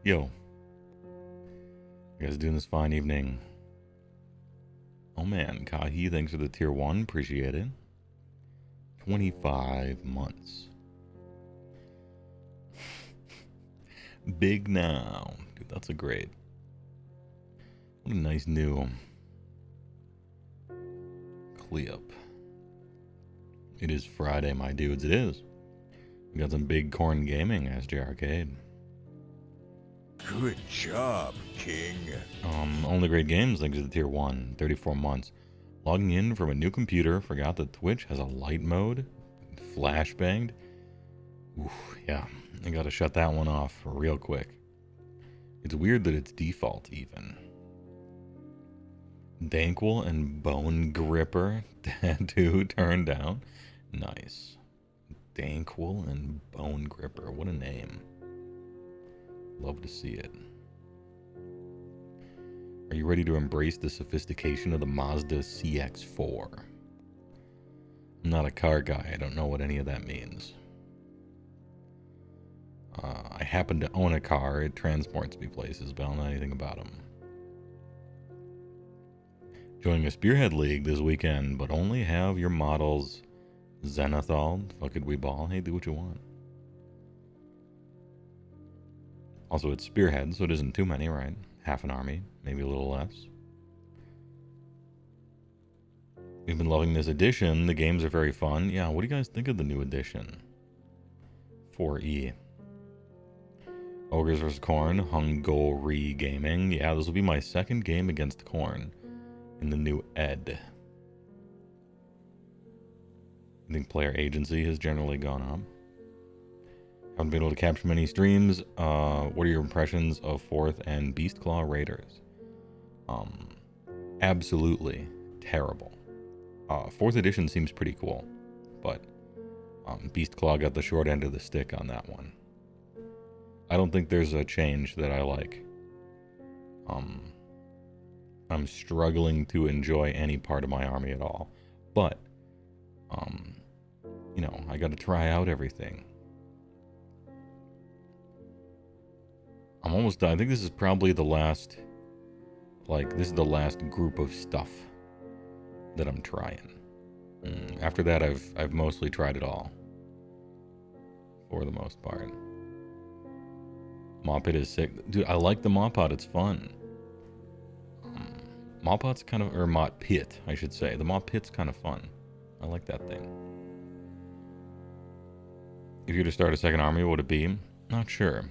Yo, you guys doing this fine evening? Oh man, Kahi, thanks for the tier 1. Appreciate it. 25 months. Big now. Dude, that's a great. What a nice new clip. It is Friday, my dudes. It is. We got some big corn gaming, SJ Arcade. Good job, King. Only great games, thanks to the tier 1. 34 months. Logging in from a new computer, forgot that Twitch has a light mode. Flashbanged. Oof, yeah, I gotta shut that one off real quick. It's weird that it's default even. Dankwell and Bone Gripper tattoo turned down. Nice. Dankwell and Bone Gripper. What a name. Love to see it. Are you ready to embrace the sophistication of the Mazda CX-4? I'm not a car guy. I don't know what any of that means. I happen to own a car. It transports me places, but I don't know anything about them. Joining a Spearhead League this weekend, but only have your models Zenithal. Fuck it, we ball. Hey, do what you want. Also, it's Spearhead, so it isn't too many, right? Half an army, maybe a little less. We've been loving this edition. The games are very fun. Yeah, what do you guys think of the new edition? 4E. Ogres vs. Corn, Hungary Gaming. Yeah, this will be my second game against Corn in the new Ed. I think player agency has generally gone up. Haven't been able to capture many streams. What are your impressions of 4th and Beastclaw Raiders? Absolutely terrible. 4th edition seems pretty cool, but Beastclaw got the short end of the stick on that one. I don't think there's a change that I like. I'm struggling to enjoy any part of my army at all, but you know, I got to try out everything. I'm almost done. I think this is probably the last, this is the last group of stuff that I'm trying. After that, I've mostly tried it all, for the most part. Maw Pit is sick. Dude, I like the Maw Pot. It's fun. Maw Pot's kind of, or Maw Pit, I should say. The Maw Pit's kind of fun. I like that thing. If you were to start a second army, what would it be? Not sure.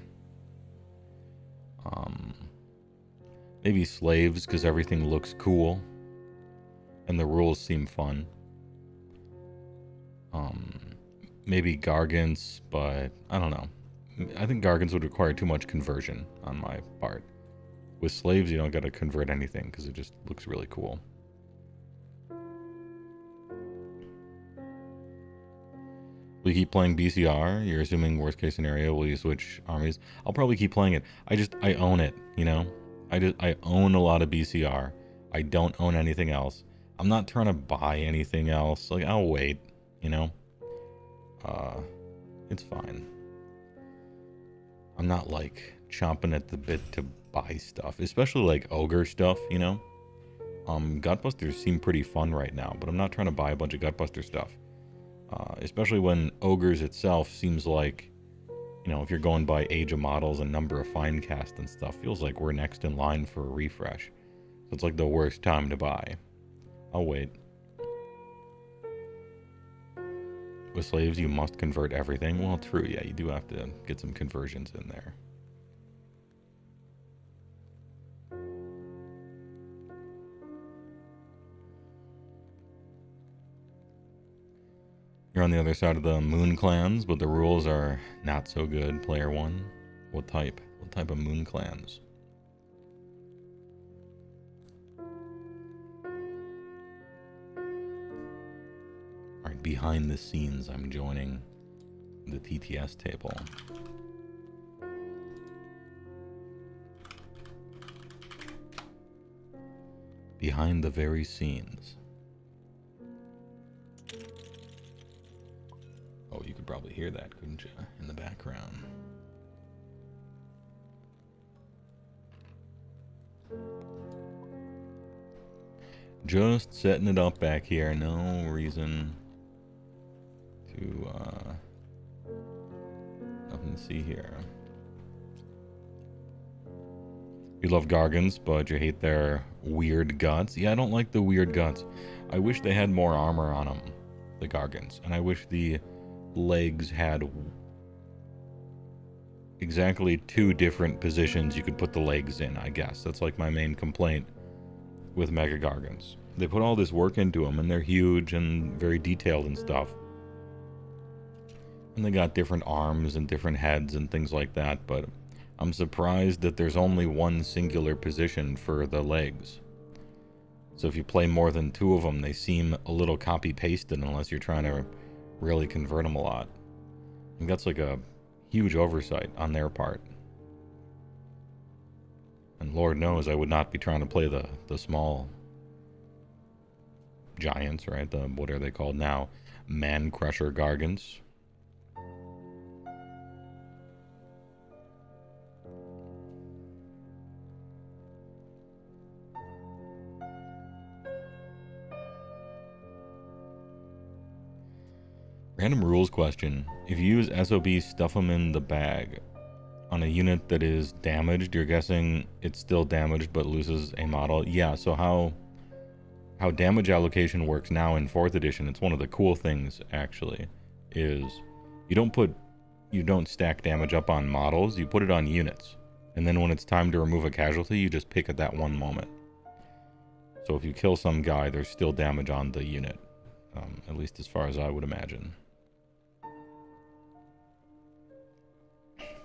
Maybe slaves, because everything looks cool. And the rules seem fun. Maybe gargants, but I don't know. I think gargants would require too much conversion on my part. With slaves, you don't got to convert anything because it just looks really cool. Will you keep playing BCR? You're assuming worst case scenario, will you switch armies? I'll probably keep playing it. I own it, you know? I own a lot of BCR. I don't own anything else. I'm not trying to buy anything else. Like, I'll wait, you know? It's fine. I'm not, like, chomping at the bit to buy stuff. Especially, like, ogre stuff, you know? Gutbusters seem pretty fun right now, but I'm not trying to buy a bunch of Gutbuster stuff. Especially when ogres itself seems like, you know, if you're going by age of models and number of fine cast and stuff, feels like we're next in line for a refresh. So it's like the worst time to buy. I'll wait. With slaves, you must convert everything. Well, true, yeah, you do have to get some conversions in there. You're on the other side of the moon clans, but the rules are not so good. Player 1. What type? What type of moon clans? Alright, behind the scenes, I'm joining the TTS table. Behind the very scenes. Oh, you could probably hear that, couldn't you? In the background. Just setting it up back here. No reason to, nothing to see here. You love gargants, but you hate their weird guts. Yeah, I don't like the weird guts. I wish they had more armor on them, the gargants. And I wish the legs had exactly 2 different positions you could put the legs in, I guess. That's like my main complaint with Mega Gargants. They put all this work into them, and they're huge and very detailed and stuff. And they got different arms and different heads and things like that, but I'm surprised that there's only one singular position for the legs. So if you play more than 2 of them, they seem a little copy-pasted unless you're trying to really convert them a lot. I think that's like a huge oversight on their part. And Lord knows I would not be trying to play the small giants, right? What are they called now? Man Crusher Gargants. Random rules question. If you use SOB, stuff them in the bag on a unit that is damaged, you're guessing it's still damaged but loses a model? Yeah, so how damage allocation works now in 4th edition, it's one of the cool things, actually, is you don't stack damage up on models, you put it on units. And then when it's time to remove a casualty, you just pick at that one moment. So if you kill some guy, there's still damage on the unit. At least as far as I would imagine.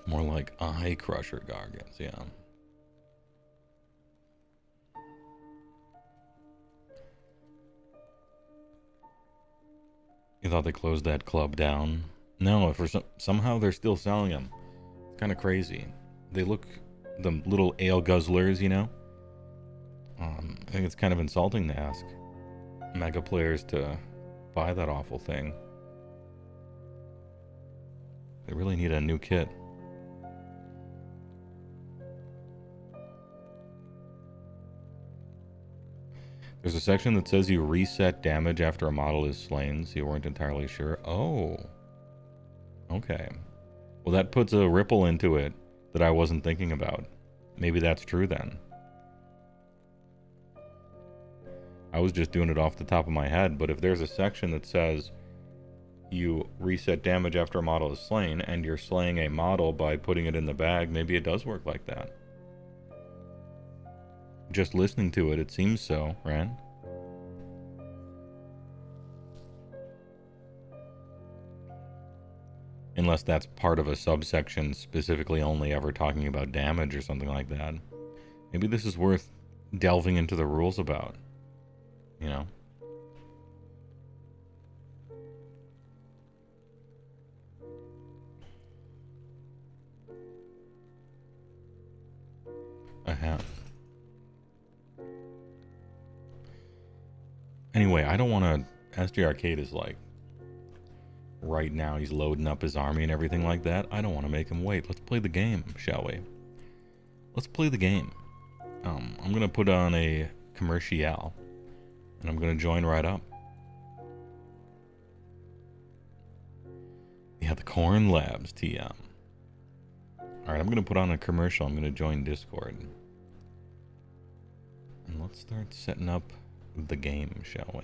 More like Eye Crusher Gargants, yeah. You thought they closed that club down? No, for somehow they're still selling them. It's kind of crazy. They look, the little ale guzzlers, you know? I think it's kind of insulting to ask mega players to buy that awful thing. They really need a new kit. There's a section that says you reset damage after a model is slain, so you weren't entirely sure. Oh. Okay. Well, that puts a ripple into it that I wasn't thinking about. Maybe that's true then. I was just doing it off the top of my head, but if there's a section that says you reset damage after a model is slain, and you're slaying a model by putting it in the bag, maybe it does work like that. Just listening to it, it seems so, right? Unless that's part of a subsection specifically only ever talking about damage or something like that. Maybe this is worth delving into the rules about, you know? I have. Anyway, I don't want to... SJ Arcade is like... Right now, he's loading up his army and everything like that. I don't want to make him wait. Let's play the game, shall we? Let's play the game. I'm going to put on a commercial. And I'm going to join right up. Yeah, the Corn Labs, TM. Alright, I'm going to put on a commercial. I'm going to join Discord. And let's start setting up the game, shall we?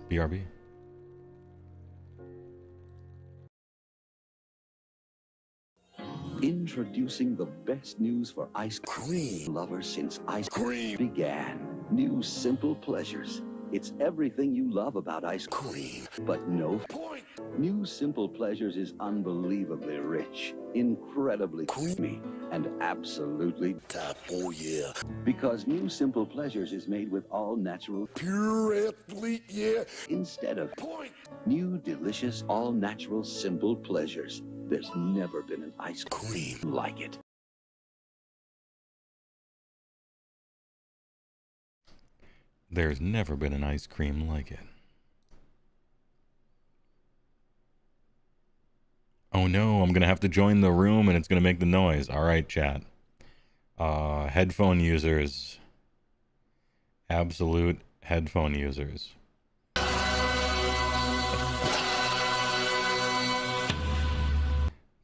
BRB. Introducing the best news for ice cream lovers since ice cream began. New Simple Pleasures. It's everything you love about ice cream, but no point. New Simple Pleasures is unbelievably rich, incredibly creamy, and absolutely top. Oh yeah. Because New Simple Pleasures is made with all natural pure athlete, yeah. Instead of point. New delicious all natural Simple Pleasures. There's never been an ice cream like it. There's never been an ice cream like it. Oh no, I'm gonna have to join the room and it's gonna make the noise. Alright, chat. Headphone users, Absolute headphone users.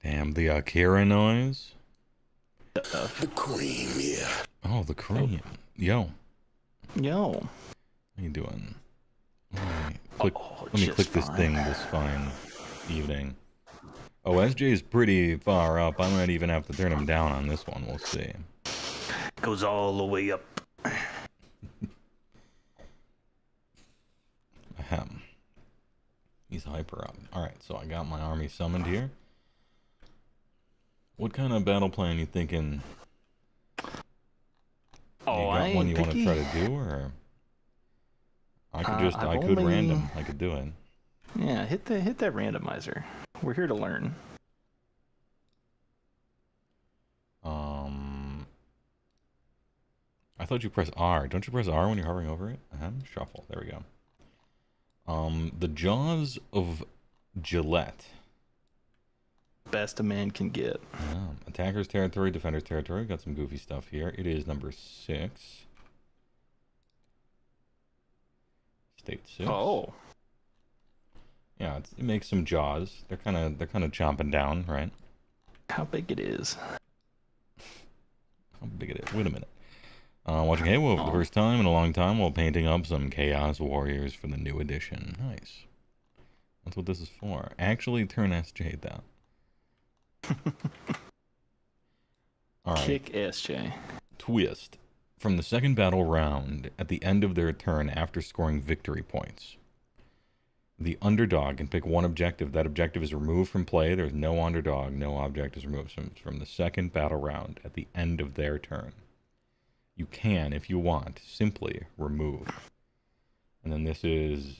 Damn, the Akira noise. The cream, yeah. Oh, the cream. Yo. Yo. How you doing? Let me just click this fine. thing this fine evening. Oh, SJ's pretty far up. I might even have to turn him down on this one. We'll see. Goes all the way up. Ahem. He's hyper up. Alright, so I got my army summoned here. What kind of battle plan you thinking? Oh, you got one you want to try to do, or I could I could random. I could do it. Yeah, hit that randomizer. We're here to learn. I thought you press R. Don't you press R when you're hovering over it? Shuffle. There we go. The Jaws of Gillette. Best a man can get. Attacker's territory, defender's territory. Got some goofy stuff here. It is number 6. State 6. Oh. Yeah, it makes some jaws. They're kind of chomping down, right? How big it is? How big it is? Wait a minute. Watching HeyWoah for the first time in a long time while painting up some Chaos Warriors for the new edition. Nice. That's what this is for. Actually, turn SJ down. All right. Kick SJ. Twist. From the second battle round, at the end of their turn after scoring victory points, the underdog can pick one objective. That objective is removed from play. There's no underdog. No object is removed from the second battle round at the end of their turn. You can, if you want, simply remove. And then this is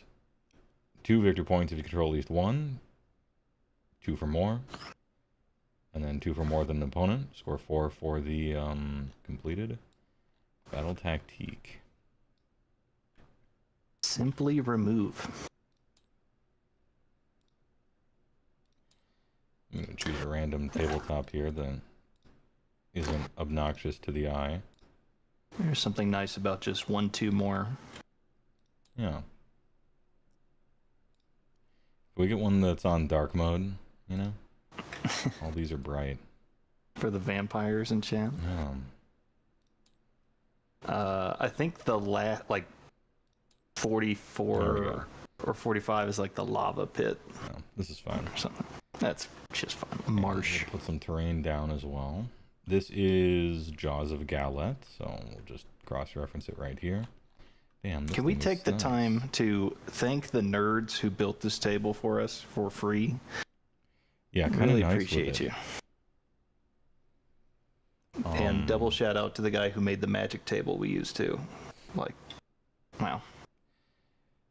2 victory points if you control at least 1, 2 for more, and then 2 for more than an opponent. Score 4 for the completed battle tactique. Simply remove. I'm going to choose a random tabletop here that isn't obnoxious to the eye. There's something nice about just 1, 2 more. Yeah. We get one that's on dark mode, you know? All these are bright. For the vampires in chat. I think the like 44 or 45 is like the lava pit. No, this is fine. Or something. That's just fine. Marsh. Put some terrain down as well. This is Jaws of Galette, so we'll just cross-reference it right here. Damn. Can we take the time to thank the nerds who built this table for us for free? Yeah, kind of really nice appreciate you. And double shout out to the guy who made the magic table we used too. Like, wow.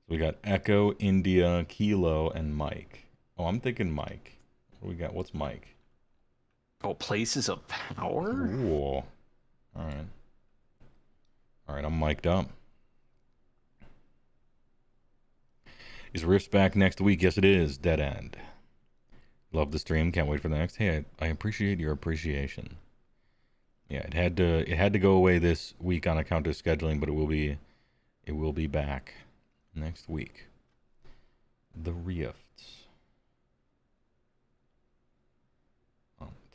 We got Echo, India, Kilo, and Mike. Oh, I'm thinking Mike. What do we got? What's Mike? Oh, places of power? Ooh. Alright. Alright, I'm mic'd up. Is Rift's back next week? Yes, it is. Dead End. Love the stream. Can't wait for the next. Hey, I appreciate your appreciation. Yeah, it had to go away this week on account of scheduling, but it will be back next week. The Rifts.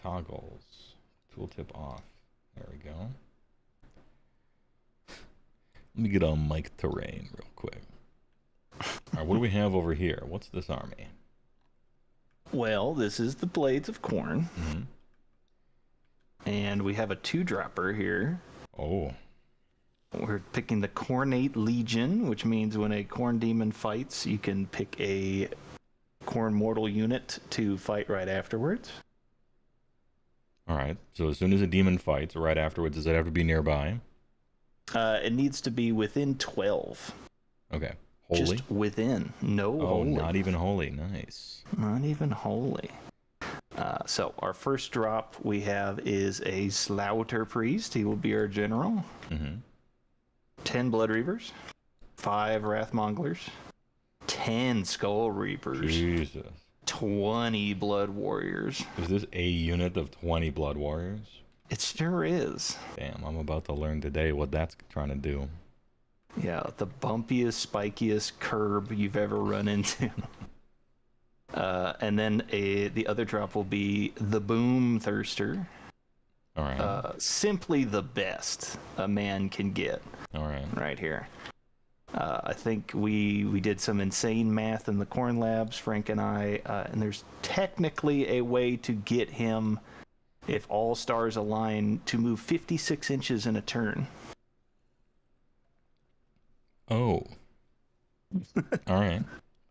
Toggles. Tooltip off. There we go. Let me get on mic terrain real quick. Alright, what do we have over here? What's this army? Well, this is the Blades of Corn. Mm-hmm. And we have a 2-dropper here. Oh. We're picking the Cornate Legion, which means when a Corn Demon fights, you can pick a Corn Mortal unit to fight right afterwards. Alright, so as soon as a demon fights, right afterwards, does it have to be nearby? It needs to be within 12. Okay. Holy? Just within. No holy. Not even holy. Nice. Not even holy. So our first drop we have is a Slaughter Priest. He will be our general. Mm-hmm. 10 Blood Reavers. 5 Wrathmonglers. 10 Skull Reapers. Jesus. 20 Blood Warriors. Is this a unit of 20 Blood Warriors? It sure is. Damn, I'm about to learn today what that's trying to do. Yeah, the bumpiest, spikiest curb you've ever run into. And then the other drop will be the Boom Thirster. All right. Simply the best a man can get. All right. Right here. I think we did some insane math in the Corn Labs, Frank and I, and there's technically a way to get him, if all stars align, to move 56 inches in a turn. Oh. All right.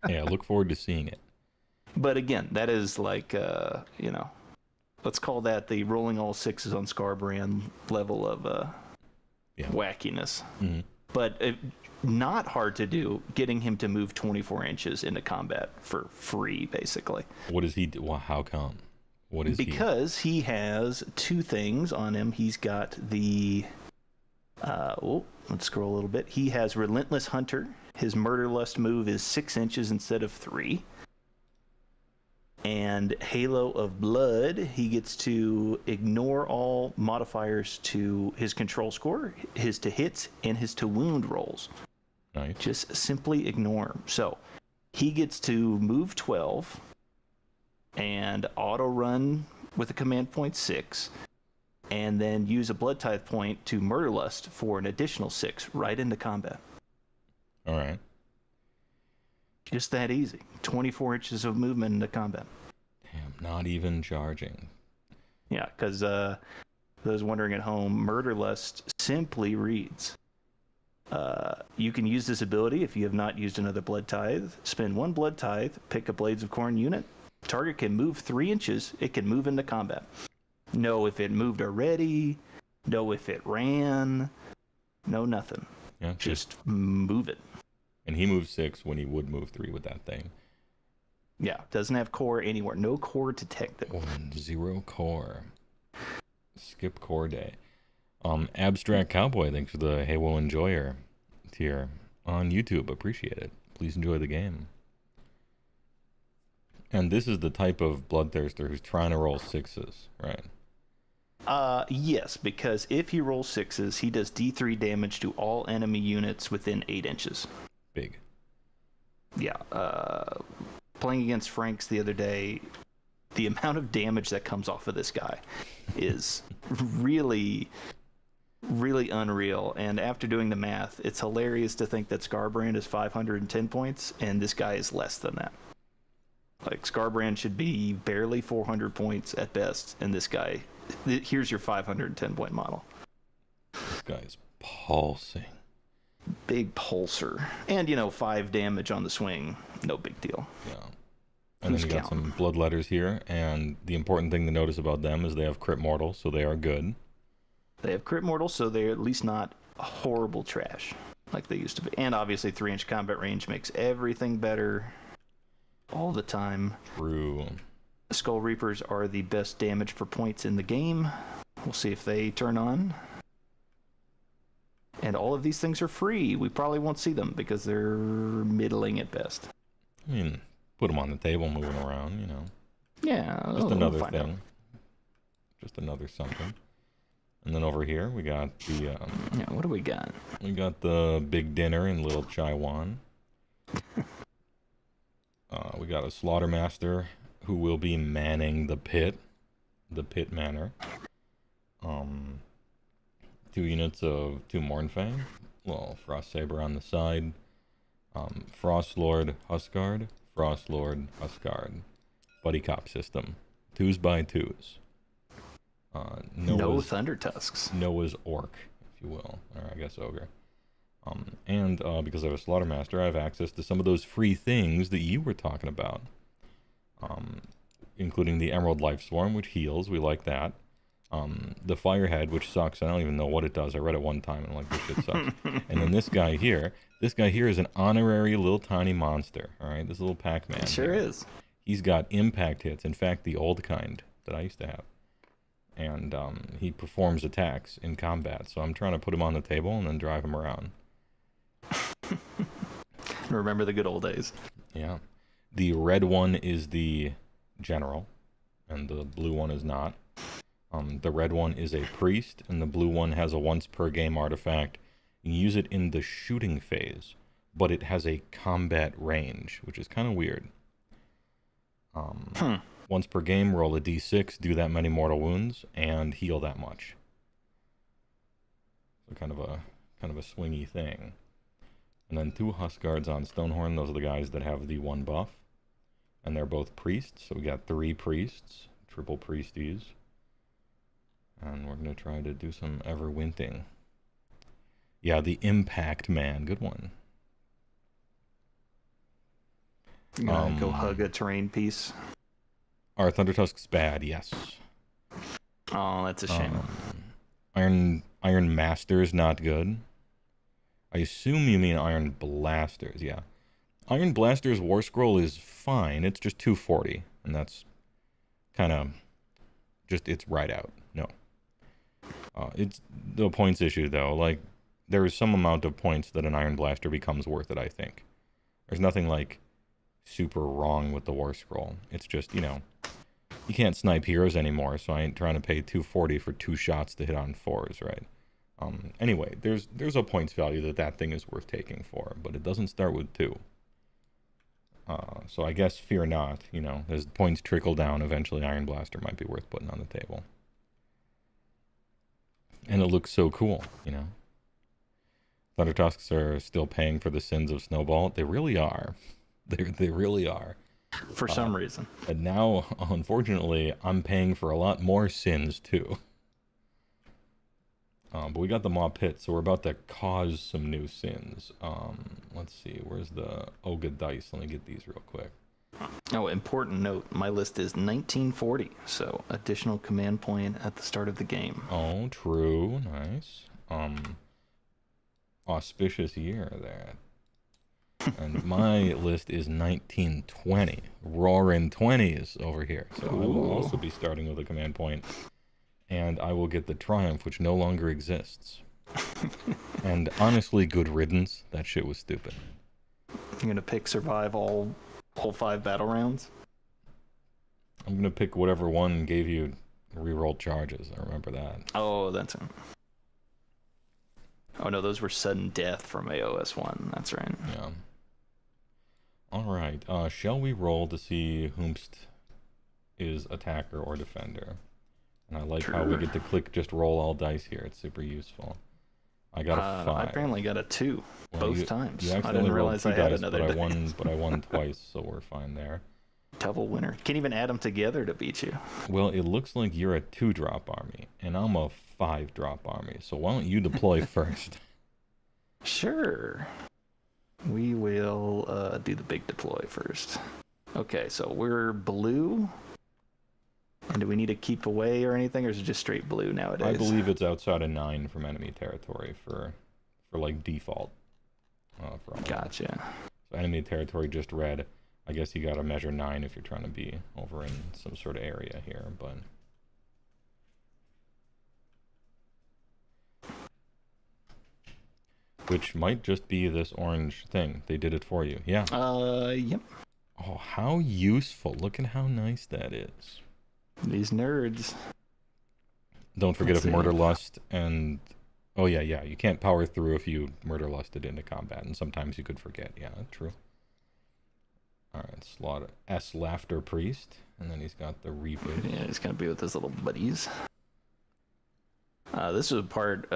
Yeah, look forward to seeing it. But again, that is like, let's call that the rolling all sixes on Scarbrand level of wackiness. Mm-hmm. But not hard to do, getting him to move 24 inches into combat for free, basically. What does he do? Well, how come? What is because he has two things on him. He's got the... let's scroll a little bit. He has Relentless Hunter. His Murderlust move is 6 inches instead of 3. And Halo of Blood, he gets to ignore all modifiers to his control score, his to hits, and his to wound rolls. Nice. Just simply ignore him. So he gets to move 12 and auto run with a command point 6, and then use a Blood Tithe point to Murderlust for an additional 6 right into combat. All right. Just that easy. 24 inches of movement into combat. Damn, not even charging. Yeah, because those wondering at home, Murderlust simply reads, you can use this ability if you have not used another Blood Tithe. Spend 1 Blood Tithe, pick a Blades of Corn unit. Target can move 3 inches. It can move into combat. No if it moved already. No if it ran. No nothing. Yeah, just move it. And he moves 6 when he would move 3 with that thing. Yeah, doesn't have core anywhere. No core detected. 0 core. Skip core day. Abstract Cowboy, thanks for the HeyWoah Enjoyer tier on YouTube. Appreciate it. Please enjoy the game. And this is the type of Bloodthirster who's trying to roll 6s, right? Yes, because if he rolls 6s, he does D3 damage to all enemy units within 8 inches. Big. Yeah. Playing against Franks the other day, the amount of damage that comes off of this guy is really, really unreal. And after doing the math, it's hilarious to think that Scarbrand is 510 points, and this guy is less than that. Like, Scarbrand should be barely 400 points at best, and this guy, here's your 510 point model. This guy's pulsing. Big pulser. And, 5 damage on the swing, no big deal. Yeah. And then you got some Bloodletters here, and the important thing to notice about them is they have crit mortal, so they are good. They have crit mortal, so they're at least not horrible trash like they used to be. And obviously 3-inch combat range makes everything better all the time. True. Skull Reapers are the best damage per points in the game. We'll see if they turn on. And all of these things are free. We probably won't see them because they're middling at best. I mean, put them on the table moving around, Yeah. Just another thing. Just another something. And then over here, we got the... yeah, what do we got? We got the Big Dinner in Little Chaiwan. We got a Slaughtermaster who will be manning the pit manor. 2 units of 2 Mournfang. Well, Frost Saber on the side. Frostlord Huskard. Frostlord Huskard. Buddy Cop system. 2s by 2s. No Thunder Tusks. Noah's Orc, if you will. Or I guess Ogre. And because I have a Slaughtermaster, I have access to some of those free things that you were talking about. Including the Emerald Life Swarm, which heals. We like that. The Firehead, which sucks. I don't even know what it does. I read it one time and I'm like, this shit sucks. And then this guy here is an honorary little tiny monster. All right, this little Pac-Man. Sure is. He's got impact hits. In fact, the old kind that I used to have. And he performs attacks in combat. So I'm trying to put him on the table and then drive him around. Remember the good old days. Yeah. The red one is the general, and the blue one is not. The red one is a priest, and the blue one has a once per game artifact. You can use it in the shooting phase, but it has a combat range, which is kind of weird. Once per game, roll a d6, do that many mortal wounds, and heal that much. So kind of a swingy thing. And then 2 Huskguards on Stonehorn. Those are the guys that have the 1 buff. And they're both priests, so we got 3 priests, triple priesties. And we're going to try to do some Everwinting. Yeah, the Impact Man. Good one. You gonna go hug a terrain piece? Our Thundertusk's bad, yes. Oh, that's a shame. Iron Master's not good. I assume you mean Iron Blasters, yeah. Iron Blaster's War Scroll is fine. It's just 240, and that's kind of just, it's right out. No. It's the points issue, though. Like, there is some amount of points that an Iron Blaster becomes worth it, I think. There's nothing, like, super wrong with the War Scroll. It's just, you know, you can't snipe heroes anymore, so I ain't trying to pay 240 for 2 shots to hit on 4s, right? Anyway, there's a points value that thing is worth taking for, but it doesn't start with 2. So I guess fear not, you know, as points trickle down, eventually Iron Blaster might be worth putting on the table. And it looks so cool, you know. Thundertusks are still paying for the sins of Snowball. They really are. They really are. For some reason. And now, unfortunately, I'm paying for a lot more sins, too. But we got the Maw Pit, so we're about to cause some new sins. Let's see, where's the Ogre dice? Let me get these real quick. Oh, important note, my list is 1940, so additional command point at the start of the game. Oh, true, nice. Auspicious year there. And my list is 1920. Roaring 20s over here. So I will also be starting with a command point. And I will get the Triumph, which no longer exists. And honestly, good riddance. That shit was stupid. You're gonna pick survive all 5 battle rounds? I'm gonna pick whatever one gave you reroll charges. I remember that. Oh, that's it. Oh no, those were sudden death from AoS 1. That's right. Yeah. Alright, shall we roll to see whomst is attacker or defender? And I like how we get to click just roll all dice here. It's super useful. I got a 5. I apparently got a 2 both times. You I accidentally didn't realize I rolled 2 had dice, another dice. but I won twice, so we're fine there. Double winner. Can't even add them together to beat you. Well, it looks like you're a 2-drop army, and I'm a 5-drop army. So why don't you deploy first? Sure. We will do the big deploy first. Okay, so we're blue. And do we need to keep away or anything, or is it just straight blue nowadays? I believe it's outside of 9 from enemy territory for like default. Gotcha. So enemy territory just red. I guess you gotta measure 9 if you're trying to be over in some sort of area here, but which might just be this orange thing. They did it for you. Yeah. Yep. Oh, how useful. Look at how nice that is. These nerds. Don't forget if Murderlust and... Oh, yeah, you can't power through if you Murderlusted into combat, and sometimes you could forget. Yeah, true. Alright, Slaughter. Laughter Priest, and then he's got the Reaper. Yeah, he's gonna be with his little buddies. This is a part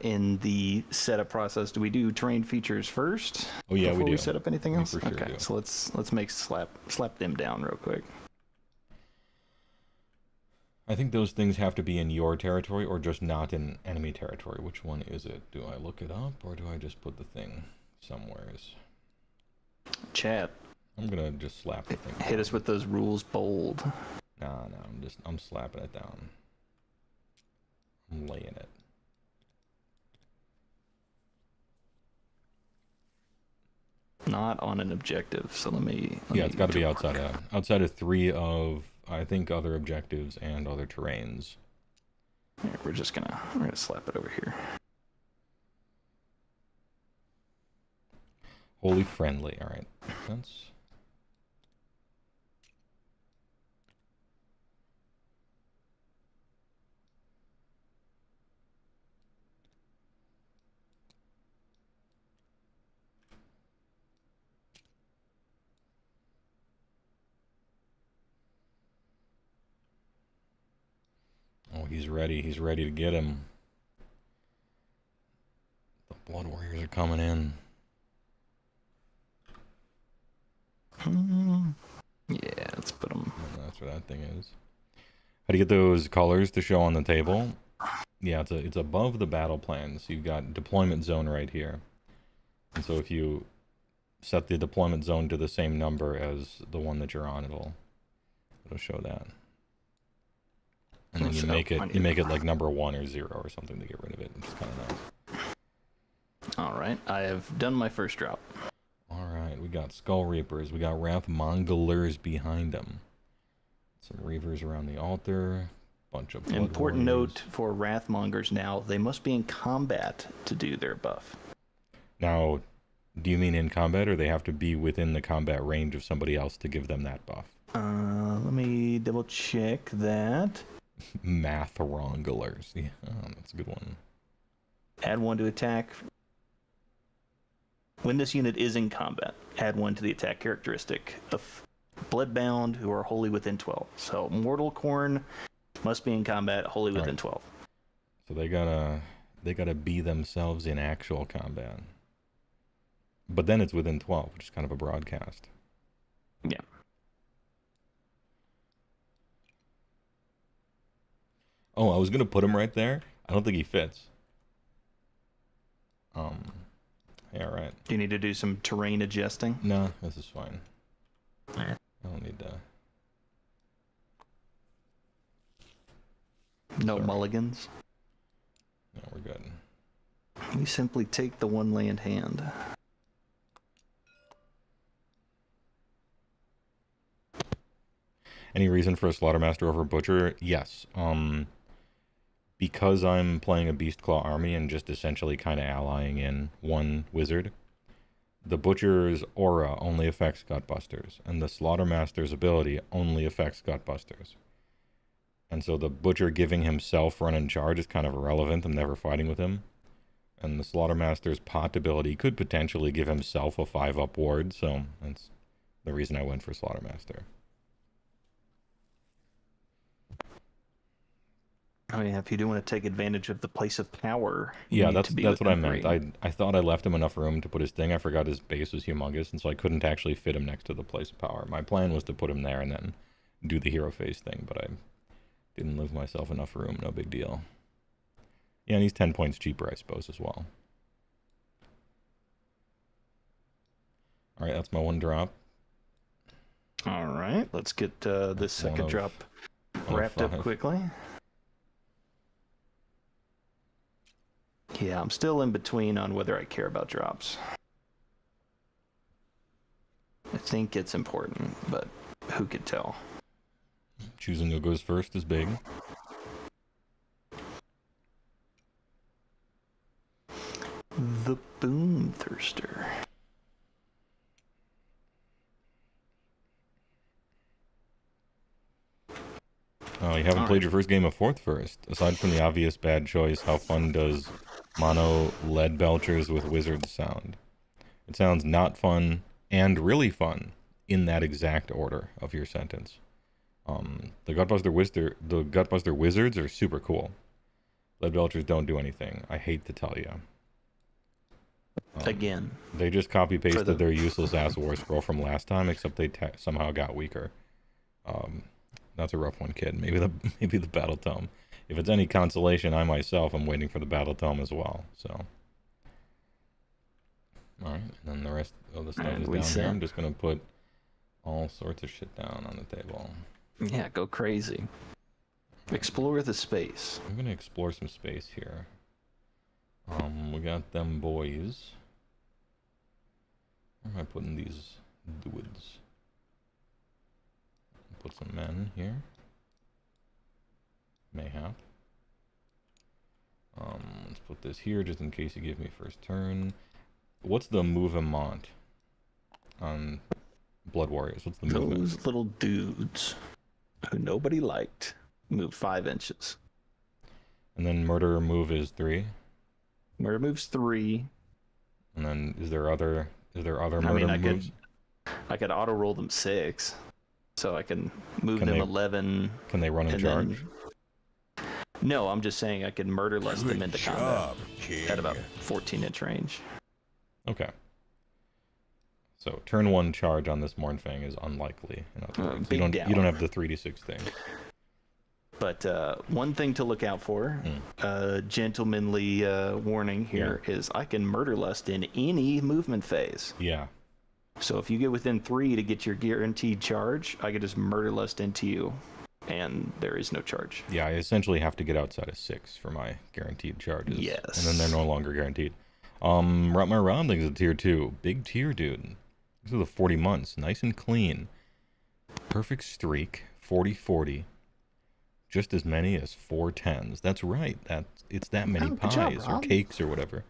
in the setup process. Do we do terrain features first? Oh yeah, before we do. We set up anything else? For sure okay, do. so let's make slap them down real quick. I think those things have to be in your territory or just not in enemy territory. Which one is it? Do I look it up or do I just put the thing somewheres? Chat. I'm gonna just slap the thing. Hit us with those rules bold. Nah, I'm slapping it down. I'm laying it. Not on an objective, so let me it's got to be outside of 3 of, I think, other objectives and other terrains. Here, we're gonna slap it over here. Wholly friendly. All right. That's... He's ready. He's ready to get him. The Blood Warriors are coming in. Yeah, let's put them. And that's where that thing is. How do you get those colors to show on the table? Yeah, it's above the battle plan. So you've got deployment zone right here. And so if you set the deployment zone to the same number as the one that you're on, it'll show that. And then you make it like number 1 or 0 or something to get rid of it, which is kind of nice. All right, I have done my first drop. All right, we got Skull Reapers. We got Wrath Mongolers behind them. Some Reavers around the altar. Bunch of Blood Important Warriors. note for Wrathmongers now, they must be in combat to do their buff. Now, do you mean in combat, or they have to be within the combat range of somebody else to give them that buff? Let me double check that. Math Wranglers. Yeah, that's a good one. Add 1 to attack. When this unit is in combat, add 1 to the attack characteristic of Bloodbound, who are wholly within 12. So Mortal Corn must be in combat, wholly within 12. So they gotta be themselves in actual combat. But then it's within 12, which is kind of a broadcast. Yeah. Oh, I was gonna put him right there. I don't think he fits. Yeah, right. Do you need to do some terrain adjusting? No, this is fine. Alright. I don't need to. No Sorry. mulligans. No, we're good. We simply take the 1 land hand. Any reason for a Slaughtermaster over Butcher? Yes. Because I'm playing a Beastclaw army and just essentially kind of allying in 1 wizard, the Butcher's aura only affects Gutbusters, and the Slaughtermaster's ability only affects Gutbusters. And so the Butcher giving himself run and charge is kind of irrelevant. I'm never fighting with him. And the Slaughtermaster's pot ability could potentially give himself a 5-up ward, so that's the reason I went for Slaughtermaster. I mean, if you do want to take advantage of the place of power, Yeah, that's what I meant. 3. I thought I left him enough room to put his thing. I forgot his base was humongous, and so I couldn't actually fit him next to the place of power. My plan was to put him there and then do the hero phase thing, but I didn't leave myself enough room. No big deal. Yeah, and he's 10 points cheaper, I suppose, as well. All right, that's my 1 drop. All right, let's get this second drop wrapped up quickly. Yeah, I'm still in between on whether I care about drops. I think it's important, but who could tell? Choosing who goes first is big. The Boom Thirster. Oh, you haven't played your first game of 4th first. Aside from the obvious bad choice, how fun does mono lead belchers with wizards sound? It sounds not fun and really fun in that exact order of your sentence. The Gutbuster Wizards are super cool. Lead belchers don't do anything. I hate to tell you. Again. They just copy-pasted their useless ass war scroll from last time, except they somehow got weaker. That's a rough one, kid. Maybe the Battle Tome. If it's any consolation, I myself am waiting for the Battle Tome as well. So, all right, and then the rest of the stuff is down here. I'm just gonna put all sorts of shit down on the table. Yeah, go crazy. Explore the space. I'm gonna explore some space here. We got them boys. Where am I putting these dudes? Put some men here. Mayhap. Let's put this here just in case you give me first turn. What's the movement on Blood Warriors? What's the movement? Those little dudes who nobody liked moved 5 inches. And then murder move is 3. Murder moves 3. And then is there other murder moves? I could auto roll them 6. So I can move them 11. Can they run and charge? No, I'm just saying I could murder less them into combat kid. at about 14-inch range. Okay. So turn 1 charge on this Mornfang is unlikely. In other words, big you doubt. don't have the 3d6 thing. But one thing to look out for, gentlemanly warning here, is I can murder lust in any movement phase. Yeah. So if you get within 3 to get your guaranteed charge, I can just murder lust into you, and there is no charge. Yeah, I essentially have to get outside of 6 for my guaranteed charges. Yes. And then they're no longer guaranteed. My Roundling is a tier 2. Big tier, dude. These are the 40 months. Nice and clean. Perfect streak. 40-40. Just as many as 4 10s. That's right. It's that many pies or cakes or whatever.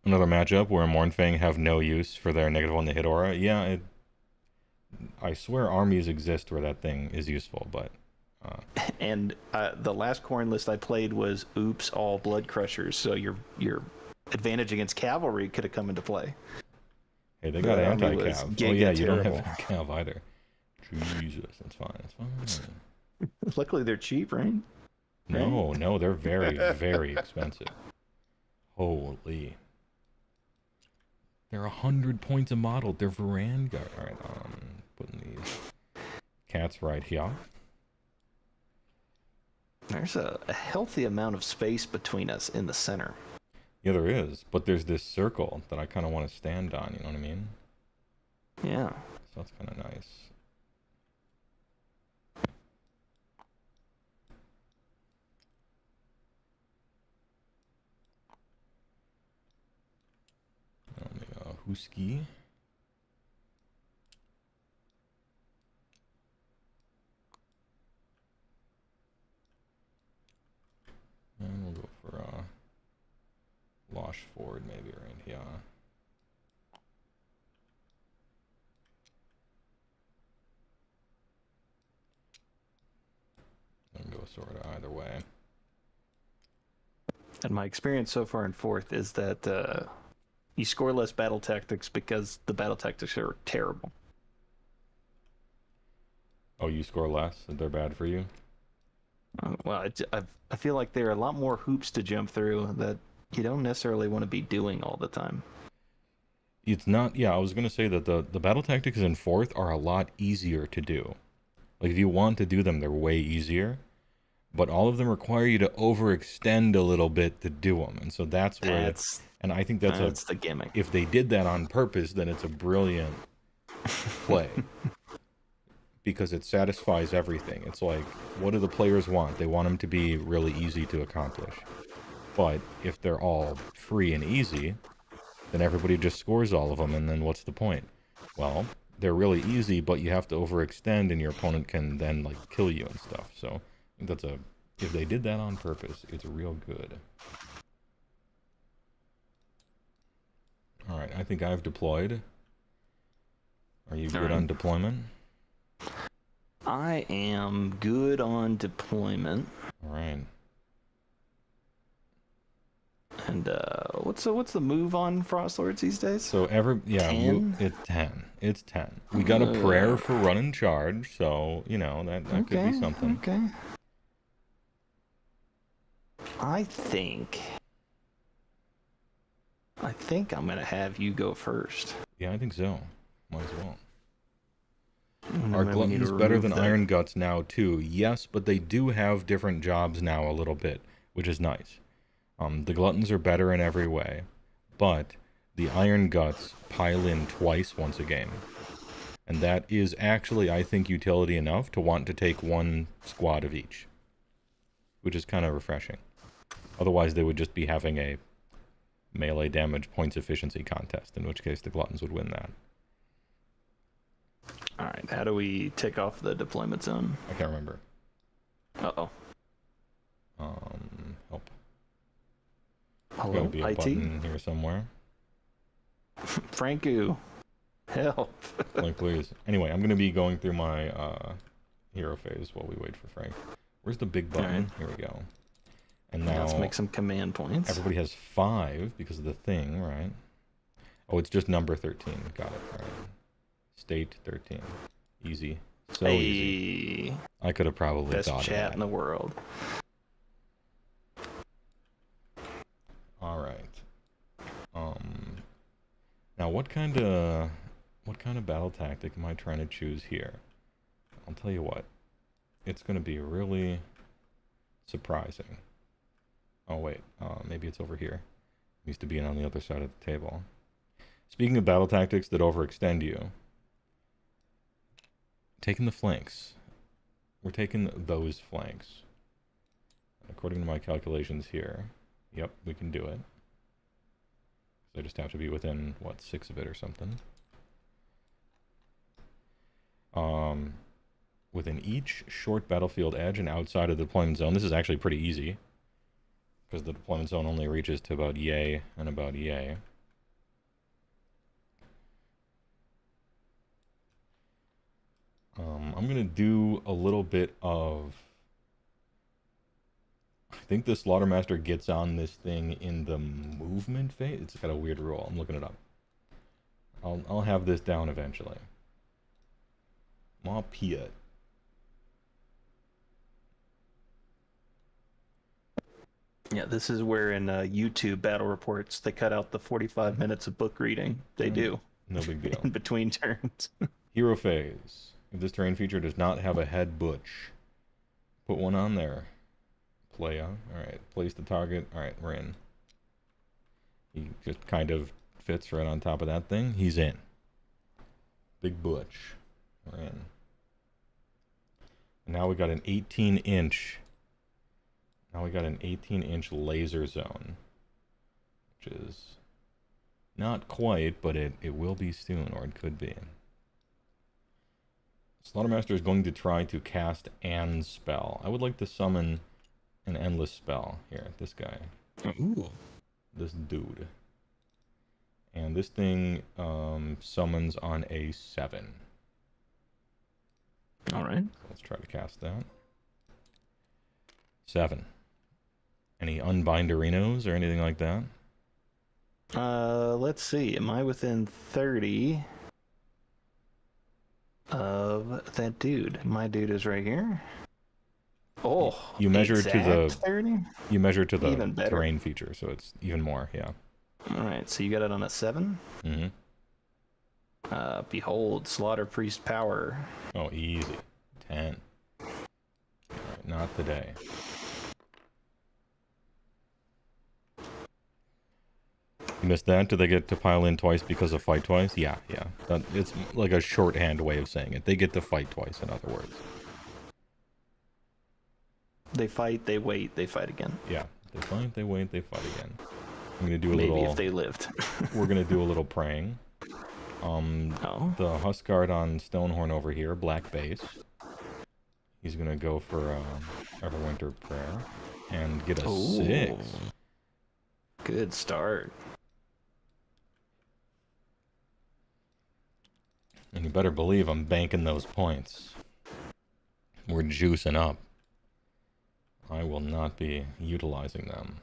Another matchup where Mornfang have no use for their -1 to hit aura. Yeah, I swear armies exist where that thing is useful, but... And the last Corn list I played was oops, all blood crushers, so your advantage against cavalry could have come into play. Hey, they got anti-cav. Oh yeah, you don't have terrible. cav either. Jesus, that's fine. That's fine. Luckily, they're cheap, right? No, they're very, very expensive. Holy. They're 100 points a model. They're Vanguard. All right, putting these cats right here. There's a healthy amount of space between us in the center. Yeah, there is, but there's this circle that I kind of want to stand on. You know what I mean? Yeah. So that's kind of nice. Husky. And we'll go for Losh Ford maybe right here. And go sort of either way. And my experience so far in 4th is that you score less battle tactics because the battle tactics are terrible. Oh, you score less? They're bad for you? Well, I feel like there are a lot more hoops to jump through that you don't necessarily want to be doing all the time. It's not, yeah, I was going to say that the battle tactics in 4th are a lot easier to do. Like, if you want to do them, they're way easier. But all of them require you to overextend a little bit to do them. And so that's where... And I think that's the gimmick. If they did that on purpose, then it's a brilliant play. Because it satisfies everything. It's like, what do the players want? They want them to be really easy to accomplish. But if they're all free and easy, then everybody just scores all of them, and then what's the point? Well, they're really easy, but you have to overextend, and your opponent can then, like, kill you and stuff. So, I think that's a... If they did that on purpose, it's real good. Alright, I think I've deployed. Are you good on deployment? I am good on deployment. Alright. And what's the move on Frost Lords these days? So it's 10. It's 10. We got a prayer for run and charge, so you know that could be something. Okay. I think I'm gonna have you go first. Yeah, I think so. Might as well. Are Gluttons better than Iron Guts now too? Yes, but they do have different jobs now a little bit, which is nice. The Gluttons are better in every way, but the Iron Guts pile in twice once a game. And that is actually, I think, utility enough to want to take one squad of each. Which is kind of refreshing. Otherwise, they would just be having a melee damage points efficiency contest, in which case the Gluttons would win that. Alright, how do we take off the deployment zone? I can't remember. Uh-oh. Help. Hello, There'll be a IT? button here somewhere. Franku, help. Like, please. Anyway, I'm going to be going through my hero phase while we wait for Frank. Where's the big button? Right. Here we go. And now Let's make some command points. everybody has 5 because of the thing, right? Oh, it's just number 13. Got it. All right. State 13. Easy. So easy. I could have probably Best thought of chat that. in the world. All right. Now what kind of battle tactic am I trying to choose here? I'll tell you what. It's going to be really surprising. Oh wait, maybe it's over here. It needs to be on the other side of the table. Speaking of battle tactics that overextend you, taking the flanks. We're taking those flanks. According to my calculations here, yep, we can do it. So I just have to be within, what, 6 of it or something. Within each short battlefield edge and outside of the deployment zone. This is actually pretty easy, because the deployment zone only reaches to about yay and about yay. I'm going to do a little bit of... I think the Slaughtermaster gets on this thing in the movement phase. It's got a weird rule. I'm looking it up. I'll have this down eventually. Ma Piet. Yeah, this is where in YouTube battle reports they cut out the 45 minutes of book reading. They do. No big deal. In between turns. Hero phase. If this terrain feature does not have a head butch, put one on there. Playa. Alright, place the target. Alright, we're in. He just kind of fits right on top of that thing. He's in. Big butch. We're in. And now we got an 18-inch. Now we got an 18-inch laser zone. Which is not quite, but it will be soon, or it could be. Slaughtermaster is going to try to cast an spell. I would like to summon an endless spell. Here, this guy. Ooh. This dude. And this thing summons on a 7. Alright. So let's try to cast that. 7. Any unbinderinos or anything like that? Let's see. Am I within 30 of that dude? My dude is right here. Oh, you measure to the 30? You measure to the Even better. terrain feature, so it's even more, yeah. Alright, so you got it on a 7? Mm-hmm. Behold, Slaughter Priest power. Oh, easy. 10. Alright, not today. You missed that? Did they get to pile in twice because of fight twice? Yeah, yeah. It's like a shorthand way of saying it. They get to fight twice, in other words. They fight, they wait, they fight again. Yeah. They fight, they wait, they fight again. I'm gonna do a Maybe little... if they lived. We're gonna do a little praying. The Huskguard on Stonehorn over here, black base. He's gonna go for Everwinter Prayer and get a 6. Good start. And you better believe I'm banking those points. We're juicing up. I will not be utilizing them.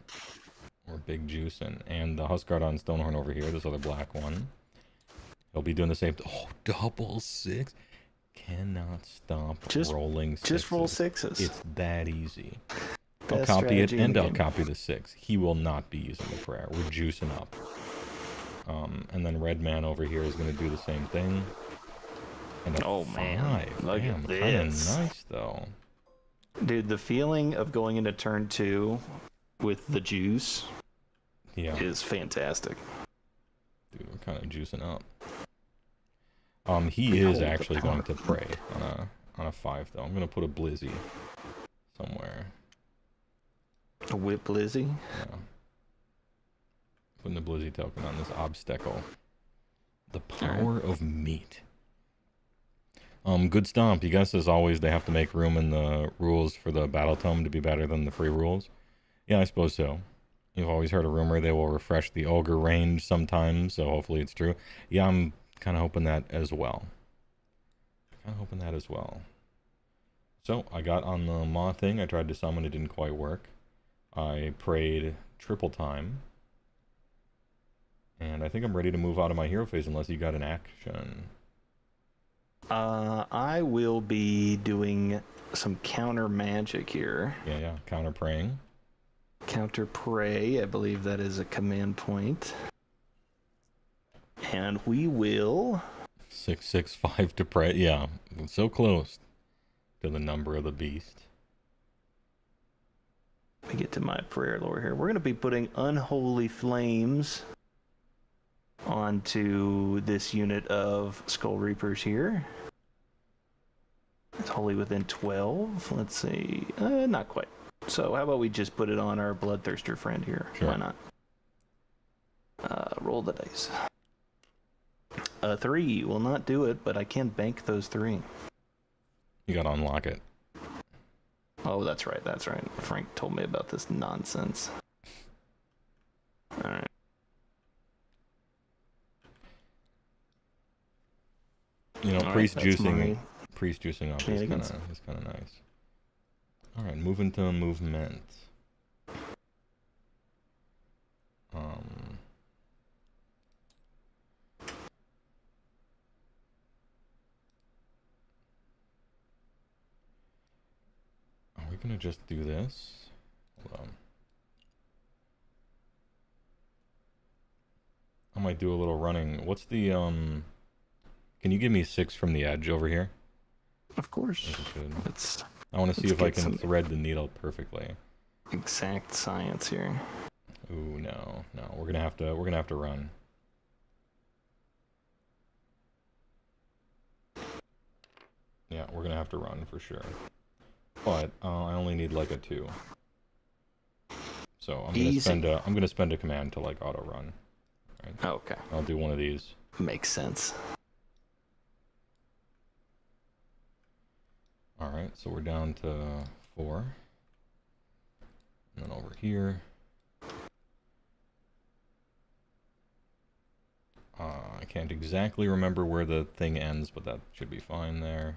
We're big juicing. And the Huskguard on Stonehorn over here, this other black one. He'll be doing the same. Oh, double 6. Cannot stop rolling 6s. Just roll 6s. It's that easy. Best I'll copy it strategy in and the I'll game. copy the 6. He will not be using the prayer. We're juicing up. And then Red Man over here is going to do the same thing. And a 5. Man, look Damn, at kind of this. nice though. Dude, the feeling of going into turn 2 with the juice is fantastic. Dude, we're kind of juicing up. He is actually going to pray on a 5 though. I'm going to put a Blizzy somewhere. A whip Lizzie? Yeah. Putting the Blizzy token on this obstacle. The power of meat. Good stomp. You guess as always they have to make room in the rules for the battle tome to be better than the free rules. Yeah, I suppose so. You've always heard a rumor they will refresh the ogre range sometimes, so hopefully it's true. Yeah, I'm kind of hoping that as well. So I got on the Maw thing. I tried to summon, it didn't quite work. I prayed triple time. And I think I'm ready to move out of my hero phase unless you got an action. I will be doing some counter magic here. Yeah. Counter praying. Counter pray, I believe that is a command point. And we will 665 to pray. Yeah, so close to the number of the beast. Let me get to my prayer lore here. We're going to be putting unholy flames onto this unit of Skull Reapers here. It's wholly within 12. Let's see. Not quite. So how about we just put it on our Bloodthirster friend here? Sure. Why not? Roll the dice. 3 will not do it, but I can bank those 3. You gotta unlock it. Oh, that's right. That's right. Frank told me about this nonsense. All right. You know, All priest right, that's juicing up is shenanigans. kind of nice. All right, moving to movement. Are we gonna just do this? Hold on. I might do a little running. What's the Can you give me 6 from the edge over here? Of course. If you could. It's I want to see let's if I get can some- thread the needle perfectly. exact science here. Ooh, no. We're gonna have to run. Yeah, we're gonna have to run for sure. But I only need like a 2. So I'm gonna spend a command to like auto run. Right? Oh, okay. I'll do one of these. Makes sense. All right, so we're down to 4. And then over here. I can't exactly remember where the thing ends, but that should be fine there.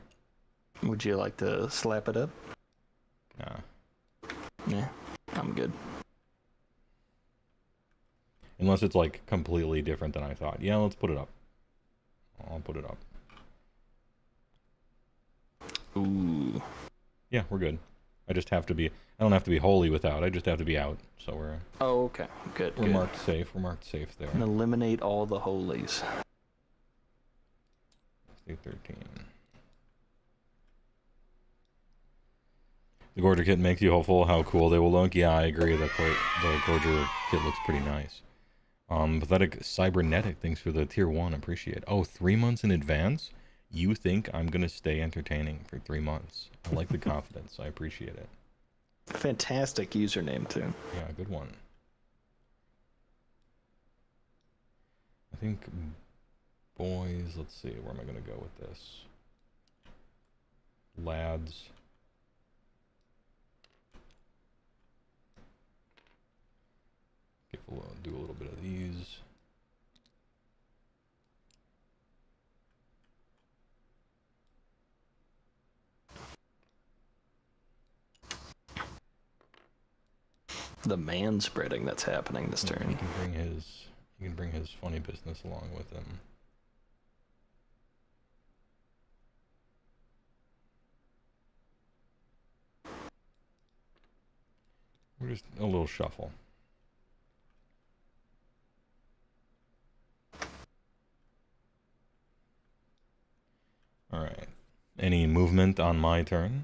Would you like to slap it up? Nah. Yeah, I'm good. Unless it's like completely different than I thought. Yeah, let's put it up. I'll put it up. Ooh. Yeah, we're good. I don't have to be wholly without. I just have to be out. So we're Oh, okay. Good. we're good. marked safe. We're marked safe there. And eliminate all the holies. Let's do 13. The Gorger kit makes you hopeful how cool they will look. Yeah, I agree. The Gorger kit looks pretty nice. Pathetic Cybernetic, thanks for the tier 1. Appreciate. Oh, 3 months in advance? You think I'm going to stay entertaining for 3 months. I like the confidence. I appreciate it. Fantastic username, too. Yeah, good one. I think, boys, let's see. Where am I going to go with this? Lads. Do a little bit of these. The man spreading that's happening this turn. He can bring his funny business along with him. We're just a little shuffle. Alright. Any movement on my turn?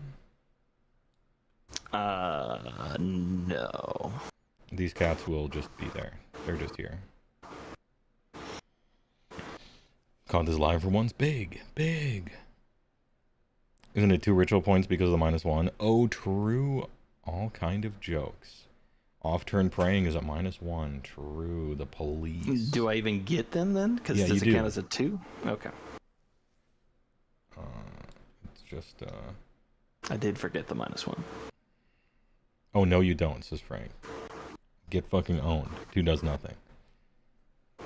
No. These cats will just be there. They're just here. Caught this live for once. Big. Big. Isn't it 2 ritual points because of the -1? Oh, true. All kind of jokes. Off-turn praying is at -1. True. The police. Do I even get them then? Because Yeah, does you it do. count as a 2? Okay. It's just, I did forget the -1. Oh, no, you don't, says Frank. Get fucking owned. 2 does nothing.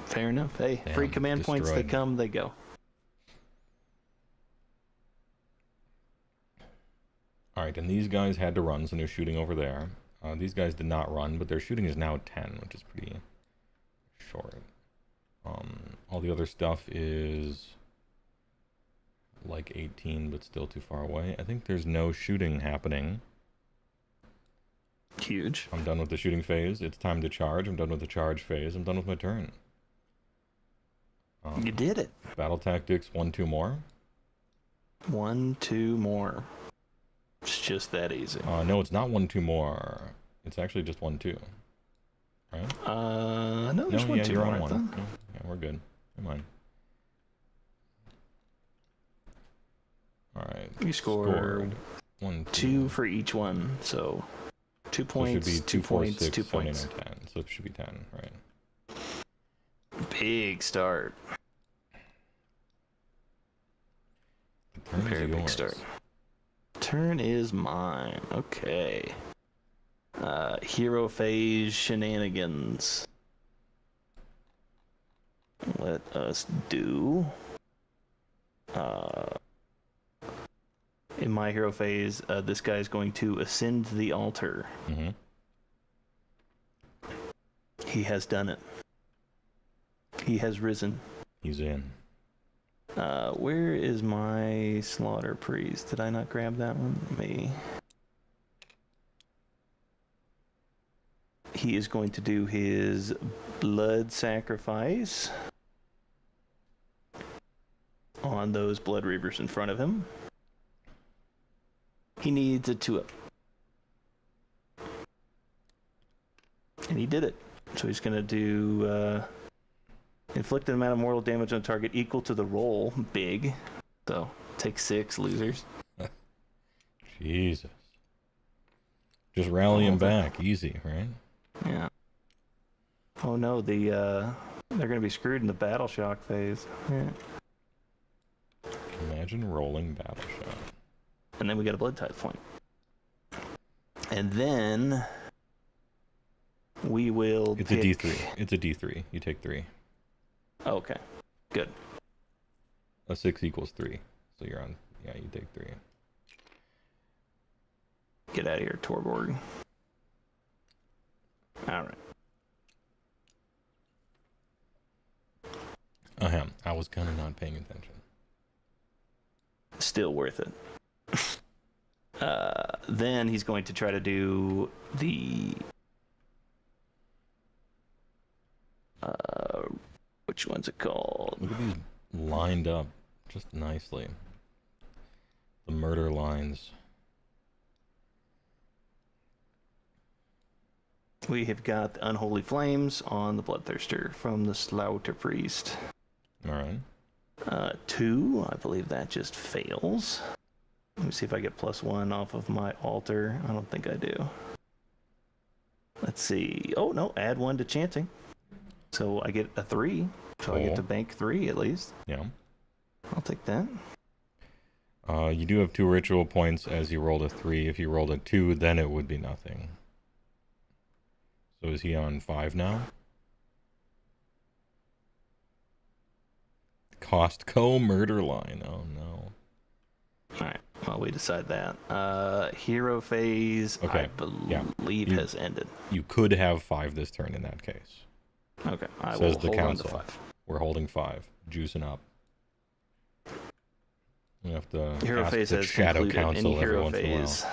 Fair enough. Hey, Damn, free command points, they destroyed. come, they go. Alright, and these guys had to run, so they're shooting over there. These guys did not run, but their shooting is now 10, which is pretty short. All the other stuff is like 18, but still too far away. I think there's no shooting happening. Huge. I'm done with the shooting phase. It's time to charge. I'm done with the charge phase. I'm done with my turn. You did it. Battle tactics, 1-2 more. 1-2 more. It's just that easy. No, it's not 1-2 more. It's actually just 1-2. Right? No, there's no, 1-2 you're more. on 1. Yeah, we're good. Never mind. Alright. You score 1, 2 for each one, so 2 points, so it should be 2 4, points, 6, 2 7, 8, points. 9, 10. So it should be 10, right? Big start. The turn Very is big yours. start. Turn is mine. Okay. Hero phase shenanigans. Let us do. In my hero phase, this guy is going to ascend the altar. Mm-hmm. He has done it. He has risen. He's in. Where is my slaughter priest? Did I not grab that one? Me. He is going to do his blood sacrifice on those blood reavers in front of him. He needs a 2-up. And he did it. So he's going to do inflict an amount of mortal damage on target equal to the roll. Big. So take 6, losers. Jesus. Just rally him back. Easy, right? Yeah. Oh no, they're going to be screwed in the battle shock phase. Yeah. Imagine rolling battle shot. And then we got a blood tithe point. And then we will It's pick... a D3. It's a D3. You take 3. Oh, okay. Good. A 6 equals 3. So you're on. Yeah, you take 3. Get out of here, Torborg. Alright. Ahem. I was kind of not paying attention. Still worth it. Then he's going to try to do the... which one's it called? Look at these lined up just nicely. The murder lines. We have got the Unholy Flames on the Bloodthirster from the Slaughter Priest. Alright. 2, I believe that just fails. Let me see if I get +1 off of my altar. I don't think I do. Let's see. Oh, no, add 1 to chanting. So I get a 3. So I get to bank 3 at least. Yeah. I'll take that. You do have 2 ritual points as you rolled a 3. If you rolled a 2, then it would be nothing. So is he on 5 now? Costco murder line. Oh no. Alright, well, we decide that. Hero phase, Okay. I believe, has ended. You could have 5 this turn in that case. Okay, I Says will the hold council. on to 5. We're holding 5. Juicing up. We have to Hero ask phase the has Shadow concluded. Council Any every hero once in a while. phase.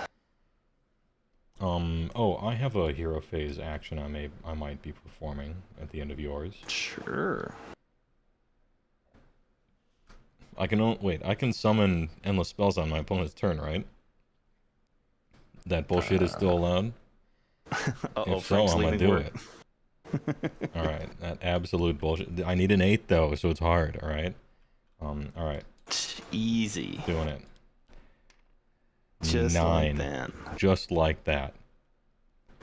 Oh, I have a hero phase action I might be performing at the end of yours. Sure. I can summon endless spells on my opponent's turn, right? That bullshit is still allowed? If so, I'm gonna do it. Alright, that absolute bullshit. I need an 8 though, so it's hard, alright? Alright. Easy. Doing it. Just 9. like that. Just like that.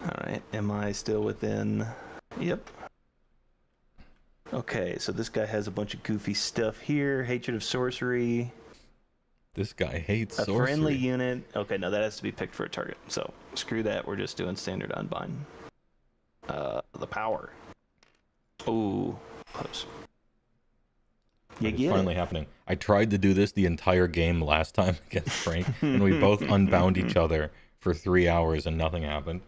Alright, am I still within... Yep. Okay, so this guy has a bunch of goofy stuff here. Hatred of sorcery. This guy hates A sorcery. friendly unit. Okay, no, that has to be picked for a target. So, screw that. We're just doing standard unbind. The power. Ooh, close. You It's get finally it. happening. I tried to do this the entire game last time against Frank, and we both unbound each other for 3 hours and nothing happened.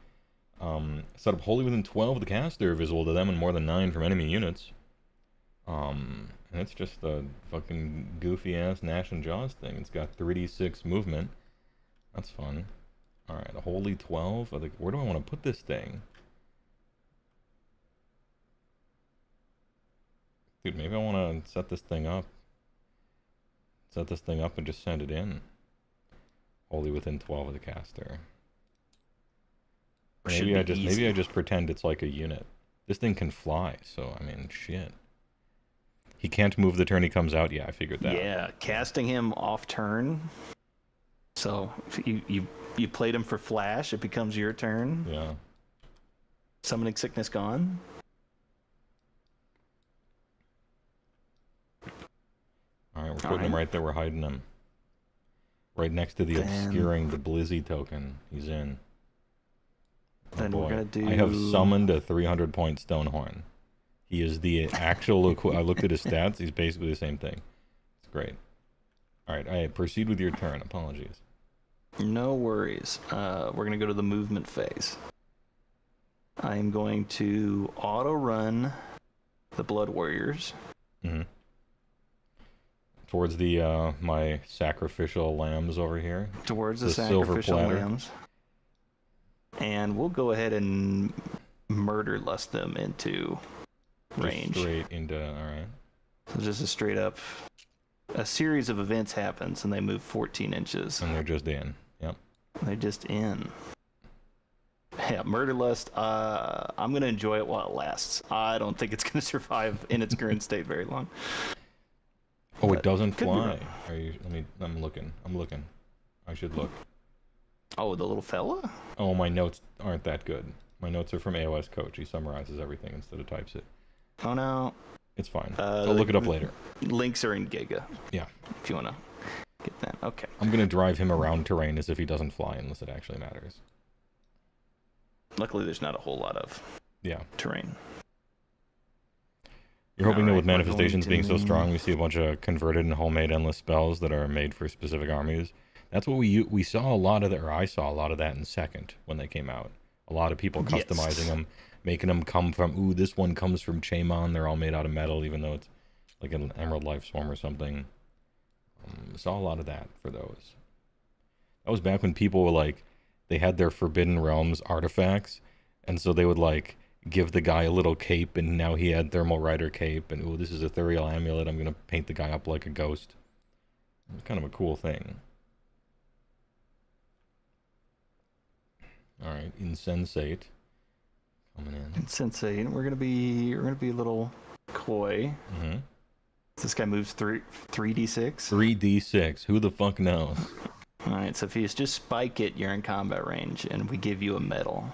Set up wholly within 12 of the caster, visible to them, and more than 9 from enemy units. And it's just a fucking goofy-ass Gnash and Jaws thing. It's got 3d6 movement. That's fun. Alright, a Holy 12. Where do I want to put this thing? Dude, maybe I want to set this thing up. Set this thing up and just send it in. Wholly within 12 of the caster. Maybe I just pretend it's like a unit. This thing can fly, so I mean, shit. He can't move the turn he comes out. Yeah, I figured that. Yeah, casting him off turn. So if you played him for flash, it becomes your turn. Yeah. Summoning Sickness gone. Alright, we're putting him right there. We're hiding him. Right next to the obscuring, the Blizzy token. He's in. Then we're gonna do... I have summoned a 300-point Stonehorn. He is the actual... I looked at his stats. He's basically the same thing. It's great. Alright, proceed with your turn. Apologies. No worries. We're gonna go to the movement phase. I am going to auto-run the Blood Warriors. Mm-hmm. Towards the my sacrificial lambs over here. Towards the sacrificial lambs. And we'll go ahead and murder lust them into range. Just straight into, alright. So just a straight up, a series of events happens and they move 14 inches. And they're just in, yep. They're just in. Yeah, murder lust, I'm going to enjoy it while it lasts. I don't think it's going to survive in its current state very long. Oh, it doesn't fly. Are you? I'm looking. I should look. Oh, the little fella? Oh, my notes aren't that good. My notes are from AoS Coach. He summarizes everything instead of types it. Oh no. It's fine. I'll look it up later. Links are in Giga. Yeah. If you want to get that. Okay. I'm gonna drive him around terrain as if he doesn't fly, unless it actually matters. Luckily, there's not a whole lot of terrain. You're hoping that with manifestations being so strong, we see a bunch of converted and homemade endless spells that are made for specific armies. That's what we saw a lot of that, or I saw a lot of that in second when they came out. A lot of people customizing them, making them come from, ooh, this one comes from Chamon. They're all made out of metal, even though it's like an Emerald Life Swarm or something. Saw a lot of that for those. That was back when people were like, they had their Forbidden Realms artifacts, and so they would like give the guy a little cape, and now he had Thermal Rider cape, and ooh, this is Ethereal Amulet. I'm gonna paint the guy up like a ghost. It's kind of a cool thing. All right, Insensate coming in. Insensate. We're gonna be a little coy. Mm-hmm. This guy moves 3d6. 3d6. Who the fuck knows? All right. So if you just spike it, you're in combat range, and we give you a medal.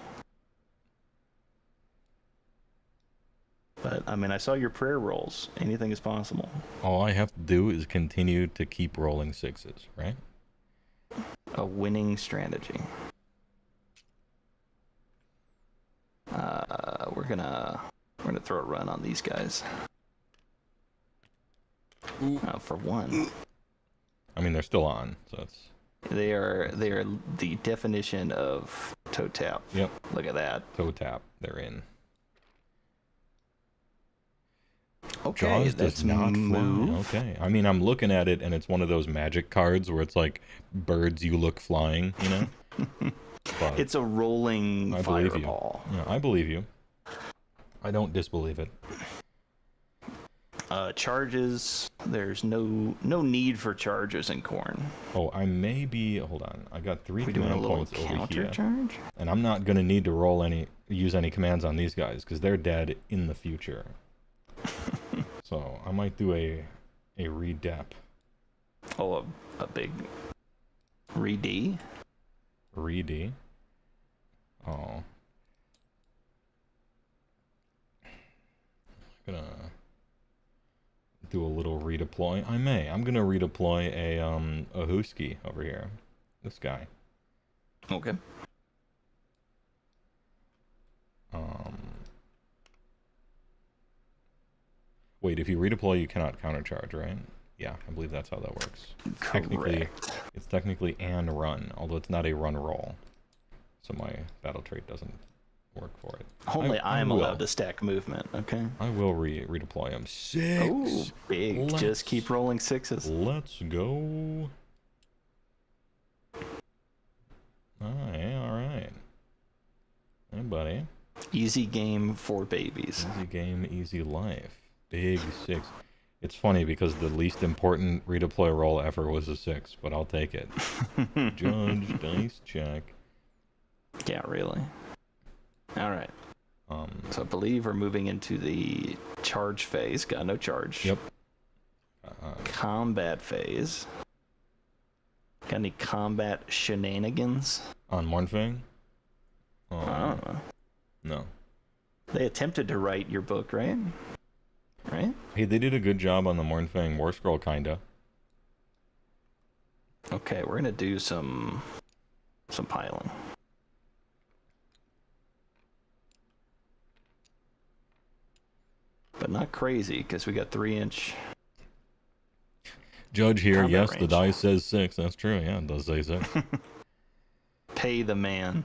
But I mean, I saw your prayer rolls. Anything is possible. All I have to do is continue to keep rolling sixes, right? A winning strategy. We're gonna throw a run on these guys. For one. I mean, they're still on, so it's. They are the definition of toe tap. Yep. Look at that. Toe tap. They're in. Okay, Jaws does not move. Fly. Okay. I mean, I'm looking at it, and it's one of those magic cards where it's like birds you look flying, you know? But it's a rolling fireball. Yeah, I believe you. I don't disbelieve it. Charges. There's no need for charges in Khorne. Oh, I may be. Hold on. I got 3 command points over here, charge? and I'm not gonna need to use any commands on these guys because they're dead in the future. So I might do a redep. Oh, a big re-D? Re-D. Oh. I'm gonna do a little redeploy. I'm gonna redeploy a Husky over here. This guy. Okay. Wait, if you redeploy, you cannot countercharge, right? Yeah, I believe that's how that works. It's technically an run, although it's not a run roll. So my battle trait doesn't work for it. Only I'm will. allowed to stack movement, okay? I will redeploy him. 6! Oh, big. Just keep rolling 6s. Let's go. Alright. Hey, buddy. Easy game for babies. Easy game, easy life. Big 6. It's funny because the least important redeploy roll ever was a 6, but I'll take it. Judge, dice check. Yeah, really. Alright. So I believe we're moving into the charge phase. Got no charge. Yep. Combat phase. Got any combat shenanigans? On Mornfang? I don't know. No. They attempted to write your book, right? Right? Hey, they did a good job on the Mornfang War Scroll, kinda. Okay, we're gonna do some piling. But not crazy, because we got 3-inch. Judge here, combat yes, range. the dice says 6. That's true, yeah, it does say 6. Pay the man.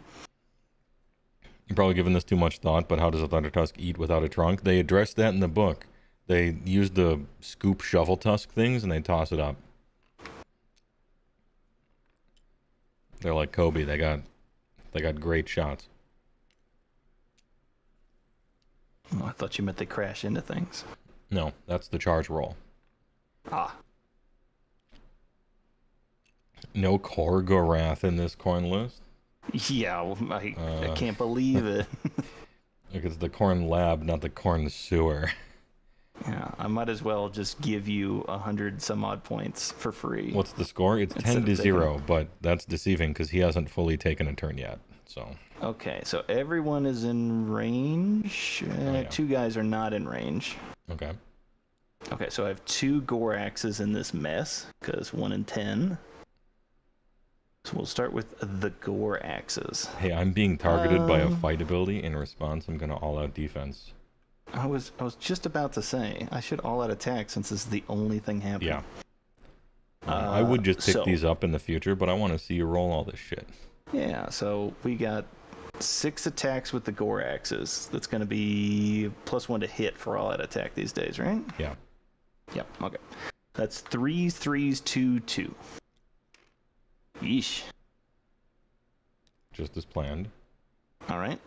You're probably giving this too much thought, but how does a Thunder Tusk eat without a trunk? They address that in the book. They use the scoop shovel tusk things and they toss it up. They're like Kobe. They got great shots. Oh, I thought you meant they crash into things. No, that's the charge roll. Ah. No Korgorath in this corn list. Yeah, well, I can't believe it. Look, it's the corn lab, not the corn sewer. Yeah, I might as well just give you 100 some odd points for free. What's the score? It's 10-0, but that's deceiving because he hasn't fully taken a turn yet. So. Okay, so everyone is in range. Yeah. 2 guys are not in range. Okay. Okay, so I have 2 gore axes in this mess because 1 in 10. So we'll start with the gore axes. Hey, I'm being targeted by a fight ability. In response, I'm gonna all-out defense. I was just about to say I should all out attack since this is the only thing happening. Yeah. I would just pick so- these up in the future, but I want to see you roll all this shit. Yeah, so we got 6 attacks with the gore axes. That's going to be +1 to hit for all out attack these days, right? Yeah. Yep. Okay. That's 3s, 3s, 2, 2. Yeesh. Just as planned. All right.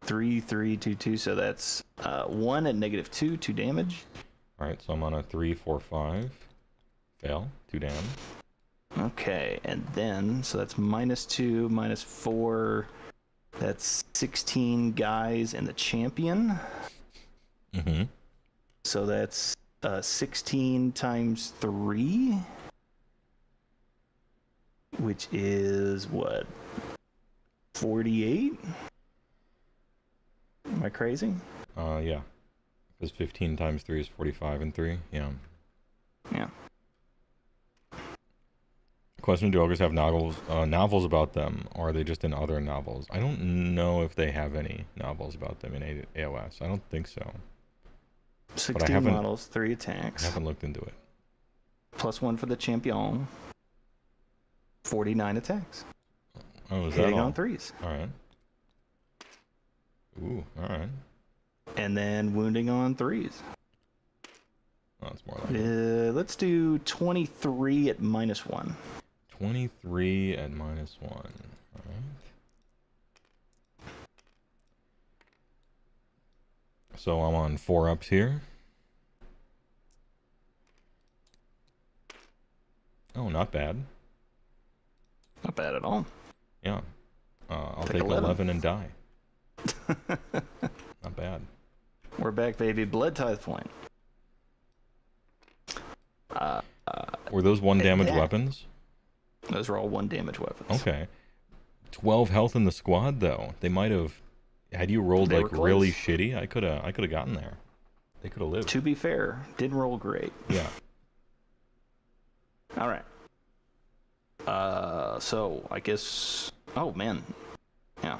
3, 3, 2, 2. So that's 1 at -2, 2 damage. All right, so I'm on a 3, 4, 5. Fail. 2 down. Okay, and then so that's -2, -4. That's 16 guys in the champion. Mm-hmm. So that's 16 times 3, which is what? 48? Am I crazy? Yeah. Because 15 times 3 is 45 and 3. Yeah. Yeah. Question, do ogres have novels about them, or are they just in other novels? I don't know if they have any novels about them in AoS. I don't think so. 16 haven't- models, 3 I attacks. haven't looked into it. +1 for the champion. 49 attacks. Oh, is that Hitting all? on 3s. All right. Ooh, all right. And then wounding on 3s. Oh, it's more like it. Let's do 23 at -1. 23 at -1. All right. So I'm on 4 ups here. Oh, not bad. Not bad at all. Yeah. I'll Take take 11. 11 and die. Not bad. We're back, baby. Blood tithe point. Were those 1 damage yeah. weapons? Those are all 1 damage weapons. Okay. 12 health in the squad, though. They might have... Had you rolled, They like, were really close. shitty, I could have gotten there. They could have lived. To be fair, didn't roll great. Yeah. All right. So I guess. Oh man. Yeah.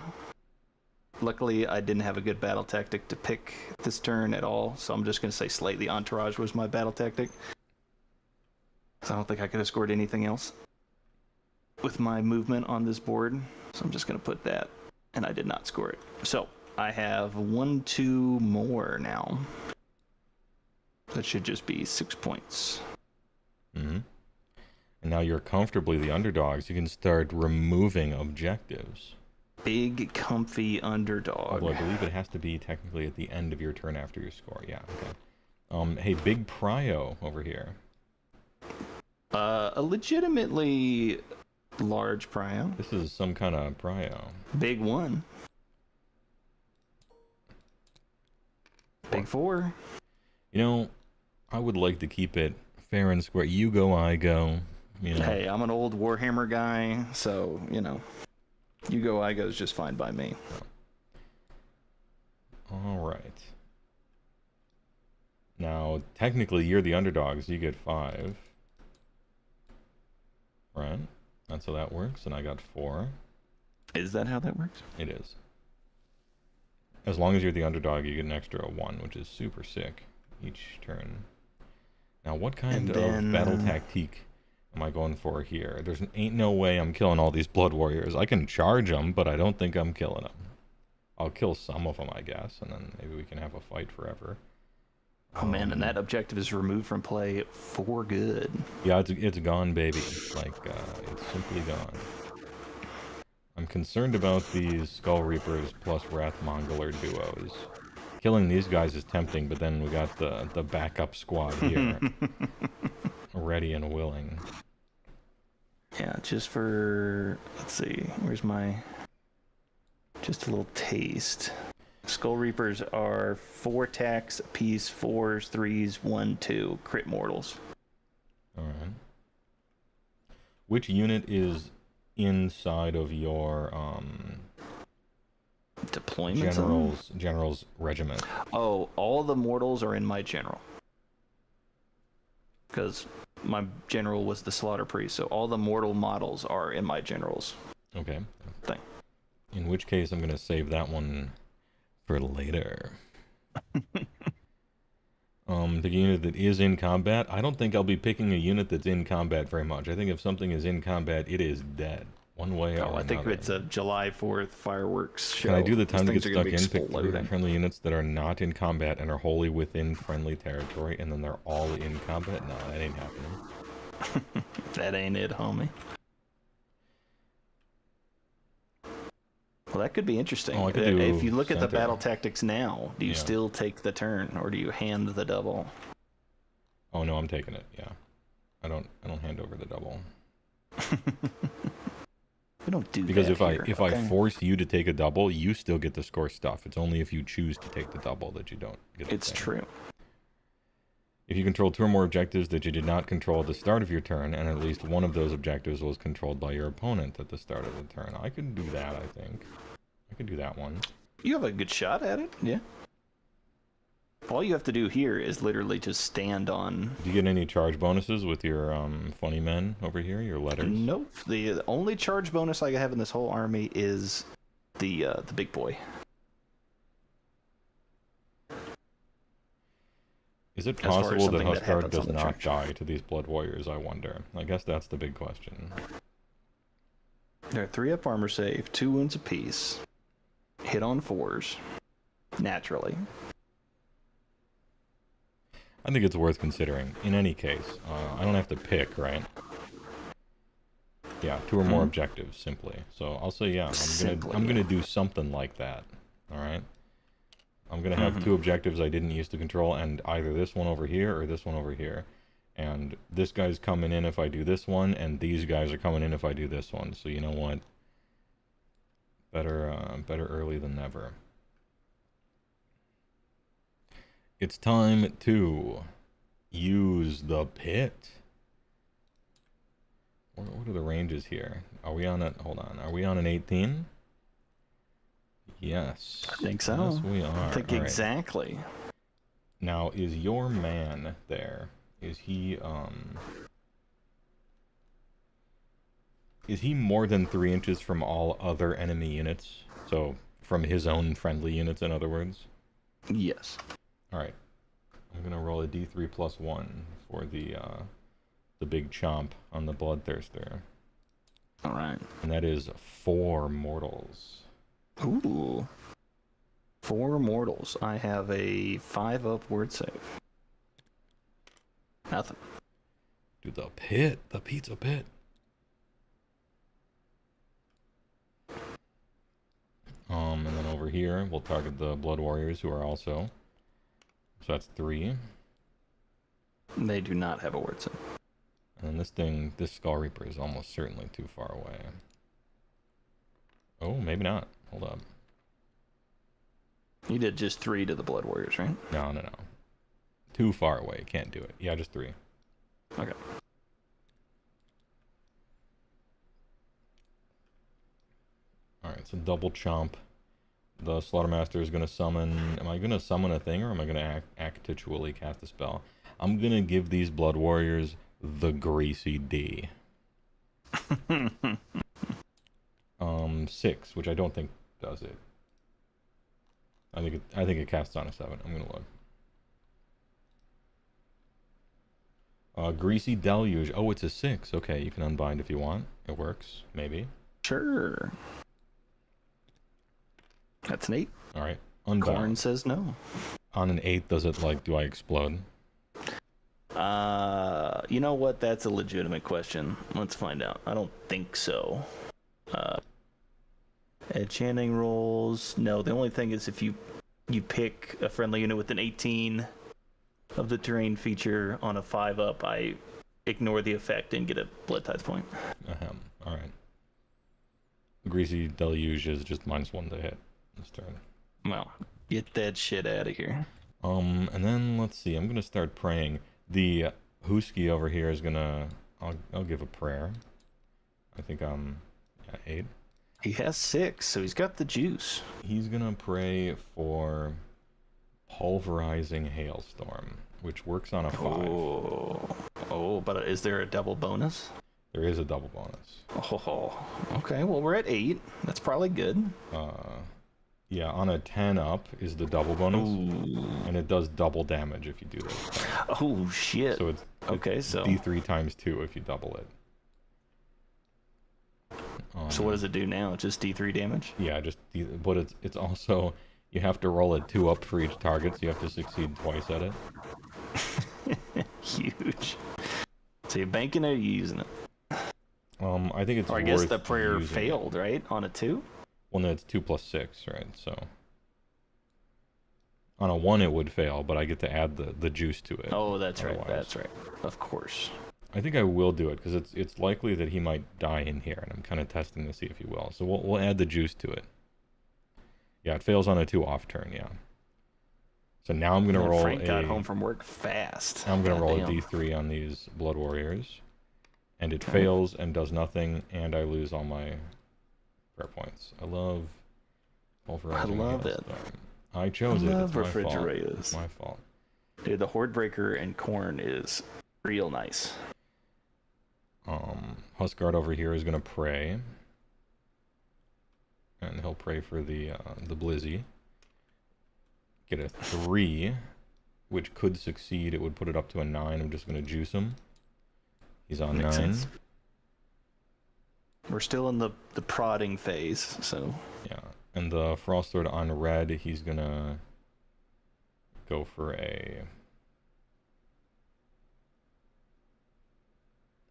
Luckily, I didn't have a good battle tactic to pick this turn at all, so I'm just gonna say slightly entourage was my battle tactic. 'Cause I don't think I could have scored anything else with my movement on this board, so I'm just gonna put that and I did not score it. So I have 2 more now. That should just be 6 points. Mm-hmm. And now you're comfortably the underdogs. You can start removing objectives. Big, comfy underdog. Although I believe it has to be technically at the end of your turn after your score. Yeah, okay. Hey, big prio over here. A legitimately large prio. This is some kind of prio. Big 1. Big 4. You know, I would like to keep it fair and square. You go, I go. You know. Hey, I'm an old Warhammer guy, so, you know, you go, I go is just fine by me. All right. Now, technically, you're the underdogs. You get 5. Right? That's how that works. And I got 4. Is that how that works? It is. As long as you're the underdog, you get an extra 1, which is super sick each turn. Now, what kind of battle tactique am I going for here? Ain't no way I'm killing all these Blood Warriors. I can charge them, but I don't think I'm killing them. I'll kill some of them, I guess, and then maybe we can have a fight forever. Oh man, and that objective is removed from play for good. Yeah, it's gone, baby. Like, it's simply gone. I'm concerned about these Skull Reapers plus Wrath Mongoler duos. Killing these guys is tempting, but then we got the backup squad here. Ready and willing. Yeah, just for... Let's see, where's my... Just a little taste. Skull Reapers are 4 attacks apiece, 4s, 3s, 1, 2, crit mortals. Alright. Which unit is inside of your Deployment general's regiment? Oh, all the mortals are in my general. Because my general was the Slaughter Priest, so all the mortal models are in my general's Okay. thing. In which case, I'm going to save that one for later. The unit that is in combat, I don't think I'll be picking a unit that's in combat very much. I think if something is in combat, it is dead. One way or another. I think it's a July 4th fireworks show. Can I do the time to get These stuck things are in, gonna be pick 3 exploding. friendly units that are not in combat and are wholly within friendly territory, and then they're all in combat? No, that ain't happening. That ain't it, homie. Well, that could be interesting. Oh, I could do if you look at the center. battle tactics now, do you Yeah. still take the turn, or do you hand the double? Oh no, I'm taking it. Yeah, I don't hand over the double. We don't do Because that if I force you to take a double, you still get to score stuff. It's only if you choose to take the double that you don't get. It's true. If you control 2 or more objectives that you did not control at the start of your turn, and at least one of those objectives was controlled by your opponent at the start of the turn, I could do that. I think I could do that one. You have a good shot at it, yeah. All you have to do here is literally just stand on... Do you get any charge bonuses with your funny men over here, your letters? Nope. The only charge bonus I have in this whole army is the big boy. Is it As far as possible that something that Huskard happens does on the not charge. die to these Blood Warriors, I wonder? I guess that's the big question. They're 3 up armor save, 2 wounds apiece. Hit on 4s. Naturally. I think it's worth considering. In any case, I don't have to pick, right? Yeah, 2 or more objectives, simply. So I'll say, yeah, I'm gonna do something like that. All right. I'm gonna have 2 objectives I didn't use to control, and either this one over here or this one over here. And this guy's coming in if I do this one, and these guys are coming in if I do this one. So you know what? Better early than never. It's time to use the pit. What are the ranges here? Are we on it? Hold on. Are we on an 18? Yes. I think so. Yes, we are. I think All right. exactly. Now, is your man there? Is he more than 3 inches from all other enemy units? So, from his own friendly units, in other words? Yes. Alright. I'm gonna roll a d3 plus 1 for the big chomp on the Bloodthirster. Alright. And that is 4 mortals. Ooh. 4 mortals. I have a 5-up word save. Nothing. Dude, the pit. The pizza pit. And then over here, we'll target the Blood Warriors, who are also. So that's 3. They do not have a word save. And then this Skull Reaper is almost certainly too far away. Oh, maybe not. Hold up. You did just 3 to the Blood Warriors, right? No. Too far away. Can't do it. Yeah, just 3. Okay. Alright, so double chomp. The Slaughtermaster is going to summon... Am I going to summon a thing, or am I going to actually cast a spell? I'm going to give these Blood Warriors the Greasy D. 6, which I don't think does it. I think it casts on a 7. I'm going to look. Greasy Deluge. Oh, it's a 6. Okay, you can unbind if you want. It works, maybe. Sure. That's an 8. All right, unbound. Corn says no. On an 8, does it, like, do I explode? You know what? That's a legitimate question. Let's find out. I don't think so. Enchanting rolls. No, the only thing is if you pick a friendly unit with an 18 of the terrain feature on a 5-up, I ignore the effect and get a Blood Tides point. Ahem. All right. Greasy Deluge is just -1 to hit this turn. Well, get that shit out of here. And then let's see. I'm gonna start praying. The Husky over here is gonna. I'll give a prayer. I think I'm at 8. He has 6, so he's got the juice. He's gonna pray for Pulverizing Hailstorm, which works on a 5. Oh, but is there a double bonus? There is a double bonus. Oh, okay. Well, we're at 8. That's probably good. Yeah, on a 10 up is the double bonus, Ooh. and it does double damage if you do that. Oh shit. So it's D3 times 2 if you double it. So what does it do now? Just D3 damage? Yeah, but it's also, you have to roll a 2 up for each target, so you have to succeed twice at it. Huge. So you're banking it or you using it? I think it's. Or I guess the prayer failed, right? On a 2? Well, no, it's 2 plus 6, right? So on a 1 it would fail, but I get to add the juice to it. Oh, that's right. That's right. Of course. I think I will do it because it's likely that he might die in here, and I'm kind of testing to see if he will. So we'll add the juice to it. Yeah, it fails on a 2 off turn. Yeah. So now I'm gonna roll. Frank got home from work fast. I'm gonna roll a D3 on these Blood Warriors, and it fails and does nothing, and I lose all my prayer points. I love Pulverizing Hailstorm. I chose it. It's my fault. It's my fault. Dude, the Horde Breaker and Corn is real nice. Huskguard over here is gonna pray, and he'll pray for the Blizzy. Get a 3, which could succeed. It would put it up to a 9. I'm just gonna juice him. He's on 9. Sense. We're still in the prodding phase, so. Yeah, and the Frostlord on red, he's gonna go for a.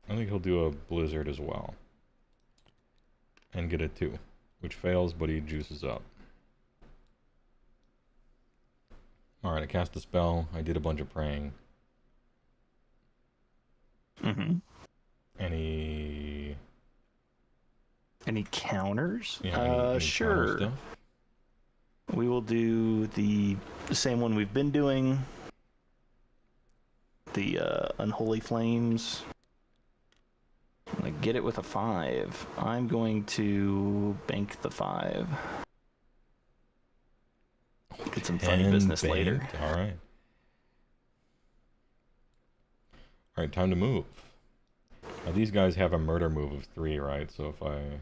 I think he'll do a Blizzard as well. And get a 2, which fails, but he juices up. Alright, I cast a spell. I did a bunch of praying. Mm-hmm. Any counters? Yeah, any sure. counter stuff? We will do the same one we've been doing. The Unholy Flames. I get it with a 5. I'm going to bank the 5. Get some funny business later. Alright. Alright, time to move. Now these guys have a murder move of 3, right? So if I...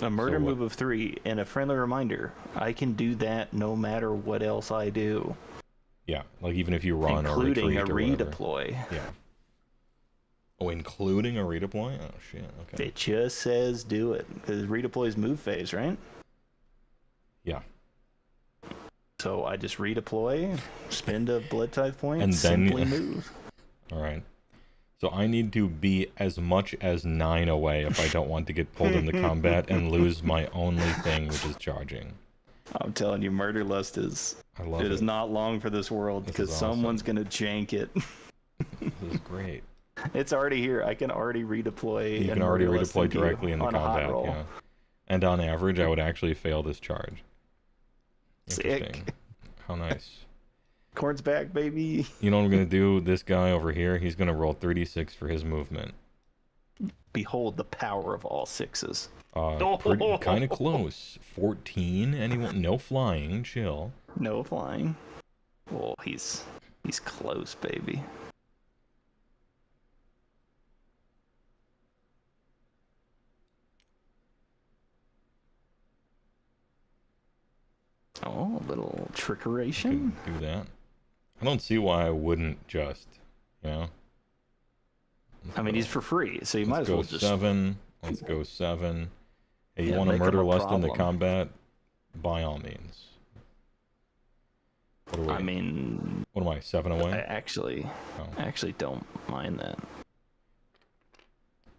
A murder move of 3, and a friendly reminder, I can do that no matter what else I do. Yeah, like even if you run including or retreat a redeploy. Yeah. Oh, including a redeploy? Oh shit, okay. It just says do it. Because redeploy's move phase, right? Yeah. So I just redeploy, spend a blood tithe point, And then simply move. All right. So I need to be as much as 9 away if I don't want to get pulled into combat and lose my only thing, which is charging. I'm telling you, Murder Lust is I love it it. is not long for this world This because is someone's awesome. gonna jank it. This is great. It's already here. I can already redeploy. You and can already Murder Lust redeploy into you directly into on a hot combat, roll. yeah. And on average, I would actually fail this charge. Interesting. Sick. How nice. Corn's back, baby. You know what I'm going to do? This guy over here, he's going to roll 36 for his movement. Behold the power of all sixes. Kind of close. 14. Anyone? No flying. Chill. No flying. Oh, he's close, baby. Oh, a little trickeration. Could do that. I don't see why I wouldn't just, you know? I mean, he's for free, so you might as well just... 7. Let's go 7. Hey, you Yeah, want to make him murder a Lust into problem. combat? By all means. What are we? I mean... What am I, 7 away? I actually don't mind that.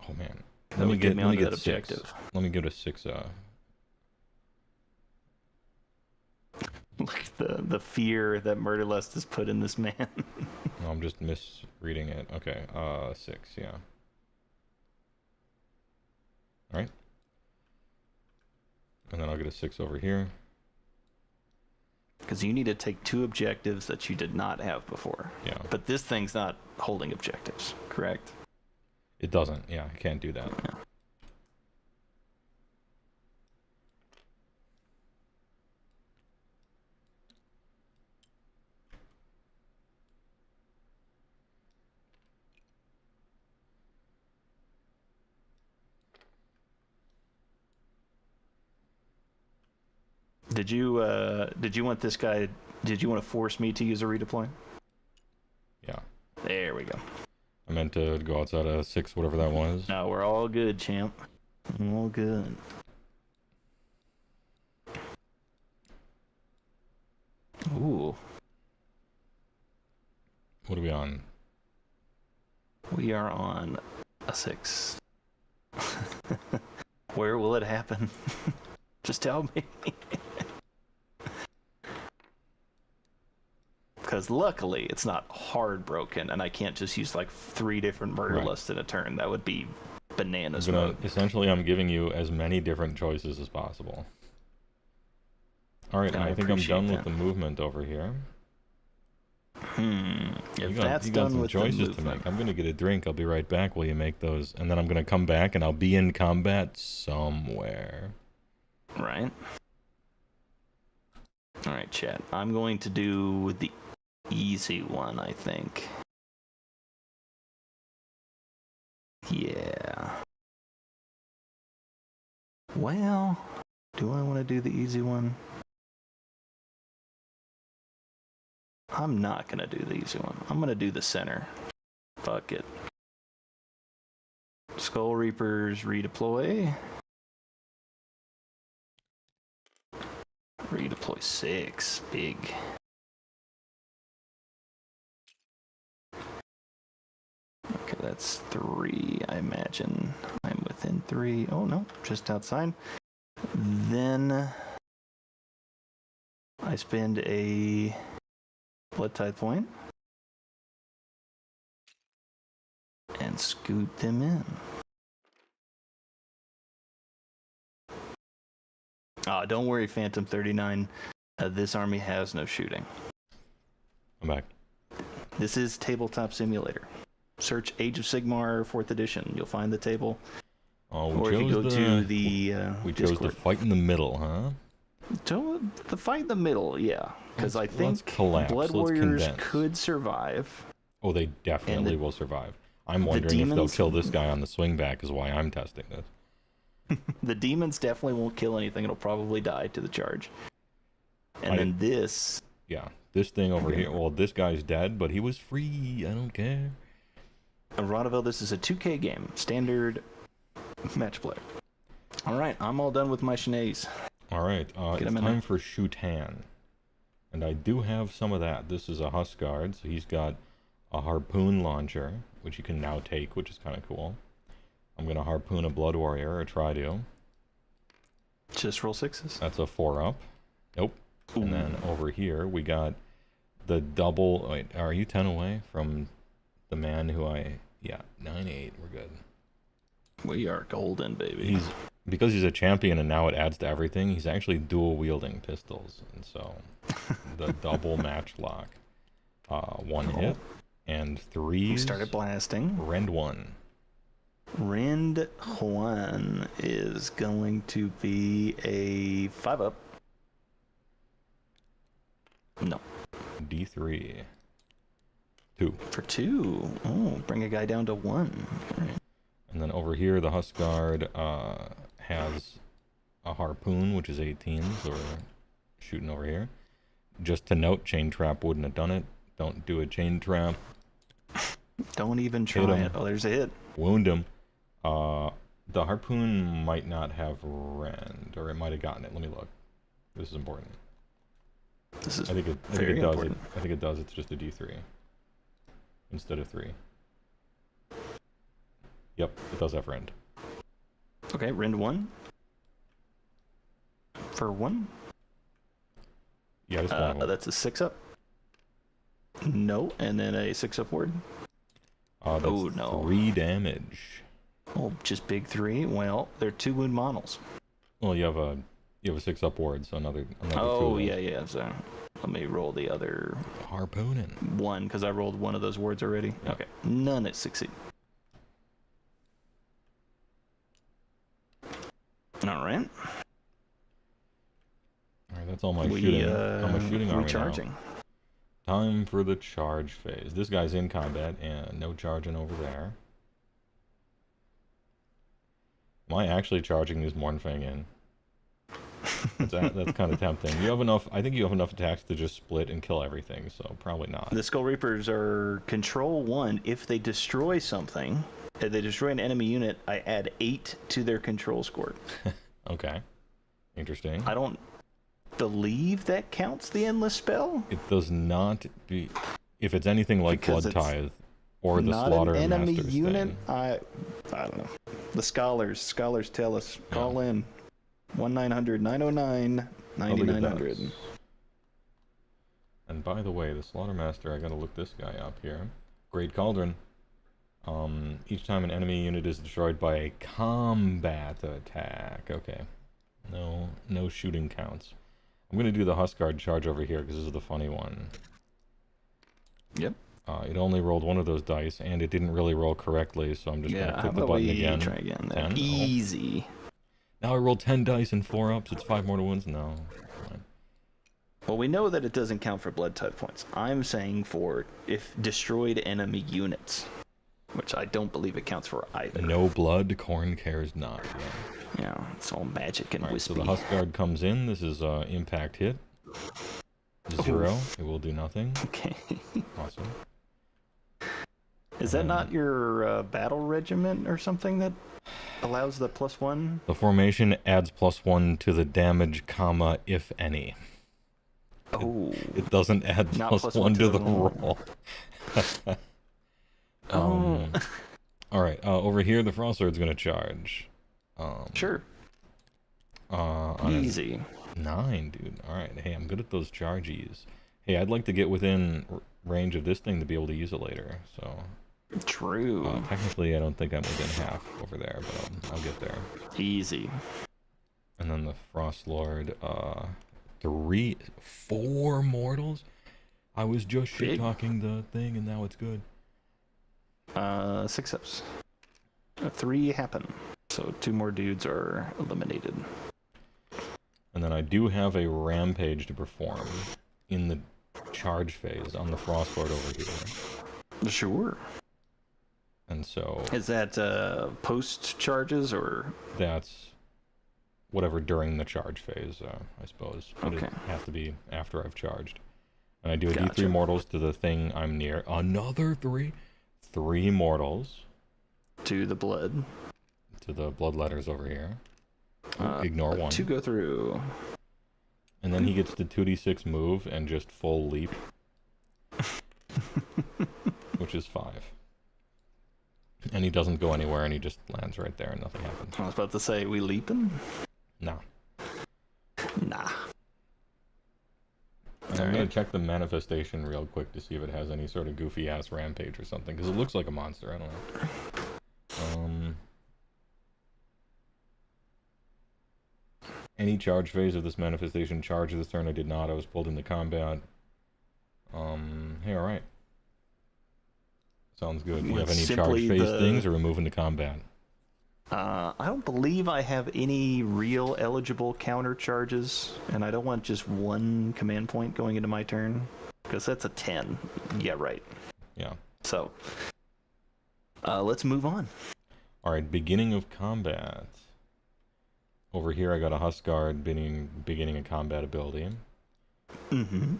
Oh, man. That would get me onto that 6. objective. Let me go to 6. Look at the fear that Murder Lust has put in this man. No, I'm just misreading it. Okay, 6, yeah. Alright. And then I'll get a 6 over here. Because you need to take 2 objectives that you did not have before. Yeah. But this thing's not holding objectives, correct? It doesn't. Yeah, I can't do that. Yeah. Did you want this guy? Did you want to force me to use a redeploy? Yeah. There we go. I meant to go outside of 6, whatever that was. No, we're all good, champ. All good. Ooh. What are we on? We are on a 6. Where will it happen? Just tell me. Because luckily it's not hard broken, and I can't just use like 3 different Murder Right. Lust in a turn. That would be bananas I'm mode. essentially, I'm giving you as many different choices as possible. Alright, and I I think I'm appreciate done that. with the movement over here. If You that's got done some with the choices to movement, make. I'm gonna get a drink. I'll be right back while you make those, and then I'm gonna come back and I'll be in combat somewhere. right? All right, chat. I'm going to do the easy one, I think. Yeah. Well, do I want to do the easy one? I'm not going to do the easy one. I'm going to do the center. Fuck it. Skull Reapers redeploy. Redeploy 6. Big. Okay, that's 3. I imagine I'm within 3. Oh, no, just outside. Then I spend a blood tithe point and scoot them in. Don't worry, Phantom 39. This army has no shooting. I'm back. This is Tabletop Simulator. Search Age of Sigmar 4th edition. You'll find the table. Oh, Or if you go to the we chose Discord. to fight in the middle, huh? The fight in the middle, yeah. Because I Let's think collapse. Blood Let's Warriors condense. could survive. Oh, they definitely will survive. I'm wondering if they'll demons- kill this guy on the swing back is why I'm testing this. The demons definitely won't kill anything. It'll probably die to the charge. And then this... Yeah, this thing over here, well, this guy's dead, but he was free. I don't care. Ronaville, this is a 2K game. Standard match play. All right, I'm all done with my shenanigans. All All right, it's time for Shutan. And I do have some of that. This is a Huskard, so he's got a harpoon launcher, which you can now take, which is kind of cool. I'm going to harpoon a Blood Warrior, or try to. Just roll 6s? That's a 4-up. Nope. Ooh. And then over here, we got the double... Wait, are you 10 away from the man who I... Yeah, 9-8, we're good. We are golden, baby. Because he's a champion and now it adds to everything, he's actually dual-wielding pistols. And so, the double matchlock. 1 hit, and 3... Started blasting. Rend 1. Rend 1 is going to be a 5-up. No. D3. 2. For 2. Oh, bring a guy down to 1. All right. And then over here, the Huskard has a harpoon, which is 18, so we're shooting over here. Just to note, chain trap wouldn't have done it. Don't do a chain trap. Don't even try it. Oh, there's a hit. Wound him. The harpoon might not have rend, or it might have gotten it. Let me look. This is important. This is I think it does. important. I think it does. It's just a D3 instead of 3. Yep, it does have rend. Okay, rend 1. For 1? Yeah, just one. That's a 6-up. No, and then a 6-up ward. That's oh no, 3 damage. Oh, just big 3. Well, they're 2 wound models. Well, you have a 6-up ward, so another. Oh yeah. So let me roll the other harpooning 1 because I rolled one of those wards already. Yeah. Okay, none that succeed. All right. That's all my shooting. How much shooting are we charging? Now? Time for the charge phase. This guy's in combat and no charging over there. Am I actually charging these Mornfang in? That's kind of tempting. You have enough. I think you have enough attacks to just split and kill everything. So probably not. The Skull Reapers are control 1. If they destroy something, if they destroy an enemy unit, I add 8 to their control score. Okay. Interesting. I don't believe that counts the endless spell. It does not. If it's anything like Blood Tithe or the Slaughter Master enemy unit. Thing. I don't know. The scholars tell us. Call in 1-900-909-9900. And by the way, the Slaughtermaster, I gotta look this guy up here. Great Cauldron. Each time an enemy unit is destroyed by a combat attack. Okay. No shooting counts. I'm gonna do the Huskard charge over here because this is the funny one. Yep. It only rolled one of those dice, and it didn't really roll correctly, so I'm just gonna click the button again. Try again. 10. Easy. Oh. Now I rolled 10 dice and 4 ups. It's 5 more to wins. No. Fine. Well, we know that it doesn't count for blood type points. I'm saying for if destroyed enemy units, which I don't believe it counts for either. No blood, Corn cares not. Yeah, it's all magic and wispy. So the Huskard comes in. This is impact hit. 0. It will do nothing. Okay. Awesome. Is that not your battle regiment or something that allows the +1? The formation adds +1 to the damage, comma, if any. Oh. It doesn't add +1 to the roll. Oh. All right. Over here, the Frostsword's gonna charge. Sure. Easy. 9, dude. All right. Hey, I'm good at those charges. Hey, I'd like to get within range of this thing to be able to use it later. So. True. Technically, I don't think I'm within half over there, but I'll get there. Easy. And then the Frost Lord, 4 mortals. I was just shit talking the thing, and now it's good. 6 ups. 3 happen. So 2 more dudes are eliminated. And then I do have a rampage to perform in the charge phase on the Frost Lord over here. Sure. And so... Is that post charges or... That's whatever during the charge phase, I suppose. But okay. It has to be after I've charged. And I do a D3 mortals to the thing I'm near. Another 3? 3 mortals. To the blood. To the blood letters over here. Ignore 1. 2 go through. And then he gets the 2d6 move and just full leap. Which is 5. And he doesn't go anywhere, and he just lands right there, and nothing happens. I was about to say, we leaping? No. Nah. I'm going to check the manifestation real quick to see if it has any sort of goofy-ass rampage or something, because it looks like a monster. I don't know. Any charge phase of this manifestation charge this turn I did not. I was pulled into combat. Hey, alright. Sounds good. Do you have any charge phase things or remove into combat? I don't believe I have any real eligible counter charges, and I don't want just 1 command point going into my turn, because that's a 10. Yeah, right. Yeah. So, let's move on. Alright, beginning of combat. Over here I got a Huskguard beginning a combat ability. Mm-hmm.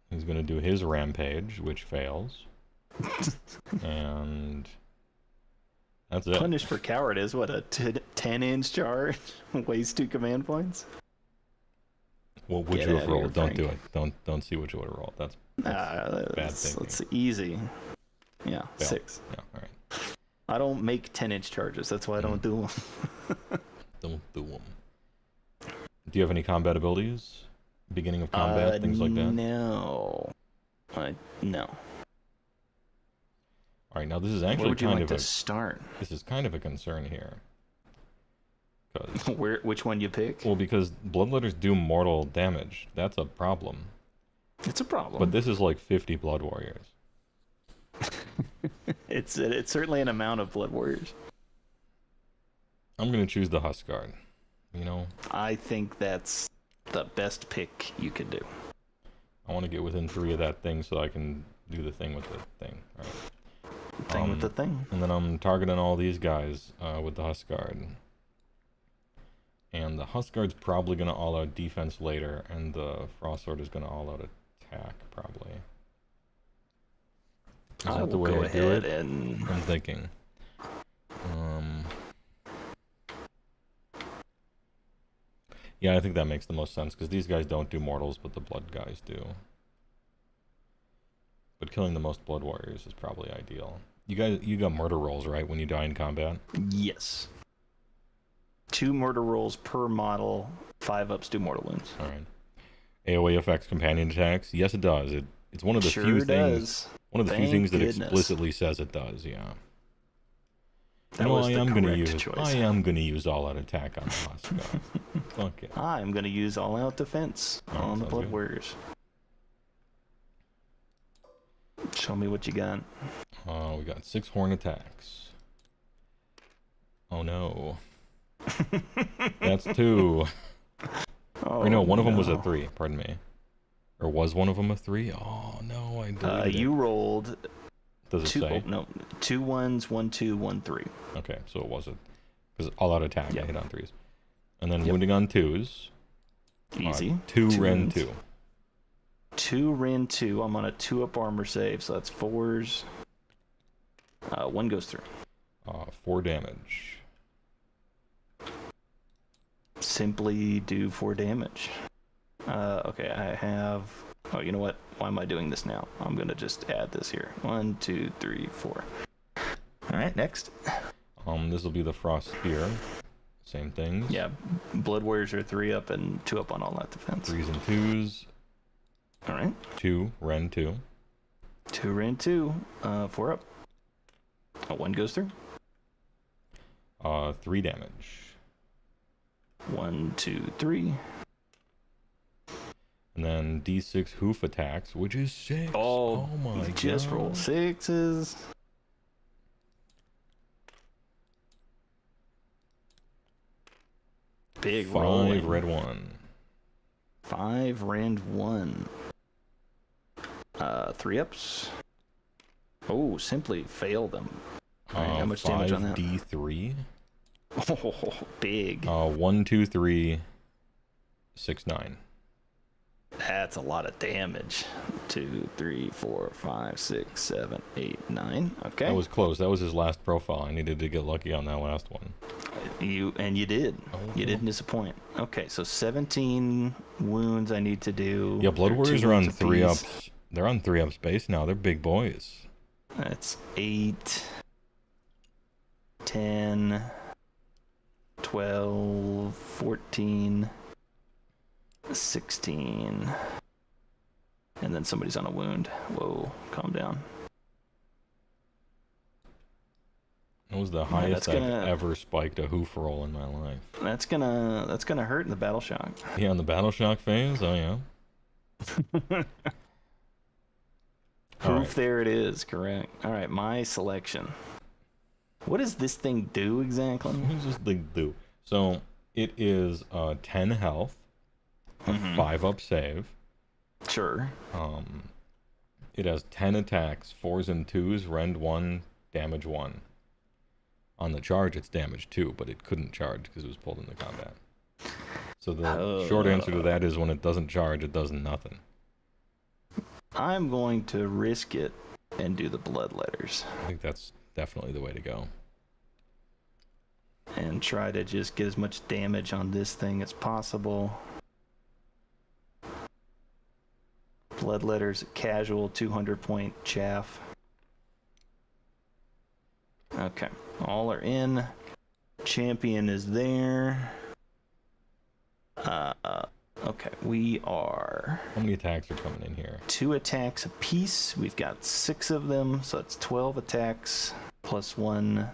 He's going to do his rampage, which fails. And that's it. Punish for cowardice, what, a 10-inch charge? Wastes 2 command points? Well, would you have rolled? Don't do it. Don't see what you would have rolled. That's bad thinking. That's easy. Yeah, Fail. 6. Yeah, alright. I don't make 10-inch charges, that's why I don't do them. Don't do them. Do you have any combat abilities? Beginning of combat, things like that? No. No. Alright, now this is actually Where would you kind like of to start? This is kind of a concern here. Which one you pick? Well, because Bloodletters do mortal damage. That's a problem. It's a problem. But this is like 50 Blood Warriors. It's certainly an amount of Blood Warriors. I'm going to choose the Huskguard. You know? I think that's the best pick you could do. I want to get within 3 of that thing so I can do the thing with the thing. All right. Thing with the thing. And then I'm targeting all these guys with the Huskguard. And the Huskguard's probably going to all-out defense later, and the Frostsword is going to all-out attack, probably. Is that the way I do it? I'm thinking. Yeah, I think that makes the most sense, because these guys don't do mortals, but the blood guys do. But killing the most Blood Warriors is probably ideal. You got murder rolls, right, when you die in combat? Yes. 2 murder rolls per model, 5 ups do mortal wounds. Alright. AoE affects companion attacks? Yes, it does. It's one of the few things. One of the few things that explicitly says it does, yeah. I am going to use all-out attack on the Huskguard. Fuck it. I'm going to use all-out defense on the Blood Warriors. Show me what you got. We got 6 horn attacks. Oh no. That's 2. Or no, one of them was a 3, pardon me. Or was one of them a 3? Oh no, I deleted it. You rolled... Does it say? No, 2 1s, 1 2, 1 3. Okay, so it wasn't. Because all-out attack, I hit on 3s. And then wounding on 2s. Easy. 2 Ren 2. 2 Ren 2. I'm on a 2-up armor save, so that's 4s. 1 goes through. 4 damage. Simply do 4 damage. Okay, I have... Oh, you know what? Why am I doing this now? I'm going to just add this here. 1, 2, 3, 4. Alright, next. This will be the Frost Spear. Same things. Yeah, Blood Warriors are 3 up and 2 up on all that defense. 3s and 2s. Alright. 2 Ren 2. 2 Ren 2. 4 up. 1 goes through. 3 damage. 1, 2, 3. And then D6 hoof attacks, which is 6. Oh my god. Just roll 6s. Big roll. 5 red 1. 5 rand 1. 3 ups. Oh, simply fail them. All right, how much damage on that? D3. Oh, big. 1, 2, 3, 6, 9. That's a lot of damage. 2, 3, 4, 5, 6, 7, 8, 9. Okay. That was close. That was his last profile. I needed to get lucky on that last one. You did. Oh, You didn't disappoint. Okay, so 17 wounds I need to do. Yeah, Blood They're Warriors 2 are on wounds 3 apiece. ups. They're on 3 up space now. They're big boys. That's 8, 10, 12, 14, 16. And then somebody's on a wound. Whoa, calm down. That was the highest that's gonna- I've ever spiked a hoof roll in my life. That's gonna hurt in the battle shock. Yeah, in the battle shock phase. Oh yeah. All Hoof, right. there it is. Correct. All right, my selection. What does this thing do exactly? What does this thing do? So it is 10 health, a 5 up save. Sure. It has 10 attacks, 4s and 2s, rend 1, damage 1. On the charge, it's damage 2, but it couldn't charge because it was pulled into combat. So the short answer to that is when it doesn't charge, it does nothing. I'm going to risk it and do the blood letters I think that's definitely the way to go. and try to just get as much damage on this thing as possible. Blood letters, casual, 200 point chaff. Okay, all are in. Champion is there. Okay, we are How many attacks are coming in here? 2 attacks apiece. We've got 6 of them, so that's 12 attacks plus 1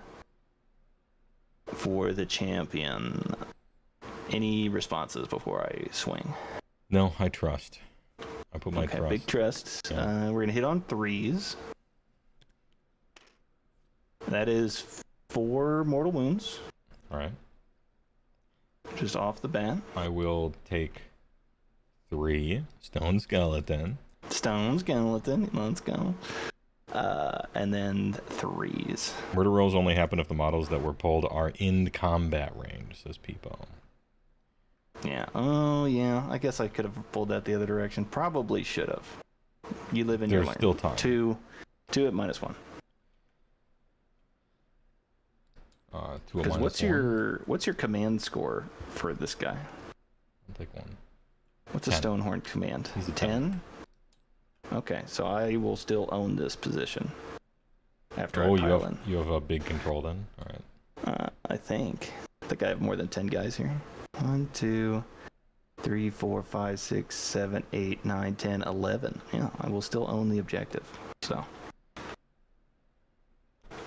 for the champion. Any responses before I swing? No, I trust. I put my Okay, trust. big trust. Yeah. We're gonna hit on 3s. That is 4 mortal wounds, All right. just off the bat. I will take 3 stone skeleton. Stone skeleton, let's go. And then 3s. Murder rolls only happen if the models that were pulled are in combat range, says Peepo. Yeah. Oh, yeah. I guess I could have pulled that the other direction. Probably should have. You live in your There's lane. still time. 2 at -1. 2 Because at what's your command score for this guy? I'll take 1. What's a 10. Stonehorn command? He's a 10? Okay, so I will still own this position after I Oh, pile in. you have a big control then? All right. I think I have more than 10 guys here. 1, 2, 3, 4, 5, 6, 7, 8, 9, 10, 11. Yeah, I will still own the objective. So,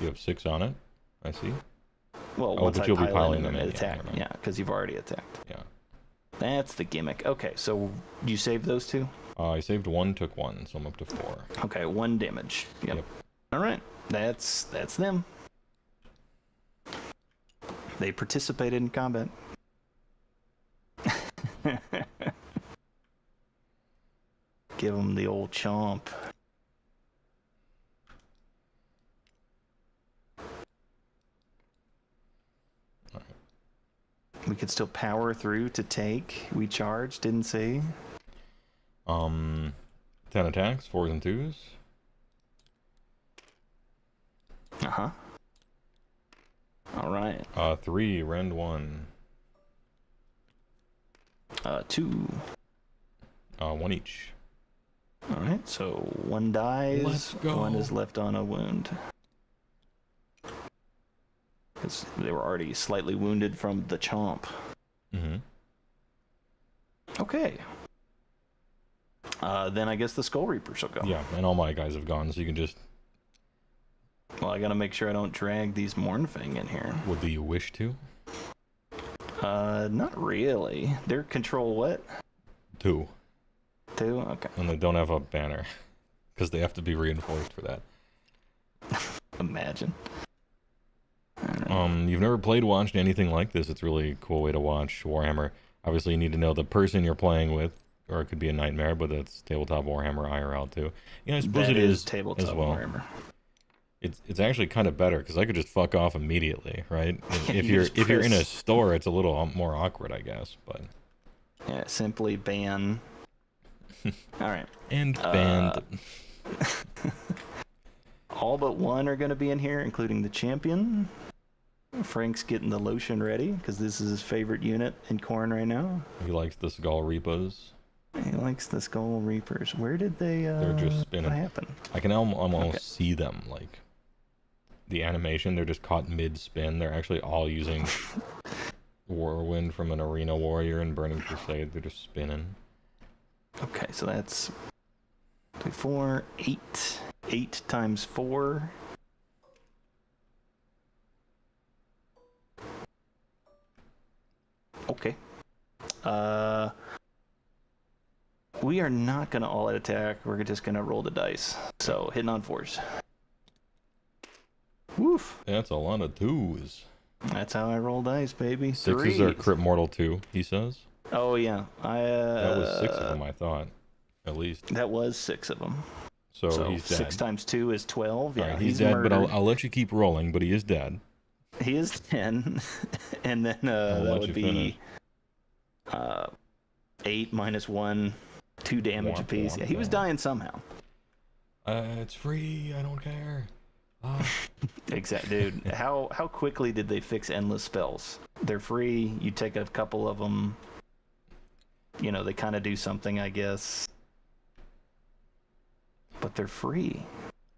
You have 6 on it? I see. well, Oh, once but I you'll be pile piling in them and in, yeah, attack. never mind. Yeah, because you've already attacked. Yeah. That's the gimmick. Okay, so you saved those 2? I saved 1, took 1, so I'm up to 4. Okay, 1 damage. Yep. Yep. All right, that's them. They participated in combat. Give them the old chomp. We could still power through to take. We charged, didn't see. 10 attacks, 4s and 2s. Uh-huh. All right. 3, rend 1. 2. 1 each. All right, so 1 dies. Let's go. 1 is left on a wound. Because they were already slightly wounded from the chomp. Mm-hmm. Okay. Then I guess the Skull Reapers will go. Yeah, and all my guys have gone, so you can just... Well, I gotta make sure I don't drag these Mournfang in here. Well, do you wish to? Not really. They're control what? 2. 2? Okay. And they don't have a banner. Because they have to be reinforced for that. Imagine. You've never watched anything like this. It's really a cool way to watch Warhammer. Obviously, you need to know the person you're playing with, or it could be a nightmare, but that's tabletop Warhammer IRL too. Yeah, I suppose That it is tabletop as well. Warhammer. It's actually kind of better because I could just fuck off immediately, right? If You you're just if you're in a press- store, it's a little more awkward, I guess. But Yeah, simply ban All right. And banned. All but one are going to be in here, including the champion. Frank's getting the lotion ready because this is his favorite unit in Corn right now. He likes the Skull Reapers. He likes the Skull Reapers. Where did they? They're just spinning. What happened? I can almost see them, like the animation. They're just caught mid-spin. They're actually all using Whirlwind from an Arena Warrior and Burning Crusade. They're just spinning. Okay, so that's 2, 4, 8. 8 times 4. Okay. We are not going to all-out attack. We're just going to roll the dice. So, hitting on 4s. Woof. That's a lot of 2s. That's how I roll dice, baby. 6s are crit mortal too, he says. Oh, yeah. That was 6 of them, I thought. At least. That was 6 of them. So he's dead. 6 times 2 is 12. Yeah, right, he's dead, murdered. but I'll let you keep rolling, but he is dead. He is 10. And then that would be 8 minus 1, 2 damage apiece. Yeah, he was dying somehow. It's free. I don't care. Exactly, dude. How quickly did they fix endless spells? They're free. You take a couple of them. You know, they kind of do something, I guess. But they're free.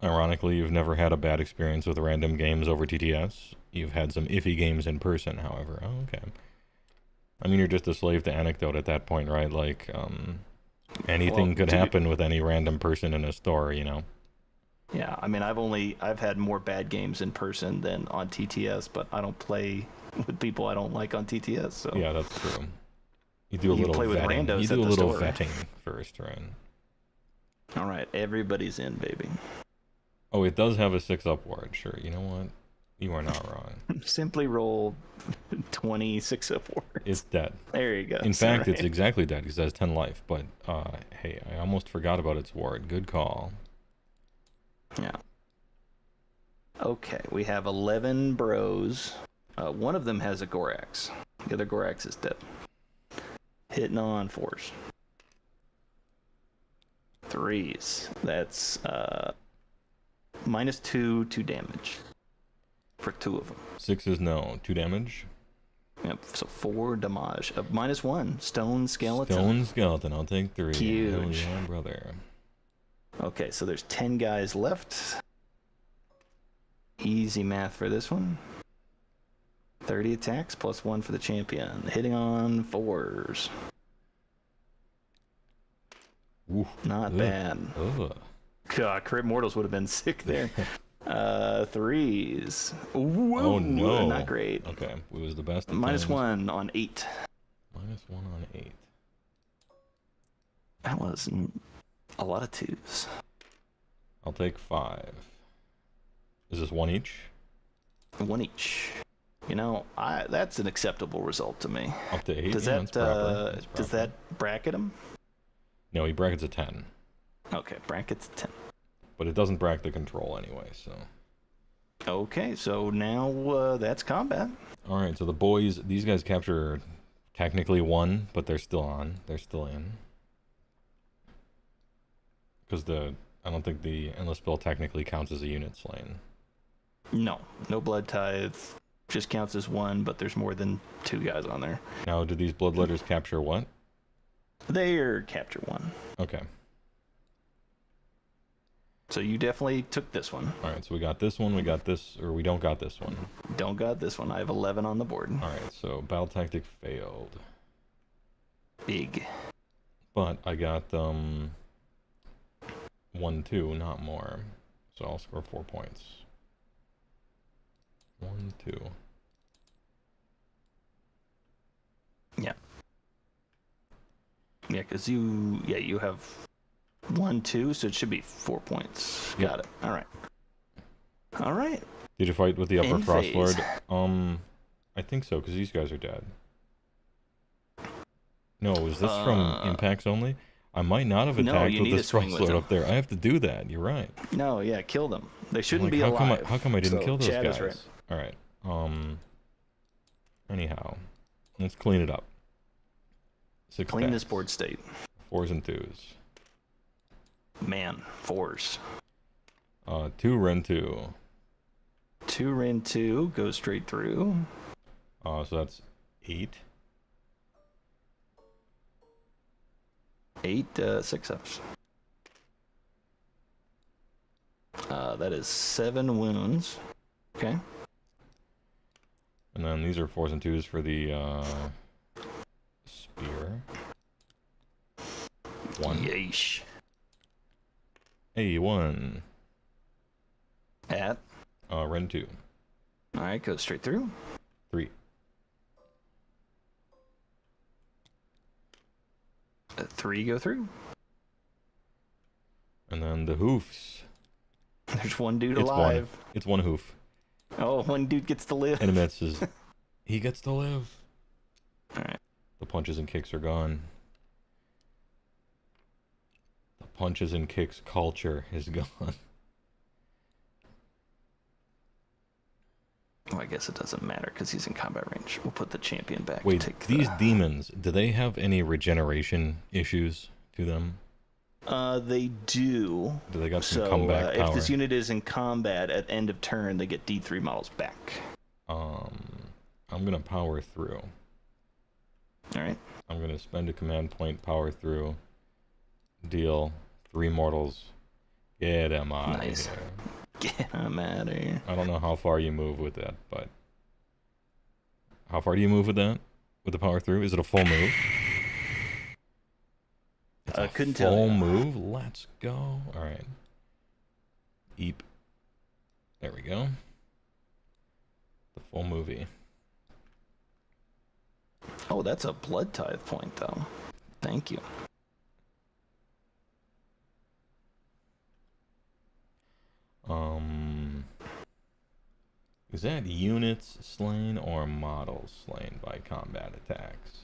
Ironically, you've never had a bad experience with random games over TTS. You've had some iffy games in person, however. Oh, okay. I mean, you're just a slave to anecdote at that point, right? Like, anything could happen with any random person in a store, you know? Yeah, I mean, I've had more bad games in person than on TTS, but I don't play with people I don't like on TTS, so... Yeah, that's true. You do a little play with vetting. randos You do at a the little store. vetting first, right? All right, everybody's in, baby. Oh, it does have a 6-up ward. Sure, you know what? You are not wrong. Simply roll 26 up wards. It's dead. There you go. In fact, it's exactly dead because it has 10 life. But, hey, I almost forgot about its ward. Good call. Yeah. Okay, we have 11 bros. One of them has a Gorax. The other Gorax is dead. Hitting on 4s. 3s. That's minus 2 damage for 2 of them. 6s, no. 2 damage. Yep, so 4 damage. Minus 1. Stone skeleton. Stone skeleton. I'll take 3. Huge. Hell yeah, brother. Okay, so there's 10 guys left. Easy math for this one. 30 attacks plus 1 for the champion. Hitting on 4s. Ooh, Not bad. Ugh. God, crit mortals would have been sick there. 3s. Ooh, Oh no. Not great. Okay, it was the best. Minus 1 on 8. Minus 1 on 8. That was a lot of 2s. I'll take 5. Is this 1 each? 1 each. You know, that's an acceptable result to me. Up to 8? Does Yeah, that that's proper. That's does proper. that bracket him? No, he brackets a 10. Okay, brackets 10. But it doesn't bracket the control anyway, so... Okay, so now that's combat. Alright, so the boys, these guys capture technically 1, but they're still on. They're still in. Because I don't think the Endless Spell technically counts as a unit slain. No blood tithe. Just counts as 1, but there's more than 2 guys on there. Now, do these Bloodletters capture what? They're capture 1. Okay. So you definitely took this one. Alright, so we got this one, we got this, or we don't got this one. Don't got this one. I have 11 on the board. Alright, so battle tactic failed. Big. But I got 1, 2, not more. So I'll score 4 points. 1, 2. Yeah. Yeah, because you have 1, 2, so it should be 4 points. Yep. Got it. All right. Did you fight with the Upper End Frost phase. Lord? I think so, because these guys are dead. No, is this from impacts only? I might not have No, attacked you with need this to swing Frost with Lord them. up there. I have to do that. You're right. No, yeah, kill them. They shouldn't Like, be how alive. How come I didn't So, kill those Chad guys? is right. All right. Anyhow, let's clean it up. 6 Clean this attacks. board state. 4s and 2s. Man, 4s. 2 Ren 2. 2 Ren 2, go straight through. So that's 8. 8 6-ups. That is 7 wounds. Okay. And then these are 4s and 2s for the spear. 1. Yeesh. Hey, 1. At. Ren 2. Alright, go straight through. 3. 3 go through. And then the hoofs. There's one dude It's alive. 1. It's 1 hoof. Oh, one dude gets to live. And it misses. He gets to live. Alright. The punches and kicks are gone. The punches and kicks culture is gone. Well, I guess it doesn't matter because he's in combat range. We'll put the champion back. Wait, to take these demons, do they have any regeneration issues to them? They do. Do they got some So comeback power? if this unit is in combat at end of turn, they get D3 models back. I'm gonna power through. Alright. I'm gonna spend a command point, power through, deal 3 mortals. Get him out Nice. of here. Get him out of here. I don't know how far you move with that, but how far do you move with that? With the power through? Is it a full move? It's a couldn't tell full you. move. Let's go. All right. Eep. There we go. The full movie. Oh, that's a blood tithe point, though. Thank you. Is that units slain or models slain by combat attacks?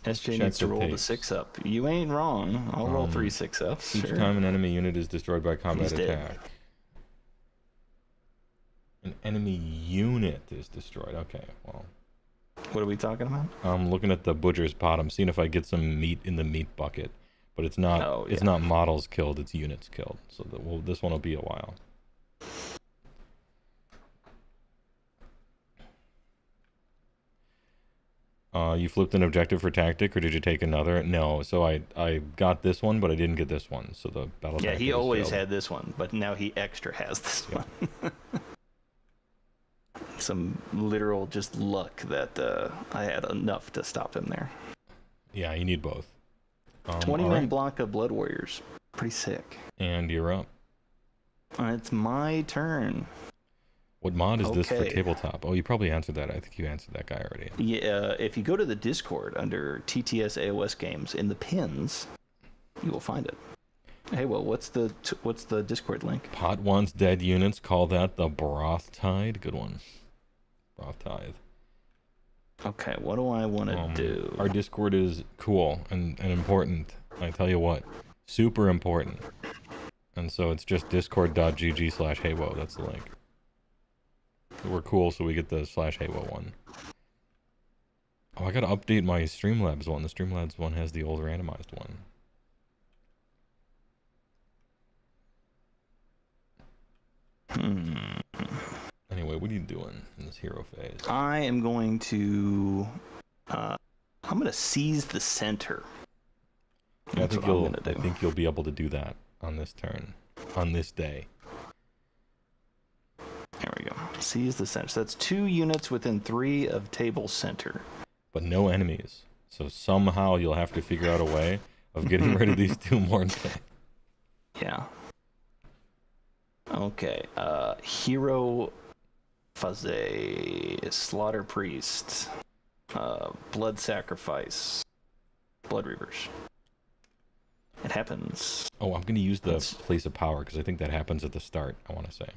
SJ Check needs to the roll the pace. 6-up. You ain't wrong. I'll roll 3 6-ups. Each Sure. time an enemy unit is destroyed by combat He's dead. attack. An enemy unit is destroyed. Okay, well. What are we talking about? I'm looking at the butcher's pot. I'm seeing if I get some meat in the meat bucket. But it's not. Oh, It's yeah. not models killed. It's units killed. So this one will be a while. You flipped an objective for tactic, or did you take another? No. So I got this one, but I didn't get this one. So the battle. Yeah, tactic he is always failed. had this one, but now he extra has this one. Some literal just luck that I had enough to stop him there. Yeah, you need both. 29 alright. block of Blood Warriors. Pretty sick. And you're up. It's my turn. What mod is this for Okay. tabletop? Oh, you probably answered that. I think you answered that guy already. Yeah, if you go to the Discord under TTS AoS Games in the pins, you will find it. Hey, well, what's the Discord link? Pot wants dead units. Call that the broth tide. Good one. Broth tithe. Okay, what do I want to do? Our Discord is cool and important. I tell you what, super important. And so it's just discord.gg/HeyWoah. That's the link. We're cool, so we get the /HeyWoah one. Oh, I gotta update my Streamlabs one. The Streamlabs one has the old randomized one. Anyway, what are you doing in this hero phase? I am going to I'm going to seize the center. Yeah, I That's think what I'm you'll. gonna I do. think you'll be able to do that on this turn, on this day. There we go. Seize the center. So that's 2 units within 3 of table center. But no enemies. So somehow you'll have to figure out a way of getting rid of these 2 more things. Yeah. Okay. Hero Faze, Slaughter Priest, Blood Sacrifice, Blood Reavers. It happens. Oh, I'm going to use the That's- place of power because I think that happens at the start, I want to say.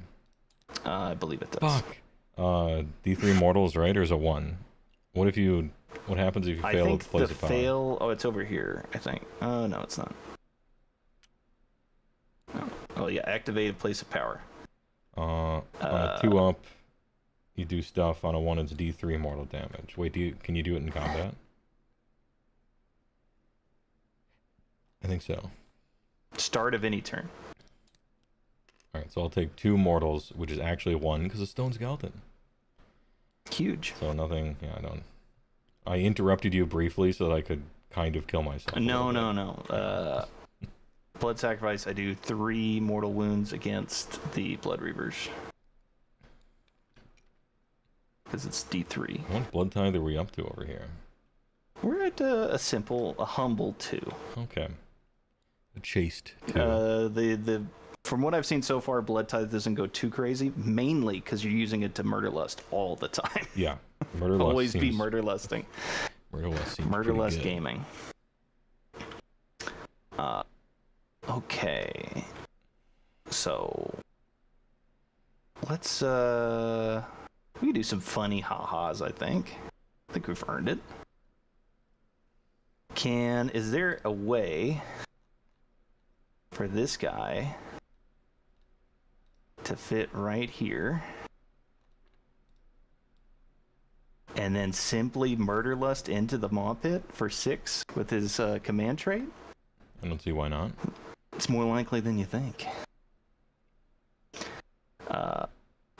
I believe it does. Fuck. D3 mortals, right? Or is it 1? What happens if you I fail think at the place the of power? fail. Oh, it's over here. I think. Oh no, it's not. No. Oh yeah, activated place of power. On a 2-up, you do stuff. On a 1, it's D3 mortal damage. Wait, can you do it in combat? I think so. Start of any turn. Alright, so I'll take 2 mortals, which is actually 1, because it's stone skeleton. Huge. So nothing, yeah, I don't... I interrupted you briefly so that I could kind of kill myself. No. Blood sacrifice, I do 3 mortal wounds against the Blood Reavers. Because it's D3. What blood tithe are we up to over here? We're at a humble 2. Okay. A chaste 2. From what I've seen so far, blood tithe doesn't go too crazy, mainly because you're using it to murder lust all the time. Yeah. Murder lust Always seems, be murder lusting. Murder lust seems Murder pretty lust good. gaming. Okay. So let's we can do some funny ha-has, I think. I think we've earned it. Is there a way for this guy to fit right here and then simply murder lust into the maw pit for 6 with his command trait? I don't see why not. It's more likely than you think.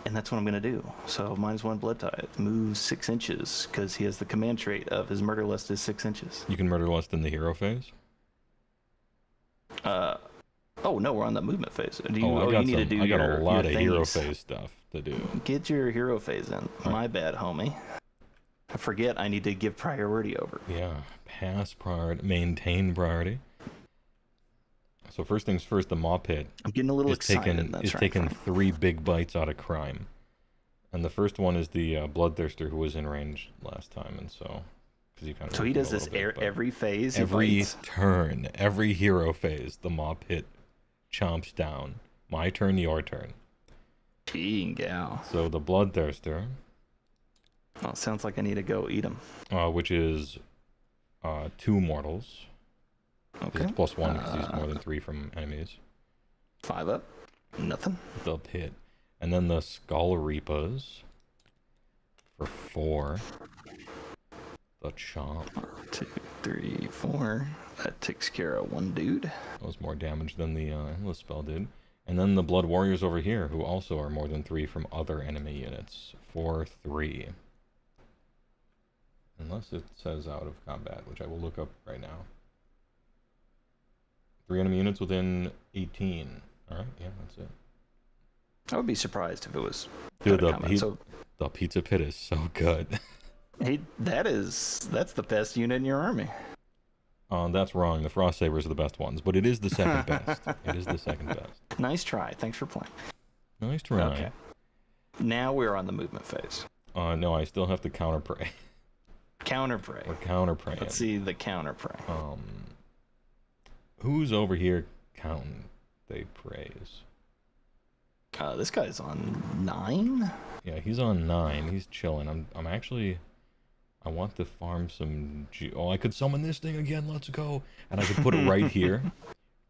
And that's what I'm going to do. So -1 blood tithe. Moves 6 inches because he has the command trait of his murder lust is 6 inches. You can murder lust in the hero phase? Oh, no, we're on the movement phase. I got a lot of hero phase stuff to do. Get your hero phase in. My bad, homie. I forget I need to give priority over. Yeah, pass priority, maintain priority. So first things first, the maw pit I'm getting a little excited. is taking 3 big bites out of crime. And the first one is the Bloodthirster who was in range last time, and so... So he does this every phase? Every turn, every hero phase, the maw pit chomps down. My turn, your turn. Gee, gal. So the Bloodthirster... Oh, sounds like I need to go eat him. Which is 2 mortals. Okay. It's +1 because he's more than 3 from enemies. 5 up. Nothing. The pit. And then the Skull Reapers for 4. The Chomp. 2, 3, 4. That takes care of 1 dude. That was more damage than the spell did. And then the Blood Warriors over here, who also are more than 3 from other enemy units. 4, 3. Unless it says out of combat, which I will look up right now. 3 enemy units within 18. Alright, yeah, that's it. I would be surprised if it was. Dude, the Pizza Pit is so good. Hey, that's the best unit in your army. That's wrong. The Frost Sabers are the best ones, but it is the second best. It is the second best. Nice try. Thanks for playing. Nice try. Okay. Now we're on the movement phase. No, I still have to counter prey. Counter prey. We're counter praying. Let's see the counter prey. Who's over here counting they praise? This guy's on 9? Yeah, he's on 9. He's chilling. I'm actually... I want to farm some... I could summon this thing again. Let's go. And I could put it right here.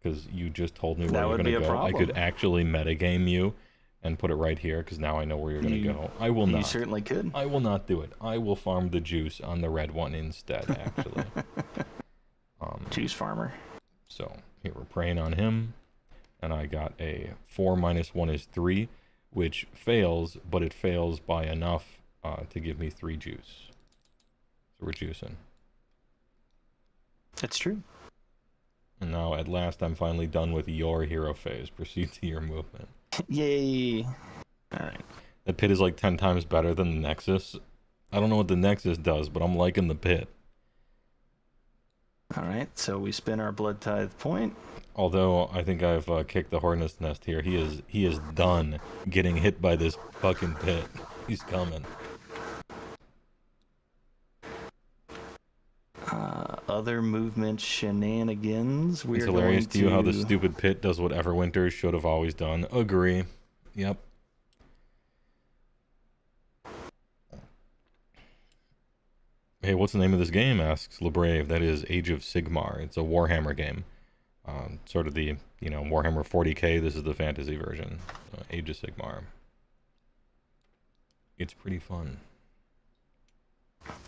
Because you just told me where you're going to go. Problem. I could actually metagame you and put it right here. Because now I know where you're going to go. I will not. You certainly could. I will not do it. I will farm the juice on the red one instead, actually. Juice farmer. So, here, we're praying on him. And I got a 4 minus 1 is 3. Which fails, but it fails by enough to give me 3 juice. So we're juicing. That's true. And now, at last, I'm finally done with your hero phase. Proceed to your movement. Yay. Alright. The pit is like 10 times better than the Nexus. I don't know what the Nexus does, but I'm liking the pit. Alright, so we spin our blood tithe point. Although, I think I've kicked the Hornet's Nest here. He is done getting hit by this fucking pit. He's coming. Other movement shenanigans. It's hilarious to you how the stupid pit does what Everwinter should have always done. Agree. Yep. Hey, what's the name of this game? Asks LeBrave. That is Age of Sigmar. It's a Warhammer game. Sort of the, Warhammer 40k. This is the fantasy version. Age of Sigmar. It's pretty fun.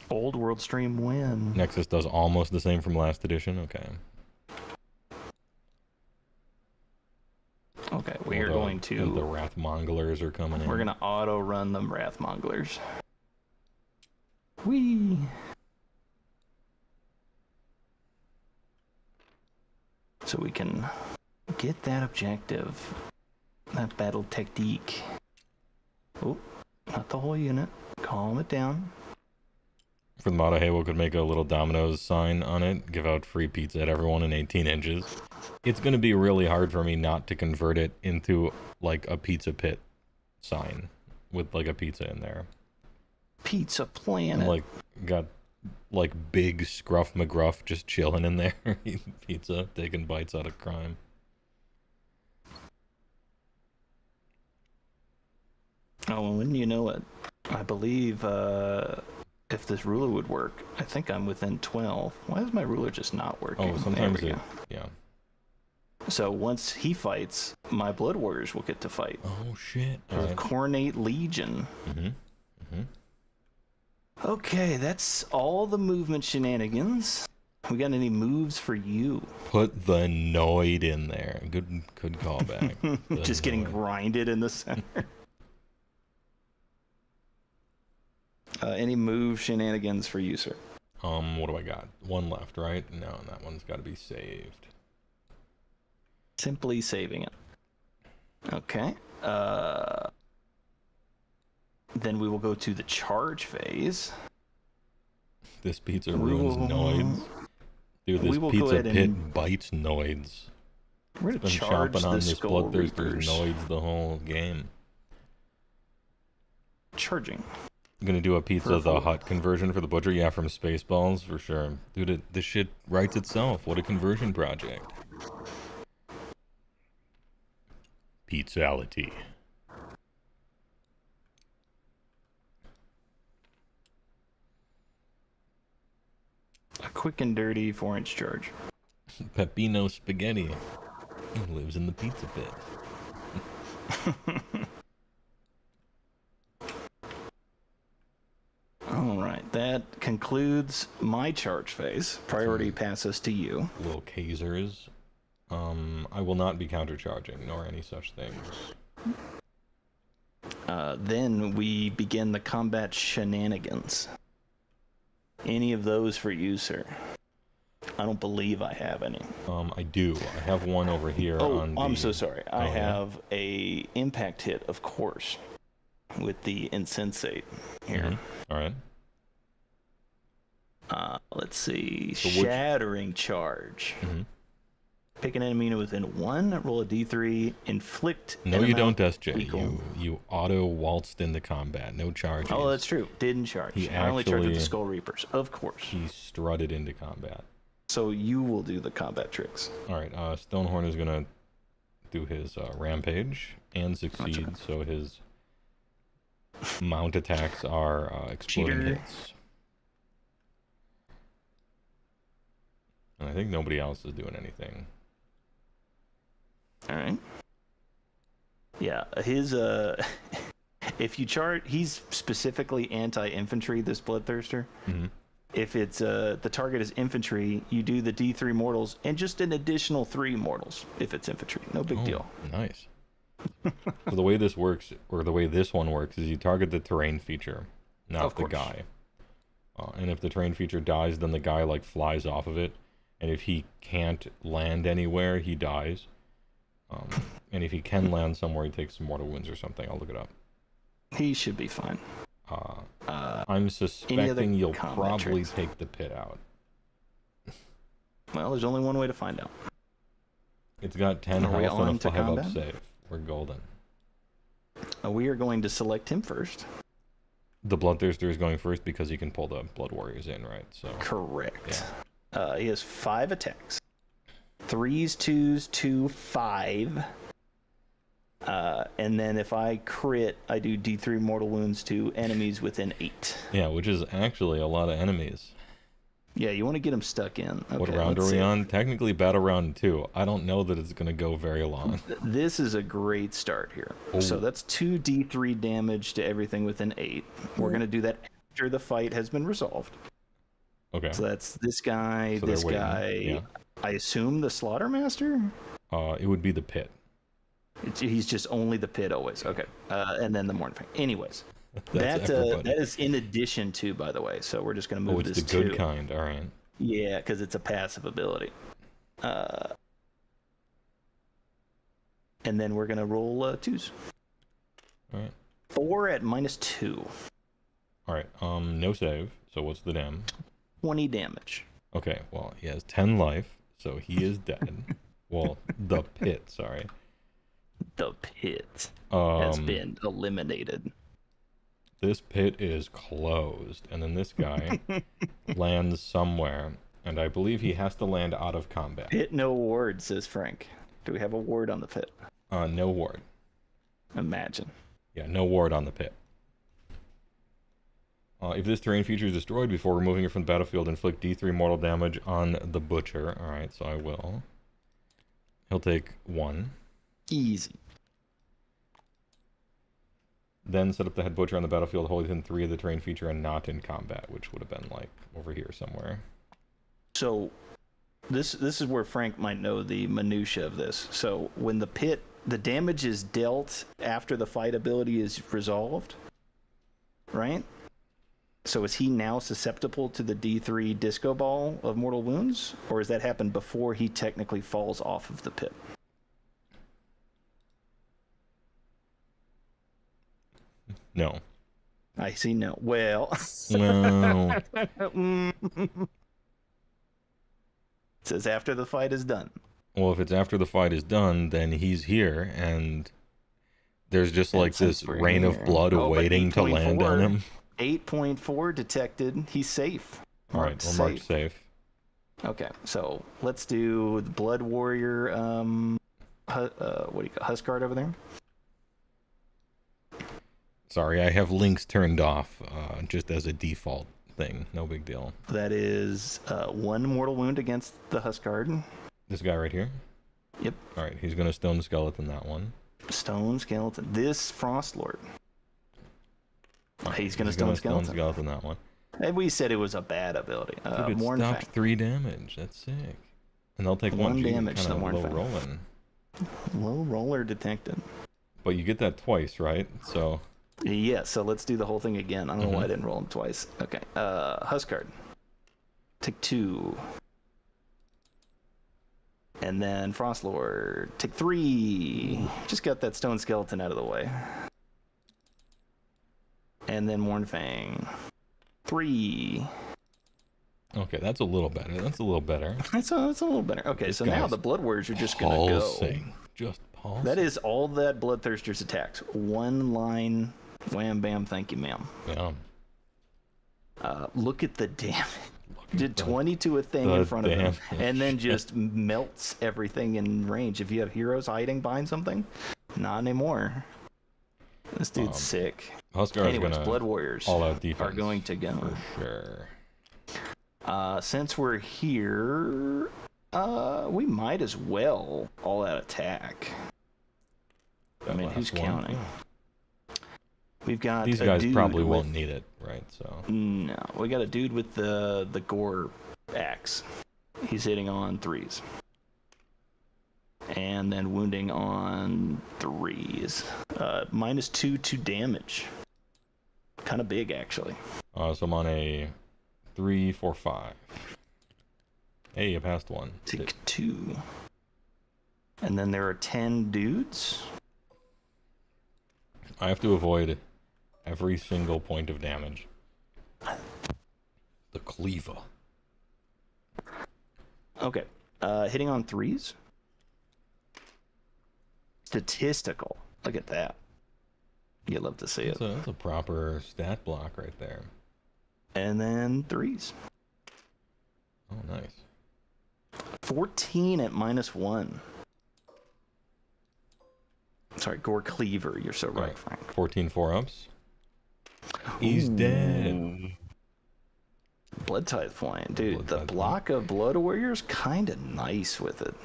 Old World Stream win. Nexus does almost the same from last edition. Okay. Okay, we are going to... The Wrathmonglers are coming in. We're going to auto-run them Wrathmonglers. Whee! So we can get that objective. That battle technique. Oh, not the whole unit. Calm it down. For the motto, HeyWoah could make a little Domino's sign on it, give out free pizza at everyone in 18 inches. It's going to be really hard for me not to convert it into, like, a pizza pit sign with, like, a pizza in there. Pizza Planet. Like, got, like, big Scruff McGruff just chilling in there, eating pizza, taking bites out of crime. Oh, and you know it. I believe, if this ruler would work, I think I'm within 12. Why is my ruler just not working? Oh, sometimes it, yeah. So once he fights, my Blood Warriors will get to fight. Oh, shit. The Cornate Legion. Okay, that's all the movement shenanigans. We got any moves for you? Put the Noid in there. Good callback. Just getting grinded in the center. Any move shenanigans for you, sir? What do I got? One left, right? No, that one's got to be saved. Simply saving it. Okay. Then we will go to the charge phase. This pizza ruins Noids. Dude, this pizza pit bites Noids. We're going to charge chomping on this Bloodthirster's Noids the whole game. Charging. I'm going to do a Pizza the Hut conversion for the Butcher. Yeah, from Spaceballs, for sure. Dude, this shit writes itself. What a conversion project. Pizzality. A quick and dirty 4-inch charge. Peppino Spaghetti. He lives in the pizza pit. Alright, that concludes my charge phase. Priority passes to you. Little Kazers. I will not be countercharging, nor any such things. Then we begin the combat shenanigans. Any of those for you, sir? I don't believe I have any. I do. I have one over here. I'm so sorry. I have a impact hit, of course, with the Insensate here. All right. Let's see. So Shattering Charge. Pick an enemy within 1, roll a d3, inflict. No, you don't, SJ. You auto waltzed into combat. No charges. Oh, that's true. Didn't charge. I only charged with the Skull Reapers, of course. He strutted into combat. So you will do the combat tricks. All right. Stonehorn is gonna do his rampage and succeed. So his mount attacks are exploding hits. And I think nobody else is doing anything. All right. Yeah, his if you charge, he's specifically anti-infantry. This Bloodthirster. If it's the target is infantry, you do the D3 mortals and just an additional 3 mortals if it's infantry. No big deal. Nice. So the way this works, or the way this one works, is you target the terrain feature, not the guy. And if the terrain feature dies, then the guy like flies off of it. And if he can't land anywhere, he dies. And if he can land somewhere, he takes some mortal wounds or something. I'll look it up. He should be fine. I'm suspecting you'll probably take the pit out. Well, there's only one way to find out. It's got 10 health and a 5 up save. We're golden. We are going to select him first. The Bloodthirster is going first because he can pull the Blood Warriors in, right? So correct. Yeah. He has 5 attacks. 3s, 2s, 2, 5. And then if I crit, I do D3 mortal wounds to enemies within 8. Yeah, which is actually a lot of enemies. Yeah, you want to get them stuck in. Okay, what round are we on? Technically battle round 2. I don't know that it's going to go very long. This is a great start here. So that's 2 D3 damage to everything within 8. We're going to do that after the fight has been resolved. Okay. So that's this guy, so this guy. Yeah. I assume the Slaughtermaster? It would be the pit. He's just only the pit always. Okay. And then the Mornfang. Anyways, that is in addition to, by the way. So we're just going to move this to... Oh, it's the good kind. All right. Yeah, because it's a passive ability. And then we're going to roll 2s. All right. 4 at -2. All right. No save. So what's the dam? 20 damage. Okay. Well, he has 10 life, so he is dead. Well, the pit. Sorry. The pit has been eliminated. This pit is closed, and then this guy lands somewhere, and I believe he has to land out of combat. Pit no ward, says Frank. Do we have a ward on the pit? No ward. Imagine. Yeah, no ward on the pit. If this terrain feature is destroyed before removing it from the battlefield, inflict D3 mortal damage on the butcher. Alright, so I will. He'll take 1. Easy. Then set up the head butcher on the battlefield, hold within 3 of the terrain feature and not in combat, which would have been like over here somewhere. So this is where Frank might know the minutia of this. So when the pit, the damage is dealt after the fight ability is resolved, right? So is he now susceptible to the D3 disco ball of mortal wounds, or has that happened before he technically falls off of the pit? No. I see no. Well. No. It says after the fight is done. Well, if it's after the fight is done, then he's here, and there's just like this rain of blood awaiting to land on him. 8.4 detected. He's safe. All right, we'll mark safe. Okay, so let's do the Blood Warrior. What do you call Huskard over there? Sorry, I have links turned off just as a default thing. No big deal. That is 1 mortal wound against the Huskard. This guy right here? Yep. All right, he's going to stone the skeleton that one. Stone skeleton. This Frost Lord. He's going to stone skeleton. Stone skeleton that one. And we said it was a bad ability. Dude, it stopped 3 damage. That's sick. And they'll take 1 damage to the low rolling. Low roller detected. But you get that twice, right? So... Yeah, so let's do the whole thing again. I don't know why I didn't roll him twice. Okay. Huskard. Take 2. And then Frostlord. Take 3. Just got that stone skeleton out of the way. And then Mornfang. 3. Okay, that's a little better. That's a little better. That's a little better. Okay, this so now the Blood Warriors are just going to go. Just pulsing. That is all that Bloodthirster's attacks. 1 line... Wham, bam, thank you, ma'am. Yeah. Look at the damage. Did 20 to a thing in front of him, and then just melts everything in range. If you have heroes hiding behind something, not anymore. This dude's sick. Anyways, Blood Warriors are going to go. For sure. Since we're here, we might as well all out attack. I mean, who's counting? We've got these guys probably won't need it, right? So no, we got a dude with the gore axe. He's hitting on 3s, and then wounding on 3s. -2 to damage. Kind of big, actually. So I'm on a 3, 4, 5. Hey, you passed 1. Take 2. And then there are 10 dudes. I have to avoid every single point of damage. The cleaver. Okay. Hitting on 3s. Statistical. Look at that. You'd love to see it. That's a proper stat block right there. And then 3s. Oh, nice. 14 at -1. Sorry, Gore Cleaver. You're so right, Frank. 14 4-ups. He's dead. Blood Tithe flying. Dude, the block of Blood Warriors kind of nice with it.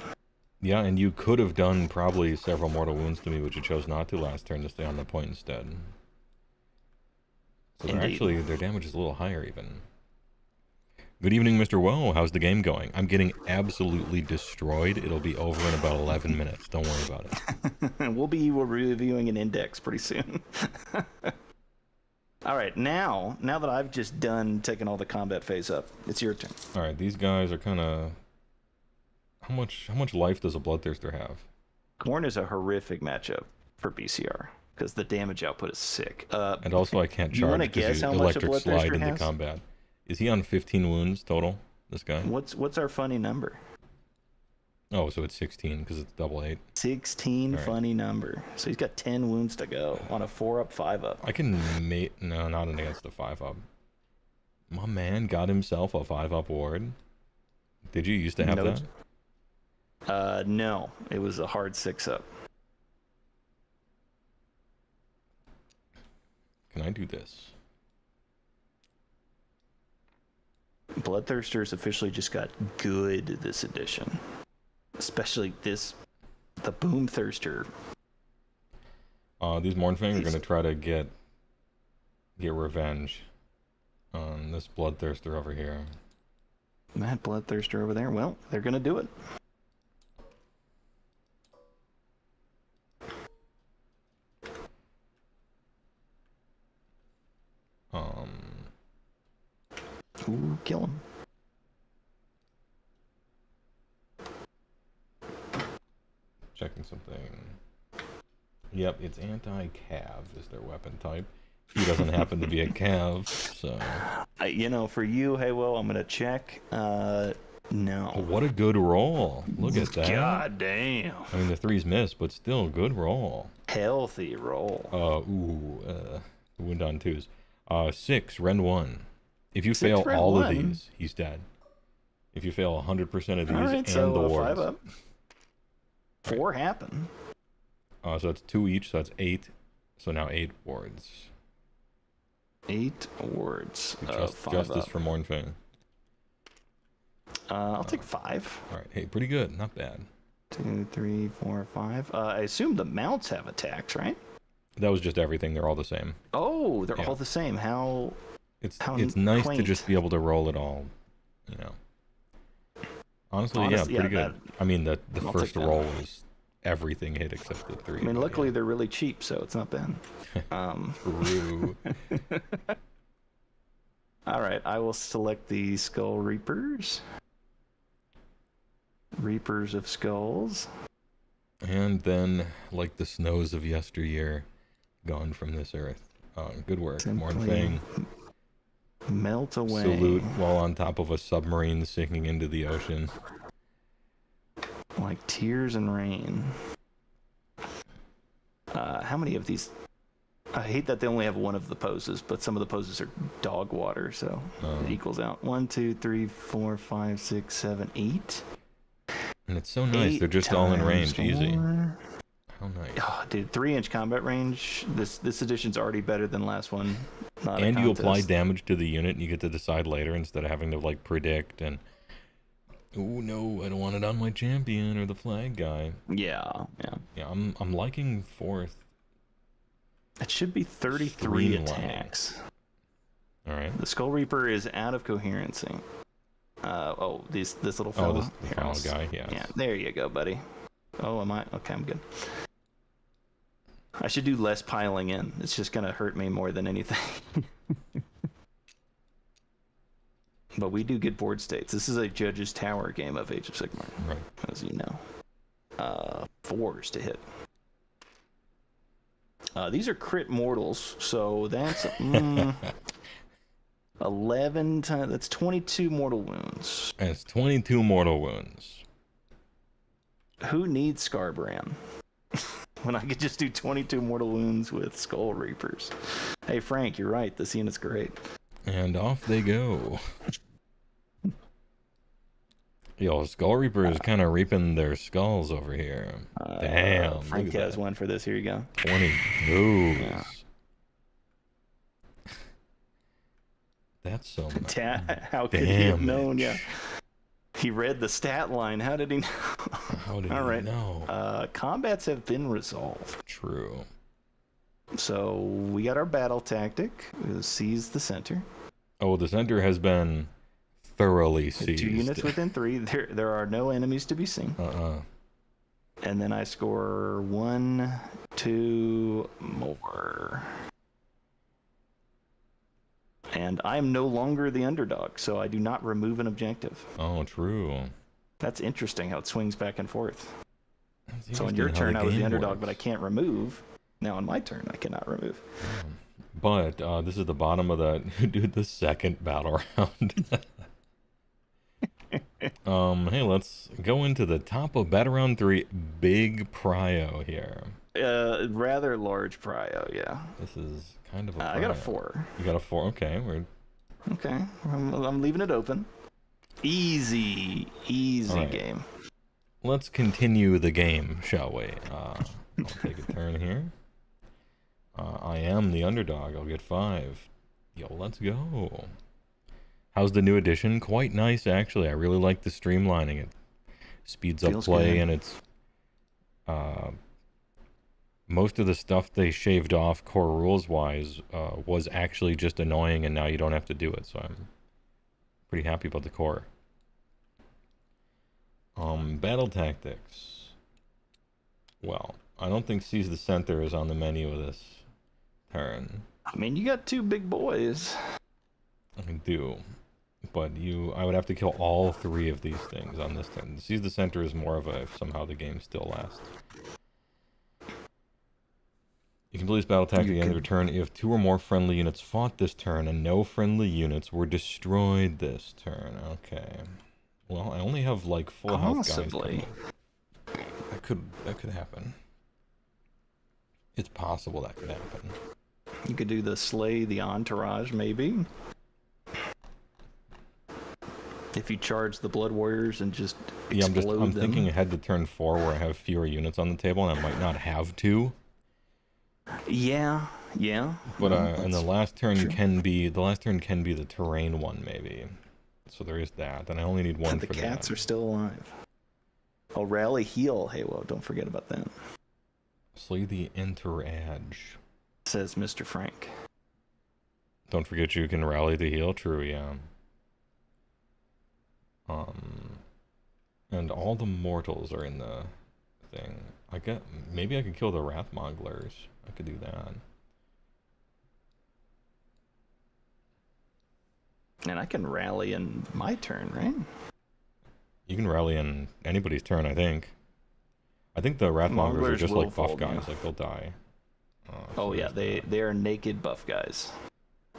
Yeah, and you could have done probably several mortal wounds to me, which you chose not to last turn to stay on the point instead. So actually, their damage is a little higher even. Good evening, Mr. Woe. How's the game going? I'm getting absolutely destroyed. It'll be over in about 11 minutes. Don't worry about it. We'll be reviewing an index pretty soon. All right, now that I've just done taking all the combat phase up, it's your turn. All right, these guys are kind of... How much life does a Bloodthirster have? Corn is a horrific matchup for BCR because the damage output is sick. And also I can't you wanna charge because guess you how much a electric slide Bloodthirster into has? combat. Is he on 15 wounds total, this guy? What's our funny number? Oh, so it's 16 because it's double 8. 16 All right. funny number. So he's got 10 wounds to go on a 4-up, 5-up. I can mate... No, not against the 5-up. My man got himself a 5-up ward. Did you used to have that? No, it was a hard 6-up. Can I do this? Bloodthirsters officially just got good this edition. Especially the Boom Thirster. These Mournfang are going to try to get revenge on this Bloodthirster over here. That Bloodthirster over there, well, they're going to do it. Ooh, kill him. Checking something. Yep, it's anti-cav is their weapon type. He doesn't happen to be a cav, so... For you, HeyWoah, I'm going to check. No. Oh, what a good roll. Look at that. God damn. I mean, the 3's missed, but still, good roll. Healthy roll. Wound on 2s. 6, Ren 1. If you 6 fail Ren all 1. of these, he's dead. If you fail 100% of these All right, and so the wards. 5-up. 4 happen. So it's 2 each, so that's 8. So now 8 wards. 8 wards of 5 Justice up. for Mournfang. I'll take 5. All right, hey, pretty good, not bad. 2, 3, 4, 5. I assume the mounts have attacks, right? That was just everything. They're all the same. Oh, they're all the same. How It's nice quaint. to just be able to roll it all, Honestly, Honestly, yeah, pretty yeah, good. I mean, the I'll first take that. roll was everything hit except the 3. I mean, but luckily yeah. they're really cheap, so it's not bad. True. All right, I will select the Skull Reapers. Reapers of Skulls. And then, like the snows of yesteryear, gone from this earth. Good work, Mournfang. Melt away. Salute while on top of a submarine sinking into the ocean. Like tears and rain. How many of these? I hate that they only have one of the poses, but some of the poses are dog water, so it equals out. 1, 2, 3, 4, 5, 6, 7, 8. And it's so nice. They're just all in range, easy. How nice. Oh, dude, 3-inch combat range. This edition's already better than last one. Not a And you apply contest. damage to the unit, and you get to decide later instead of having to like predict and. Oh no, I don't want it on my champion or the flag guy. Yeah. Yeah, I'm liking 4th. It should be 33 Streamlining. attacks. All right. The Skull Reaper is out of coherency. This little fellow. The final guy. Yeah. Yeah, there you go, buddy. Oh, am I? Okay, I'm good. I should do less piling in. It's just gonna hurt me more than anything. But we do get board states. This is a Judge's Tower game of Age of Sigmar, Right. as you know. 4s to hit. These are crit mortals, so that's 11 times. That's 22 mortal wounds. And it's 22 mortal wounds. Who needs Scarbrand? When I could just do 22 mortal wounds with Skull Reapers. Hey Frank, you're right. This unit's great. And off they go. Yo, Skull Reaper is kind of reaping their skulls over here. Damn. Frank look at has that. one for this. Here you go. 20 moves. Yeah. That's so much. How could he have Damage. known? Yeah. He read the stat line. How did he know? How did All he right. know? Combats have been resolved. True. So we got our battle tactic. We'll seize the center. Oh, the center has been thoroughly With seized. 2 units within 3. There are no enemies to be seen. And then I score 1, 2 more. And I'm no longer the underdog, so I do not remove an objective. Oh, true. That's interesting how it swings back and forth. That's So on your interesting how turn, I was the game underdog, works. but I can't remove. Now on my turn, I cannot remove. But this is the bottom of the dude. The second battle round. Hey, let's go into the top of battle round 3. Big prio here. Rather large prio, yeah. This is kind of a. I got a prio. 4. You got a 4. Okay, we're. Okay, I'm leaving it open. Easy right. game. Let's continue the game, shall we? I'll take a turn here. I am the underdog. I'll get 5. Yo, let's go. How's the new edition? Quite nice, actually. I really like the streamlining. It speeds up play, good. and it's most of the stuff they shaved off core rules wise was actually just annoying, and now you don't have to do it. So I'm pretty happy about the core. Battle tactics. Well, I don't think seize the center is on the menu of this turn. I mean, you got 2 big boys. I do, but I would have to kill all 3 of these things on this turn. Seize the center is more of a if somehow the game still lasts. You can play this battle tactic at the end of your turn if 2 or more friendly units fought this turn and no friendly units were destroyed this turn. Okay. Well, I only have like full health guys. Possibly. That could happen. It's possible that could happen. You could do the slay the entourage, maybe. If you charge the blood warriors and just explode I'm them. thinking ahead to turn 4 where I have fewer units on the table and I might not have to. Yeah. But and the last turn can be the terrain one maybe. So there is that, and I only need 1 for that. The cats are still alive. Oh, rally heal, HeyWoah. Don't forget about that. Slay the entourage. Says Mr. Frank. Don't forget you can rally the heal. True, yeah. And all the mortals are in the thing. Maybe I could kill the Wrathmonglers. I could do that. And I can rally in my turn, right? You can rally in anybody's turn, I think. I think the Wrathmonglers are just like buff guys, like they'll die. Oh yeah, they are naked buff guys.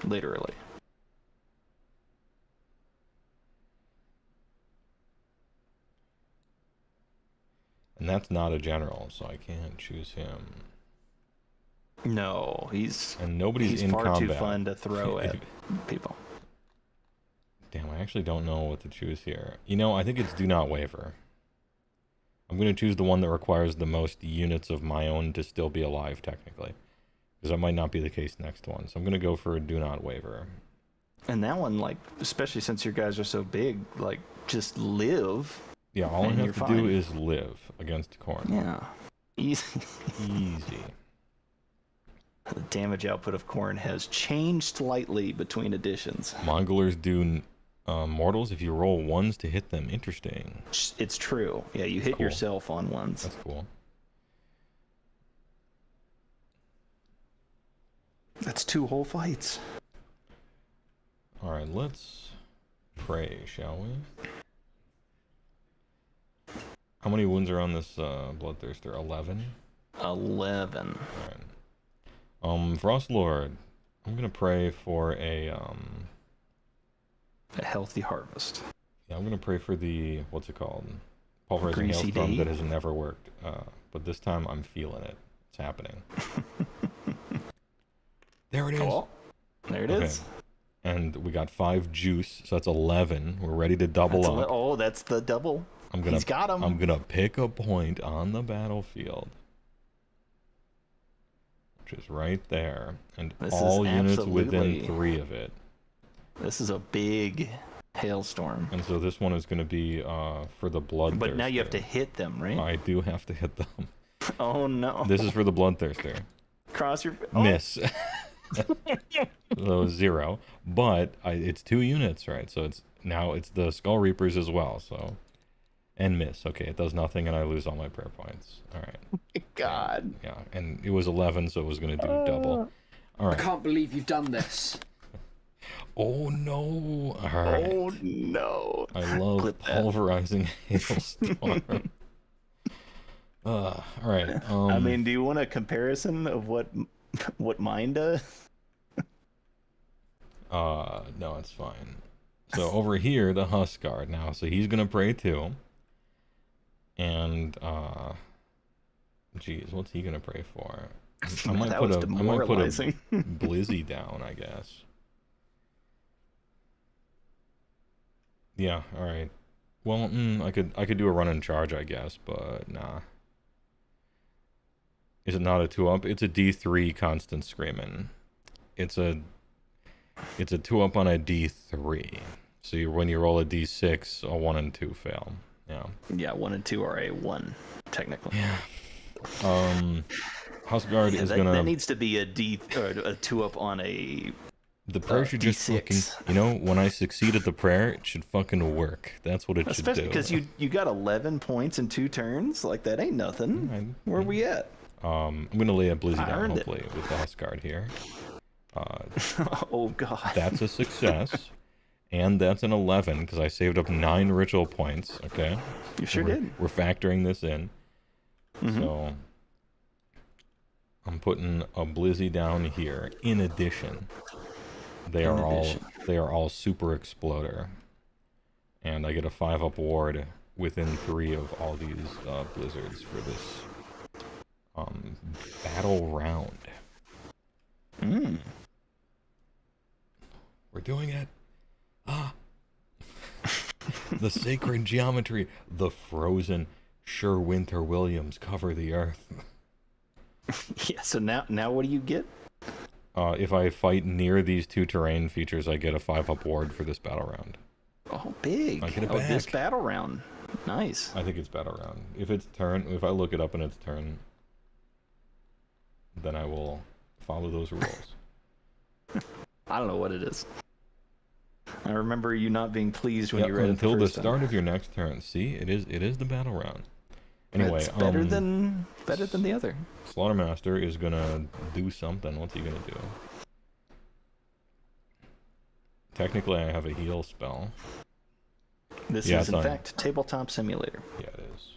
Literally. And that's not a general, so I can't choose him. No, he's in far combat. too fun to throw at people. Damn, I actually don't know what to choose here. You know, I think it's do not waver. I'm going to choose the one that requires the most units of my own to still be alive, technically. Because that might not be the case next one. So I'm going to go for a do not waver. And that one, like, especially since your guys are so big, like, just live. Yeah, all I have to do is live against Khorne. Yeah. Easy. Easy. The damage output of Khorne has changed slightly between editions. Mongolers do mortals if you roll 1s to hit them. Interesting. It's true. Yeah, you hit yourself on 1s. That's cool. That's 2 whole fights. Alright, let's pray, shall we? How many wounds are on this Bloodthirster? 11? 11. Alright. Frostlord, I'm gonna pray for a healthy harvest. Yeah, I'm gonna pray for the, what's it called? Pulverizing Greasy hailstorm day? that has never worked. But this time I'm feeling it. It's happening. There it is. Oh, there it is. And we got 5 juice, so that's 11. We're ready to double up. That's the double. He's got him. I'm gonna pick a point on the battlefield, which is right there, and all units within 3 of it. This is a big hailstorm. And so this one is going to be for the Bloodthirster. But now you have to hit them, right? I do have to hit them. Oh no. This is for the Bloodthirster. Cross your... Miss. So 0. But it's 2 units, right? So it's now it's the Skull Reapers as well, so... And miss. Okay, it does nothing, and I lose all my prayer points. All right. God. Yeah, and it was 11, so it was going to do double. All right. I can't believe you've done this. Oh, no. All right. Oh, no. I love pulverizing hailstorm. All right. I mean, do you want a comparison of what mine does? No, it's fine. So over here, the Huskard now. So he's going to pray too. And, geez, what's he gonna pray for? I might put a Blizzy down, I guess. Yeah, all right. Well, I could do a run and charge, I guess, but nah. Is it not a 2-up? It's a D3 constant screaming. It's a 2-up on a D3. So when you roll a D6, a 1 and 2 fail. Yeah. Yeah, 1 and 2 are a 1, technically. Yeah. Huskard is gonna. That needs to be a 2-up on a. The prayer should just fucking. You know, when I succeed at the prayer, it should fucking work. That's what it should do. Especially because you got 11 points in 2 turns. Like that ain't nothing. Where are we at? I'm gonna lay a Blizzy down hopefully with the Huskard here. Oh god. That's a success. And that's an 11, because I saved up 9 ritual points, okay? You sure did. We're factoring this in. So, I'm putting a Blizzy down here. In addition, they are all Super Exploder. And I get a 5-up ward within 3 of all these blizzards for this battle round. We're doing it. The sacred geometry, the frozen Sure Winter Williams cover the earth. Yeah, so now what do you get? If I fight near these 2 terrain features, I get a 5-up ward for this battle round. Oh, big. I get it back. This battle round. Nice. I think it's battle round. If I look it up in its turn, then I will follow those rules. I don't know what it is. I remember you not being pleased when you read it until the first start time. of your next turn. See, it is the battle round. Anyway, it's better than the other. Slaughtermaster is gonna do something. What's he gonna do? Technically, I have a heal spell. This is in fact Tabletop Simulator. Yeah, it is.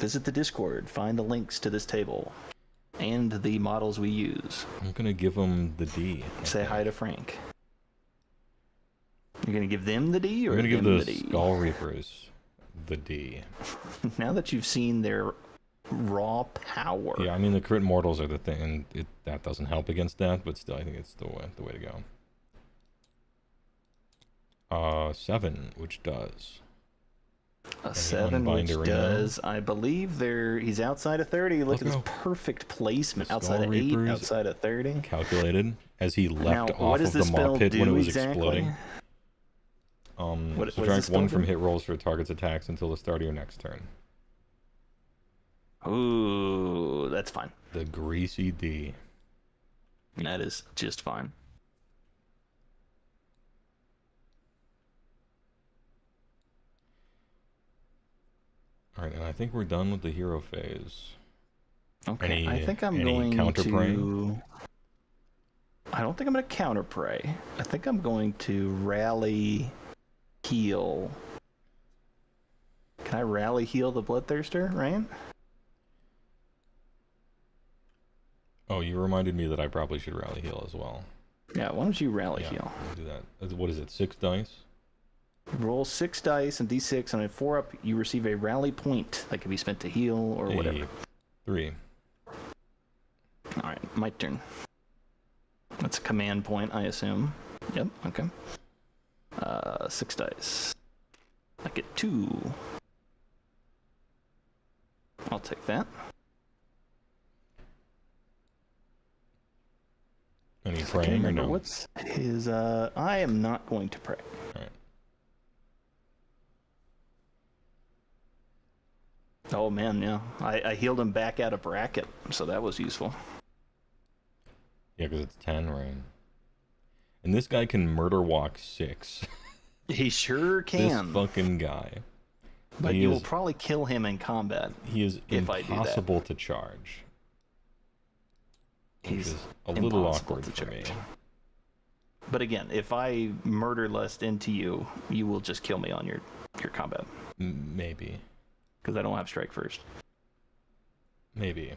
Visit the Discord. Find the links to this table and the models we use. I'm gonna give him the D. Say hi to Frank. You're gonna give them the D, or I'm gonna give the the Skull Reapers the D. Now that you've seen their raw power. Yeah, I mean the crit mortals are the thing, and that doesn't help against that, but still, I think it's the way to go. 7, which does. A 7, which does. I believe he's outside of 30. Look at this perfect placement. Outside of 8, outside of 30. Calculated as he leapt off of the maw pit when it was exploding. Subtract 1 from hit rolls for target's attacks until the start of your next turn. Ooh, that's fine. The greasy D. That is just fine. Alright, and I think we're done with the hero phase. Okay, I think I'm going to... I don't think I'm going to counter pray. I think I'm going to rally heal. Can I rally heal the Bloodthirster, Ryan? Oh, you reminded me that I probably should rally heal as well. Yeah, why don't you rally heal? I'll do that. What is it, 6 dice? Roll 6 dice and d6, and at 4 up, you receive a rally point that can be spent to heal or whatever. 3. Alright, my turn. That's a command point, I assume. Yep, okay. 6 dice. I get 2. I'll take that. Any praying or no? What's his, I am not going to pray. Alright. Oh man, yeah. I healed him back out of bracket, so that was useful. Yeah, because it's 10, right? And this guy can murder walk 6. He sure can. This fucking guy. But you will probably kill him in combat. He is if I do that. impossible to charge. He's which is a little impossible awkward to for me. charge. But again, if I murder lust into you, you will just kill me on your combat. Maybe. Because I don't have strike first. Maybe.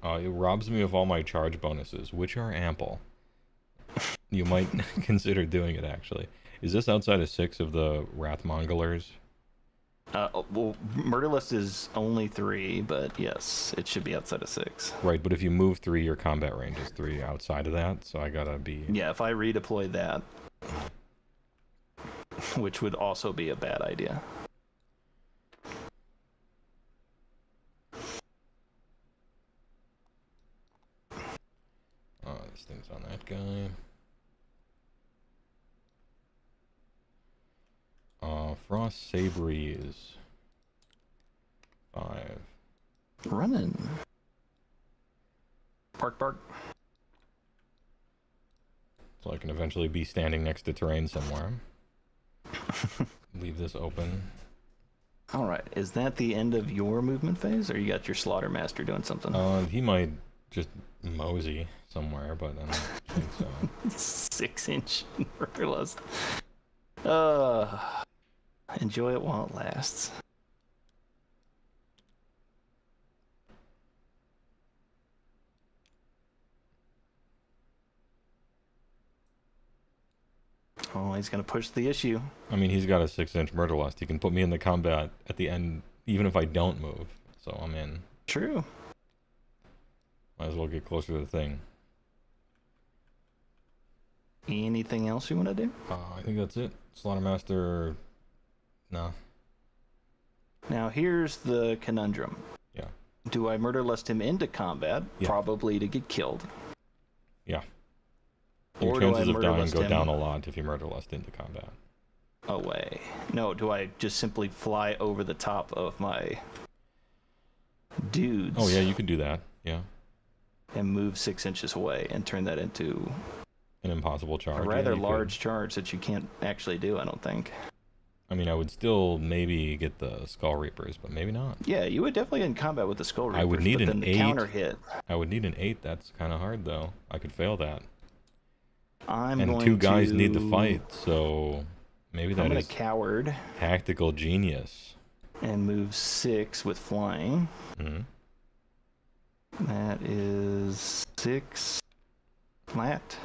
It robs me of all my charge bonuses, which are ample. You might consider doing it, actually. Is this outside of 6 of the Wrath Mongolers? Well, murder lust is only 3, but yes, it should be outside of 6. Right, but if you move 3, your combat range is 3 outside of that, so I gotta be... Yeah, if I redeploy that, which would also be a bad idea. This thing's on that guy. Frost Sabri is 5. Running. Bark. So I can eventually be standing next to terrain somewhere. Leave this open. Alright, is that the end of your movement phase, or you got your Slaughtermaster doing something? He might just mosey somewhere, but I don't think so. 6-inch murder lust. Enjoy it while it lasts. Oh, he's gonna push the issue. I mean, he's got a 6-inch murder lust. He can put me in the combat at the end, even if I don't move. So I'm in. True. Might as well get closer to the thing. Anything else you want to do? I think that's it. Slaughtermaster... Nah. Now here's the conundrum. Yeah. Do I murder lust him into combat, Yeah. probably to get killed? Yeah. Your Or do I chances of murder dying lust go him down a lot if you murder lust into combat. away? No, do I just simply fly over the top of my dudes? Oh yeah, you could do that. Yeah. And move 6 inches away and turn that into An impossible charge. a Yeah, rather you large could. charge that you can't actually do, I don't think. I mean, I would still maybe get the Skull Reapers, but maybe not. Yeah, you would definitely get in combat with the Skull Reapers, I would need but an then the 8. counter hit. I would need an 8. That's kind of hard, though. I could fail that. I'm And going 2 guys to... need to fight, so maybe I'm that going is to coward tactical genius. and move 6 with flying. Hmm. That is 6 flat.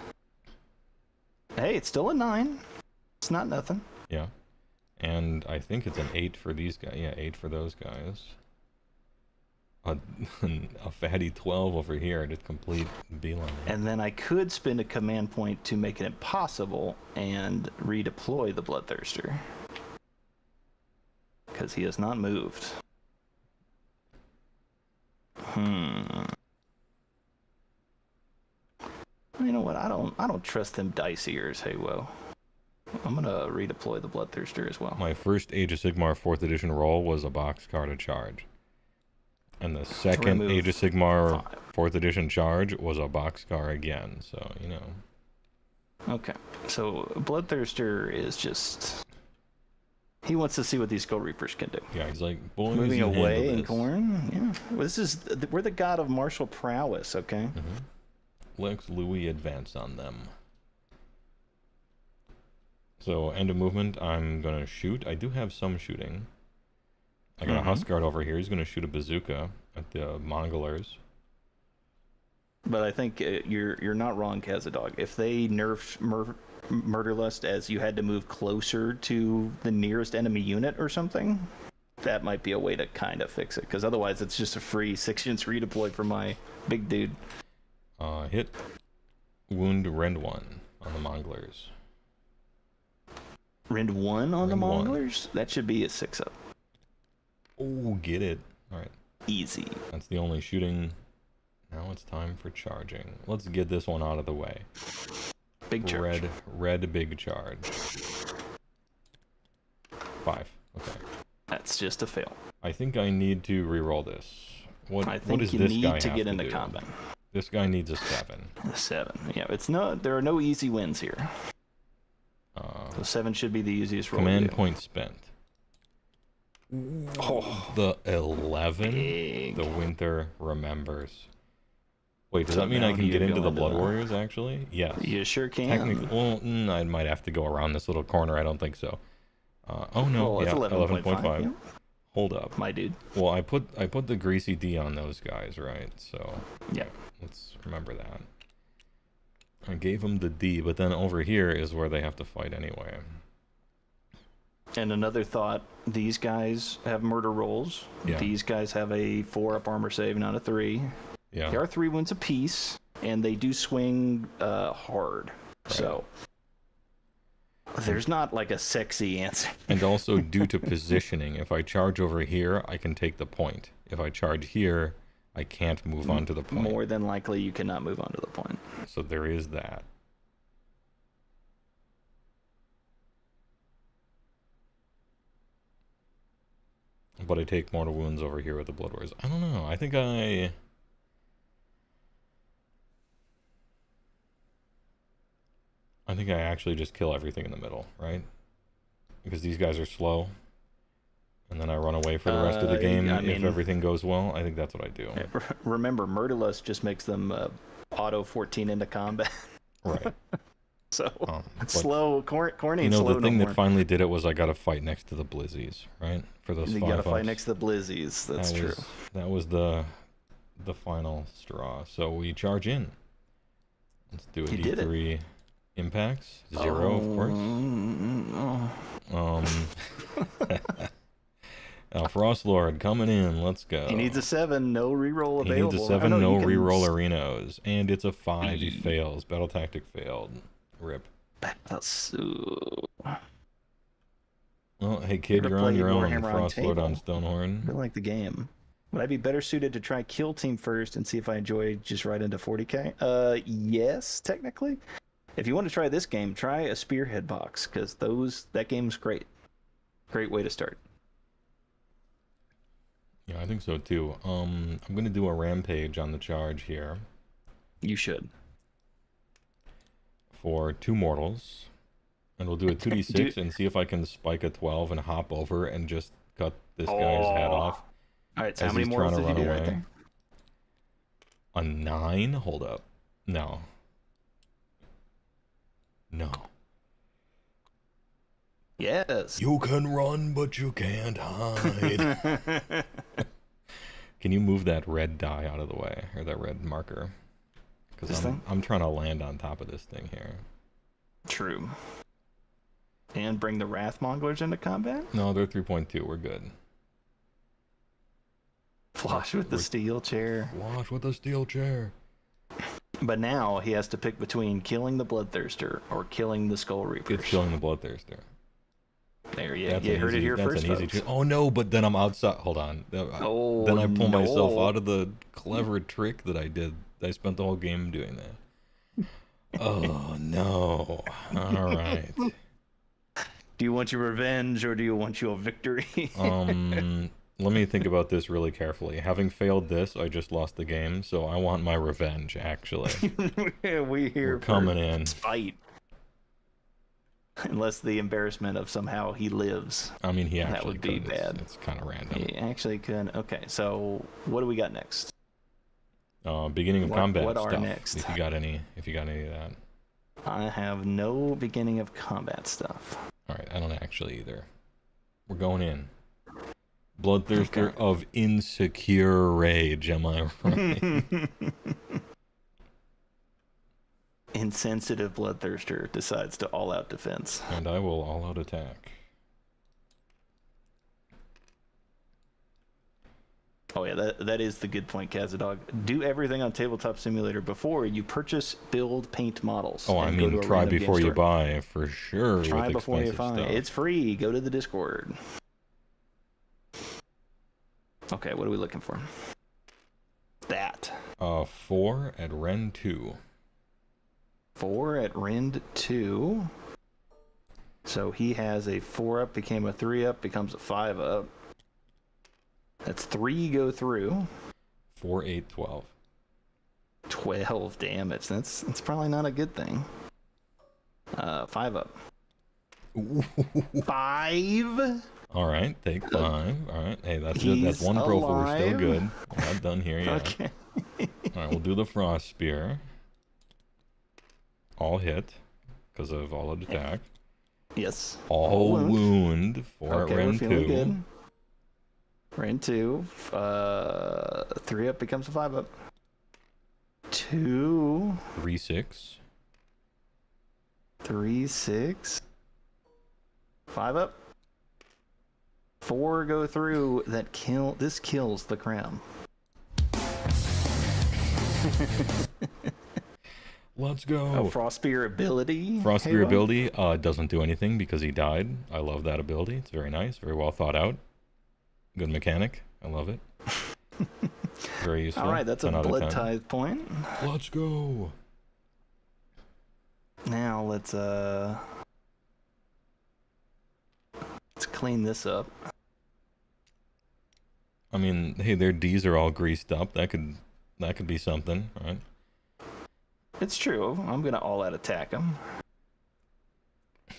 Hey, it's still a 9. It's not nothing. Yeah. And I think it's an 8 for these guys. Yeah, 8 for those guys. A fatty 12 over here to complete beeline. And then I could spend a command point to make it impossible and redeploy the Bloodthirster. Because he has not moved. You know what? I don't trust them dice ears, HeyWoah. I'm gonna redeploy the Bloodthirster as well. My first Age of Sigmar 4th edition roll was a boxcar to charge. And the second remove Age of Sigmar 5. 4th edition charge was a boxcar again, so, you know. Okay, so Bloodthirster is just... He wants to see what these Skull Reapers can do. Yeah, he's like, boys, Moving you away handle in this. corn? Yeah. Well, this is... We're the god of martial prowess, okay? Lex Louis advance on them. So, end of movement, I'm going to shoot. I do have some shooting. I got a Huskguard over here. He's going to shoot a bazooka at the Mongolers. But I think you're not wrong, Kazadog. If they nerfed Murder Lust as you had to move closer to the nearest enemy unit or something, that might be a way to kind of fix it. Because otherwise, it's just a free 6-inch redeploy for my big dude. Hit. Wound Rend 1 on the Mongolers. Rend 1 on the Rend 1. Monglers? That should be a 6-up. Oh, get it. Alright. Easy. That's the only shooting. Now it's time for charging. Let's get this one out of the way. Big charge. Red big charge. 5. Okay. That's just a fail. I think I need to reroll this. What I think does you this need guy to have get to into do? combat. This guy needs a 7. A 7. Yeah, there are no easy wins here. So 7 should be the easiest roll. Command to do. point spent. Oh, The 11. big. The winter remembers. Wait, does So that mean I now can you get into go the into Blood the- Warriors, actually? Yes. You sure can. Technically, well, I might have to go around this little corner. I don't think so. Oh no, Well, it's yeah, 11.5. 11.5. Yeah. Hold up. My dude. Well, I put the greasy D on those guys, right? So Yeah. let's remember that. I gave them the D, but then over here is where they have to fight anyway. And another thought, these guys have murder rolls. Yeah. These guys have a 4-up armor save, not a 3. Yeah. They are 3 wounds apiece, and they do swing hard. Right. So there's not like a sexy answer. And also due to positioning, if I charge over here, I can take the point. If I charge here, I can't move on to the point. More than likely, you cannot move on to the point. So there is that. But I take mortal wounds over here with the Blood Warriors. I don't know. I think I actually just kill everything in the middle, right? Because these guys are slow. And then I run away for the rest of the game if everything goes well. I think that's what I do. Remember, Murderlust just makes them auto 14 into combat. Right. So But, slow, corny. you know, slow the thing no that more. finally did it was I got to fight next to the Blizzies, right? For those You 5 gotta fight ups. next to the Blizzies. That's true. That was the final straw. So we charge in. Let's do a You did it. D3 impacts. 0, of course. Frostlord coming in. Let's go. He needs a 7. No reroll He available. needs a I 7, know no you can reroll arenas. And it's a 5. He fails. Battle tactic failed. Rip. That's, Well, hey kid, Never you're on played your own. Warhammer on Frostlord on table. Stonehorn. I like the game. Would I be better suited to try Kill Team first and see if I enjoy just right into 40k? Yes, technically. If you want to try this game, try a Spearhead box, because that game's great. Great way to start. Yeah, I think so too. I'm gonna do a rampage on the charge here You should. for 2 mortals, and we'll do a 2d6 and see if I can spike a 12 and hop over and just cut this guy's head off. All right, so as how many he's mortals trying did to you run do right away. there? A 9? Hold up. No. No. Yes. You can run, but you can't hide. Can you move that red die out of the way, or that red marker? Because I'm trying to land on top of this thing here. True. And bring the Wrathmonglers into combat? No, they're 3.2. We're good. Flush with the steel chair. Wash with a steel chair. But now he has to pick between killing the Bloodthirster or killing the Skull Reapers. It's killing the Bloodthirster. There you That's You an heard easy, it here that's first, an easy folks. choice. Oh no, but then I'm outside. Hold on. Oh, then I pull myself no. out of the clever trick that I did. I spent the whole game doing that. Oh no. All right. Do you want your revenge or do you want your victory? Let me think about this really carefully. Having failed this, I just lost the game, so I want my revenge, actually. We here We're coming in. spite. Unless the embarrassment of somehow he lives. I mean, he actually That would be could. bad. It's kind of random. He actually could. Okay, so what do we got next? Beginning of combat what are stuff. next? If you got any of that. I have no beginning of combat stuff. All right, I don't actually either. We're going in. Bloodthirster of insecure rage, am I right? Insensitive Bloodthirster decides to all-out defense. And I will all-out attack. Oh yeah, that is the good point, Kazadog. Do everything on Tabletop Simulator before you purchase, build, paint models. Oh, I and go mean, to a try random game before you store. buy, for sure. Try with before you expensive find. stuff. It's free. Go to the Discord. Okay, what are we looking for? That. 4 at Ren 2. 4 at Rend 2. So he has a 4-up, became a 3-up, becomes a 5-up. That's 3 go through. 4, 8, 12. 12 damage. That's probably not a good thing. 5-up. 5. All right, take 5. All right, hey, that's good. That's He's one pro four, still alive. good. We're not done here yet. Okay. All right, we'll do the frost spear. All hit because of all out attack. Yes. All wound for Okay, Ren we're feeling 2. good. Ren 2. 3 up becomes a 5 up. 2. 3 6. 3 6. 5 up. 4 go through. This kills the crown. Let's go. Oh, Frost Spear ability. Frost Spear HeyWoah? ability doesn't do anything because he died. I love that ability. It's very nice, very well thought out. Good mechanic. I love it. Very useful. All right, that's a 10 out of blood 10. tithe point. Let's go. Now let's clean this up. I mean, hey, their D's are all greased up. That could be something, right? It's true. I'm gonna all out attack him.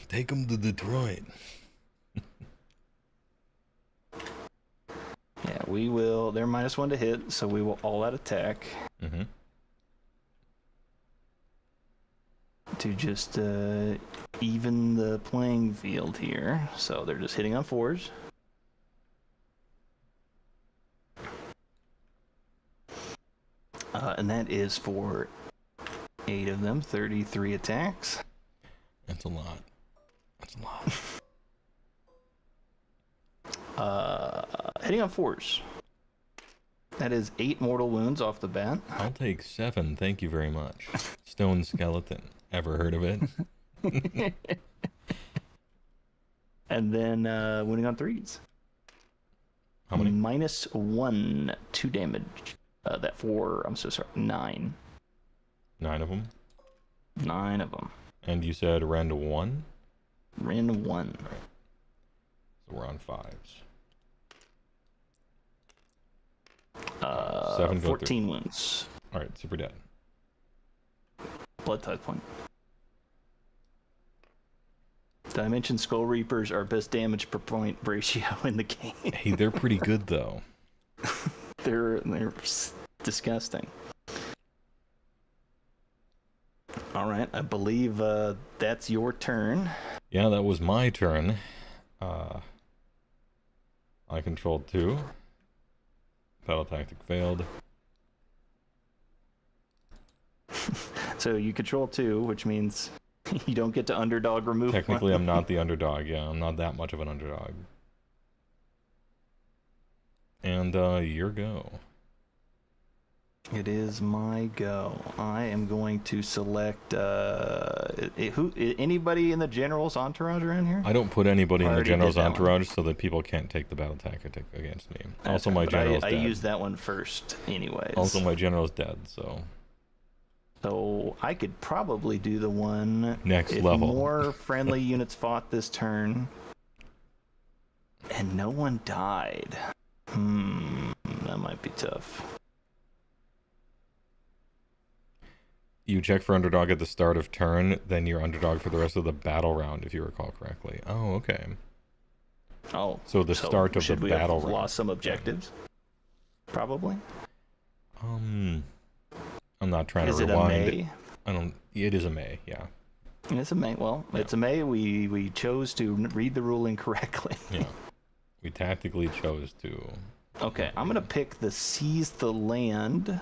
Take them to Detroit. Yeah, we will. They're -1 to hit, so we will all out attack Mm-hmm. to just even the playing field here. So they're just hitting on 4s. And that is for 8 of them, 33 attacks. That's a lot. That's a lot. Hitting on 4s. That is 8 mortal wounds off the bat. I'll take 7. Thank you very much. Stone skeleton. Ever heard of it? And then winning on 3s. How many? -1, 2 damage. That 4, I'm so sorry, 9. 9 of them. 9 of them. And you said Rend 1? Ren 1. So we're on 5s. 7 go 14 wounds. Alright, super dead. Blood type point. Did I mention Skull Reapers are best damage per point ratio in the game? Hey, they're pretty good though. They're disgusting. All right, I believe that's your turn. Yeah, that was my turn. I controlled 2. Battle tactic failed. So you control 2, which means you don't get to underdog remove. Technically, one. I'm not the underdog. Yeah, I'm not that much of an underdog. And your go. It is my go. I am going to select anybody in the general's entourage around here. I don't put anybody in the Already general's did that one. entourage so that people can't take the battle tactic against me. That's Also, right, my but general's I dead. used that one first, anyways. Also, my general's dead, so So I could probably do the one Next if level. more friendly units fought this turn, and no one died. That might be tough. you check for underdog at the start of turn, then you're underdog for the rest of the battle round, if you recall correctly. Oh, okay. Oh, So the start of the should we battle have round. lost some objectives? Probably. I'm not trying Is to it a rewind. May? I don't. It is a May, yeah. It's a May. Well, Yeah. it's a May. We chose to read the rule incorrectly. Yeah. We tactically chose to. Okay, I'm gonna pick the seize the land.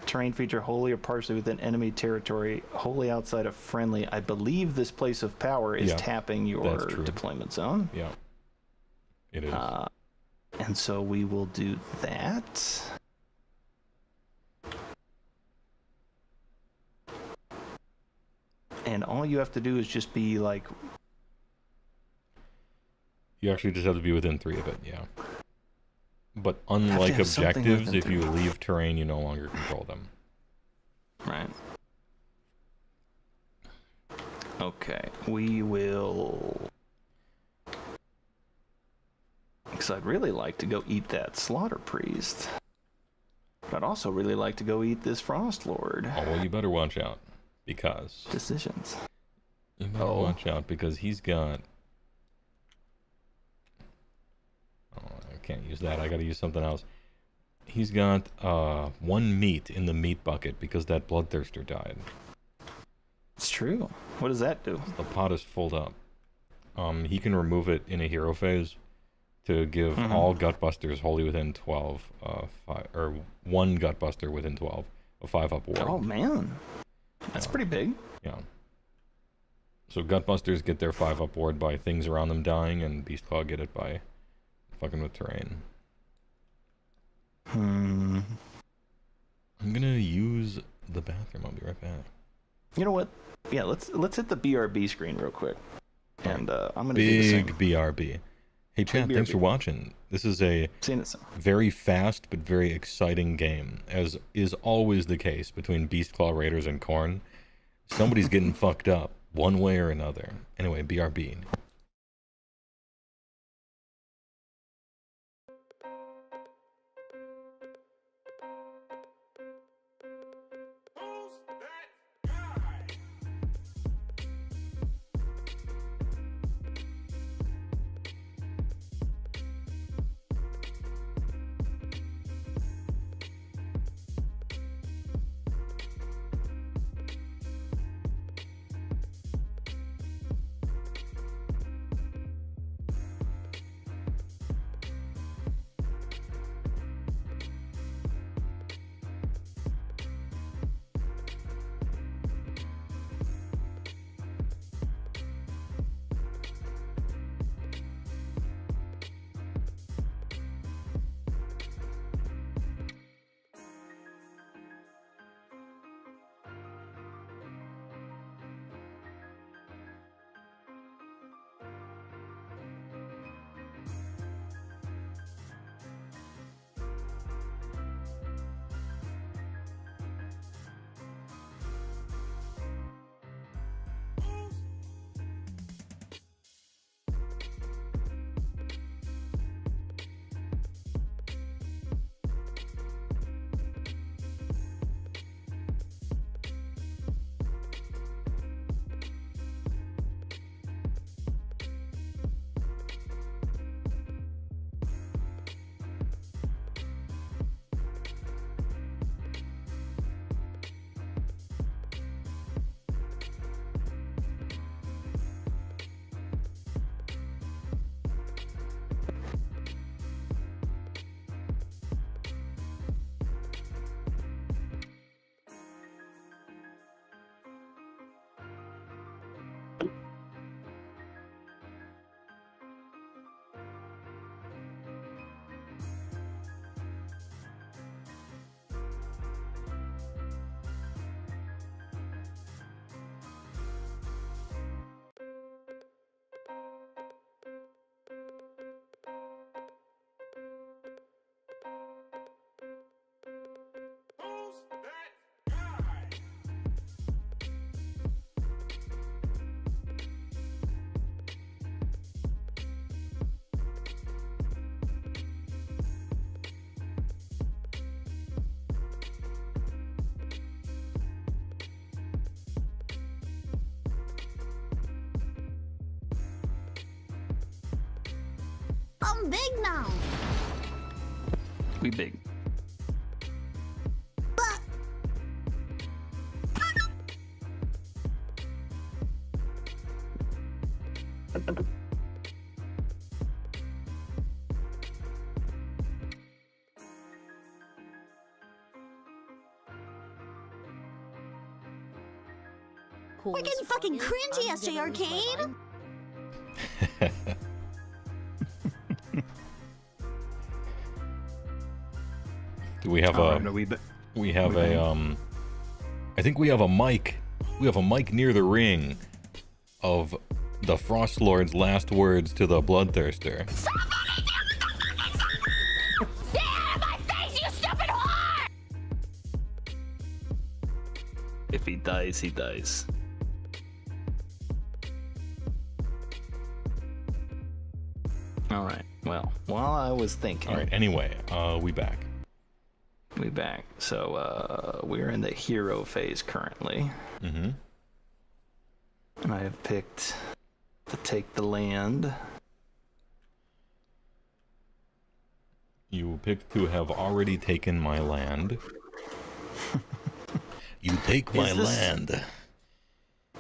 Terrain feature wholly or partially within enemy territory, wholly outside of friendly. I believe this place of power is Yeah, tapping your that's true. deployment zone. Yeah. It is. And so we will do that. And all you have to do is just be like, You actually just have to be within 3 of it, yeah. But have unlike to have something objectives, within if you 3. leave terrain, you no longer control them. right. Okay, we will. Because I'd really like to go eat that slaughter priest. But I'd also really like to go eat this frost lord. Oh, well, you better watch out. Because... Decisions. You better watch out, because he's got can't use that. I gotta use something else. He's got 1 meat in the meat bucket because that bloodthirster died. It's true. What does that do? The pot is filled up. He can remove it in a hero phase to give all Gutbusters wholly within 12, or 1 Gutbuster within 12, a 5-up ward. Oh man, that's pretty big. Yeah. So Gutbusters get their 5-up ward by things around them dying, and Beastclaw get it by fucking with terrain. I'm gonna use the bathroom. I'll be right back. You know what? Yeah, let's hit the BRB screen real quick, and I'm gonna do the same. Big BRB. Hey chat, thanks for watching. This is a very fast but very exciting game, as is always the case between Beastclaw Raiders and Khorne. Somebody's getting fucked up one way or another. Anyway, BRB. I'm big now. We big. We're getting fucking cringy, SJ Arcade. Do we have I think we have a mic. We have a mic near the ring of the Frost Lord's last words to the Bloodthirster. Get out of my face, you stupid whore! If he dies, he dies. Alright, well, while I was thinking... Alright, anyway, we back. We back. So, we're in the hero phase currently. Mm-hmm. And I have picked to take the land. You appear to have already taken my land. You take my land.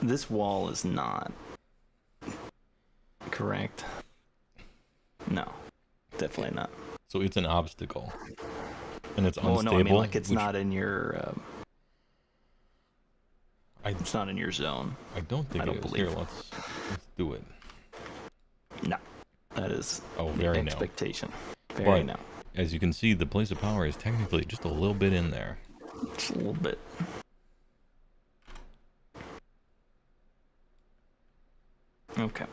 This wall is not correct. No, definitely not. So it's an obstacle. And it's Oh unstable. no, I mean like it's not in your. It's It's not in your zone. I don't think I don't it is. believe. Here, let's do it. No, that is very no. expectation. Very But no. as you can see, the place of power is technically just a little bit in there. Just a little bit. Okay.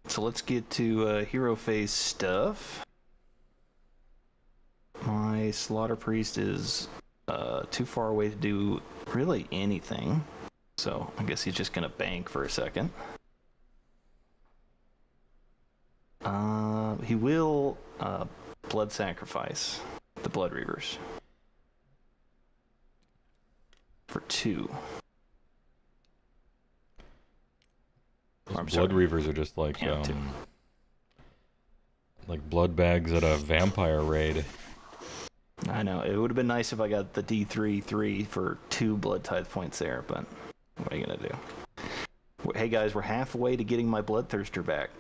So let's get to hero phase stuff. My slaughter priest is too far away to do really anything. So I guess he's just gonna bank for a second. He will blood sacrifice the blood reavers for 2. Those blood reavers are just like blood bags at a vampire raid. I know, it would have been nice if I got the D3 for 2 blood tithe points there, but what are you gonna do? Hey guys, we're halfway to getting my bloodthirster back.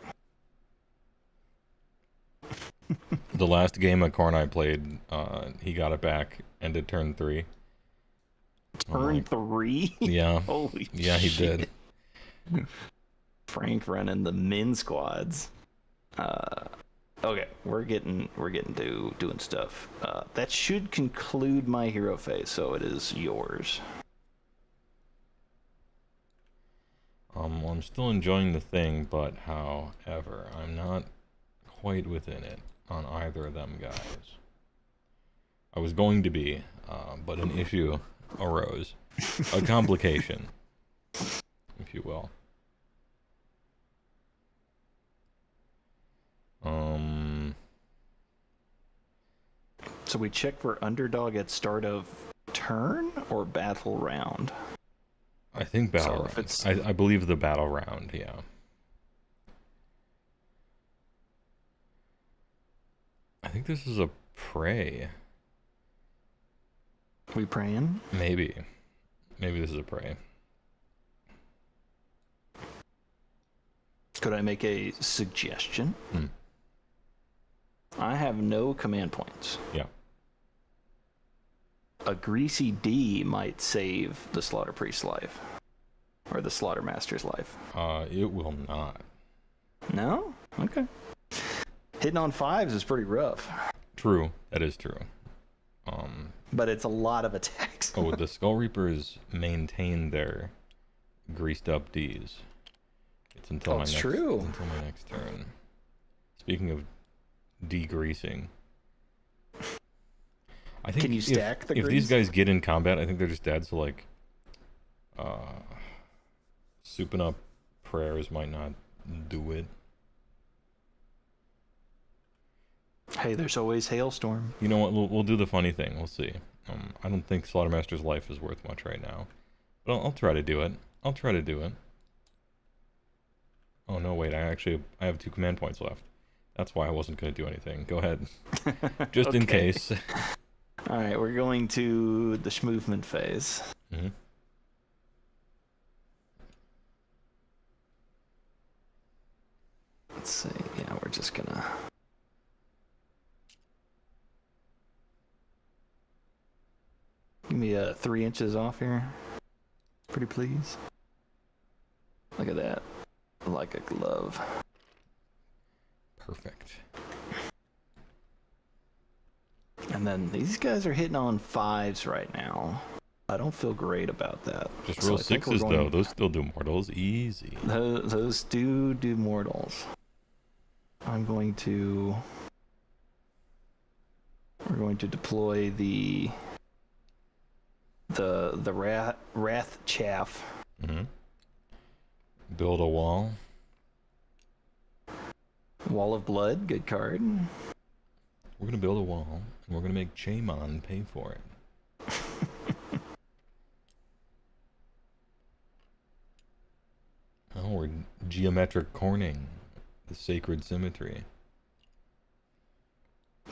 The last game of Corn I played, he got it back, ended turn 3. Turn 3? Yeah. Holy yeah, he shit. did. Frank running the min squads. Okay, we're getting to doing stuff. That should conclude my hero phase, so it is yours. Well, I'm still enjoying the thing, but however, I'm not quite within it on either of them guys. I was going to be, but an issue arose. A complication, if you will. So we check for underdog at start of turn or battle round? I think battle So round. if it's- I believe the battle round, yeah. I think this is a prey. We praying? Maybe. Maybe this is a prey. Could I make a suggestion? I have no command points. Yeah. A greasy D might save the slaughter priest's life. Or the slaughter master's life. It will not. No? Okay. Hitting on 5s is pretty rough. True. That is true. But it's a lot of attacks. Oh, the Skull Reapers maintain their greased up Ds. It's until That's true. Until my next turn. Speaking of degreasing, I think Can you stack the if these grease? guys get in combat, I think they're just dead. So like, souping up prayers might not do it. Hey, there's always Hailstorm. You know what? We'll do the funny thing. We'll see. I don't think Slaughtermaster's life is worth much right now, but I'll try to do it. I'll try to do it. Oh no, wait! I have 2 command points left. That's why I wasn't going to do anything. Go ahead, just in Okay. case. All right, we're going to the schmovement phase. Mm-hmm. Let's see. Yeah, we're just gonna. Give me 3 inches off here. Pretty please. Look at that. Like a glove. Perfect. And then these guys are hitting on 5s right now. I don't feel great about that. Just So roll I think we're 6s going- though. Those still do mortals. Easy. Those do mortals. We're going to deploy the wrath chaff. Mm-hmm. Build a wall. Wall of blood, good card. We're gonna build a wall, and we're gonna make Chaemon pay for it. Oh, we're geometric corning the sacred symmetry.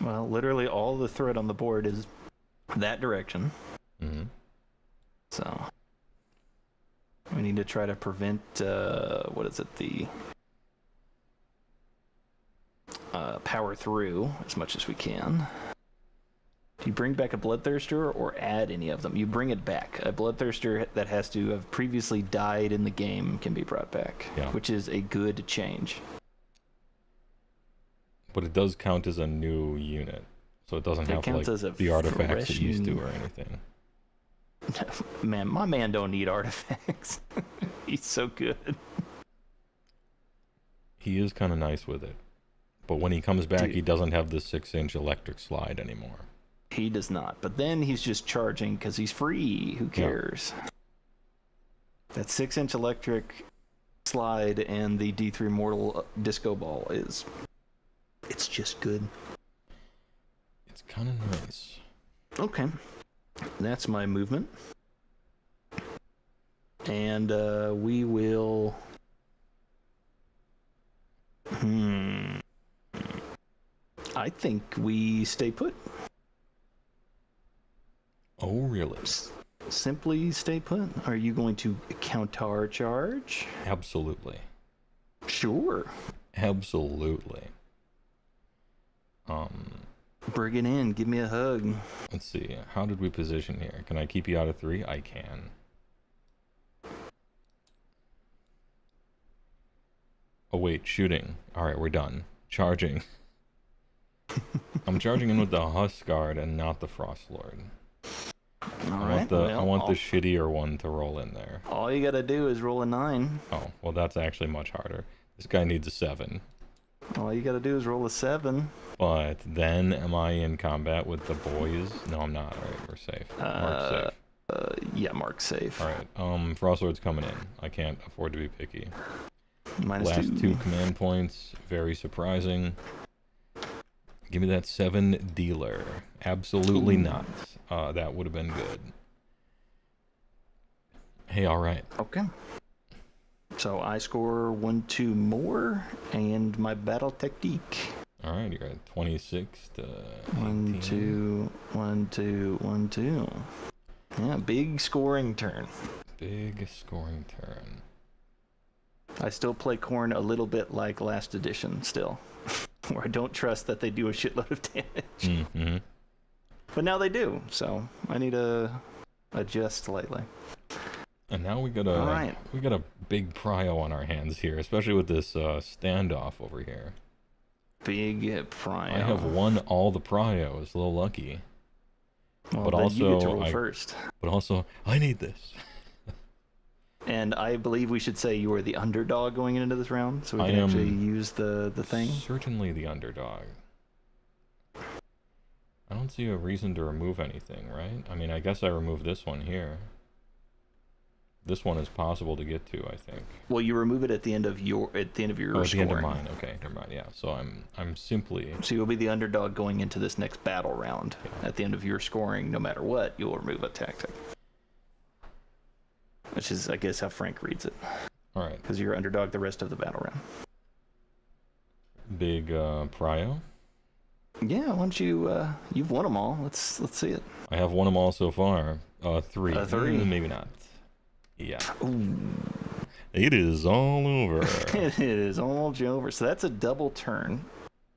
Well, literally all the thread on the board is that direction. Mm-hmm. So we need to try to prevent what is it, the power through as much as we can. Do you bring back a bloodthirster or add any of them? You bring it back. A bloodthirster that has to have previously died in the game can be brought back, which is a good change. But it does count as a new unit, so it doesn't have like the artifacts it used to or anything. Man, my man don't need artifacts. He's so good. He is kind of nice with it. But when he comes back, Dude. he doesn't have the 6-inch electric slide anymore. He does not. But then he's just charging because he's free. Who cares? Yeah. That 6-inch electric slide and the D3 Mortal disco ball is... It's just good. It's kind of nice. Okay. That's my movement. And we will... I think we stay put. Oh, really? Simply stay put. Are you going to counter charge? Absolutely. Sure. Absolutely. Bring it in. Give me a hug. Let's see. How did we position here? Can I keep you out of 3? I can. Oh, wait. Shooting. All right, we're done. Charging. I'm charging in with the Huskard and not the Frostlord. I want the shittier one to roll in there. All you gotta do is roll a 9. Oh, well, that's actually much harder. This guy needs a 7. All you gotta do is roll a 7. But then, am I in combat with the boys? No, I'm not. All right, we're safe. Mark's safe. Yeah, Mark's safe. All right. Frostlord's coming in. I can't afford to be picky. -2. 2 command points. Very surprising. Give me that 7 dealer. Absolutely not. That would have been good. Hey, all right. Okay. So I score 1-2 more, and my battle technique. All right, you're at 26 to 1, 2, 1, 2, 1, 2. Yeah, big scoring turn. Big scoring turn. I still play Khorne a little bit like last edition still, where I don't trust that they do a shitload of damage. Mm-hmm. But now they do, so I need to adjust slightly. And now we got a big prio on our hands here, especially with this standoff over here. Big prio. I have won all the prios, a little lucky. Well, but then also, you get to roll first. But also, I need this. And I believe we should say you are the underdog going into this round, so we can actually use the thing. Certainly the underdog. I don't see a reason to remove anything, right? I mean, I guess I remove this one here. This one is possible to get to, I think. Well, you remove it at the end of your at the end of mine. Okay, never mind. Yeah, so I'm simply. So you'll be the underdog going into this next battle round. Yeah. At the end of your scoring, no matter what, you'll remove a tactic. Which is, I guess, how Frank reads it. All right. Because you're underdog the rest of the battle round. Big prio. Yeah, why don't you? You've won them all. Let's see it. I have won them all so far. 3. 3. Maybe not. Yeah. Ooh. It is all over. It is all over. So that's a double turn.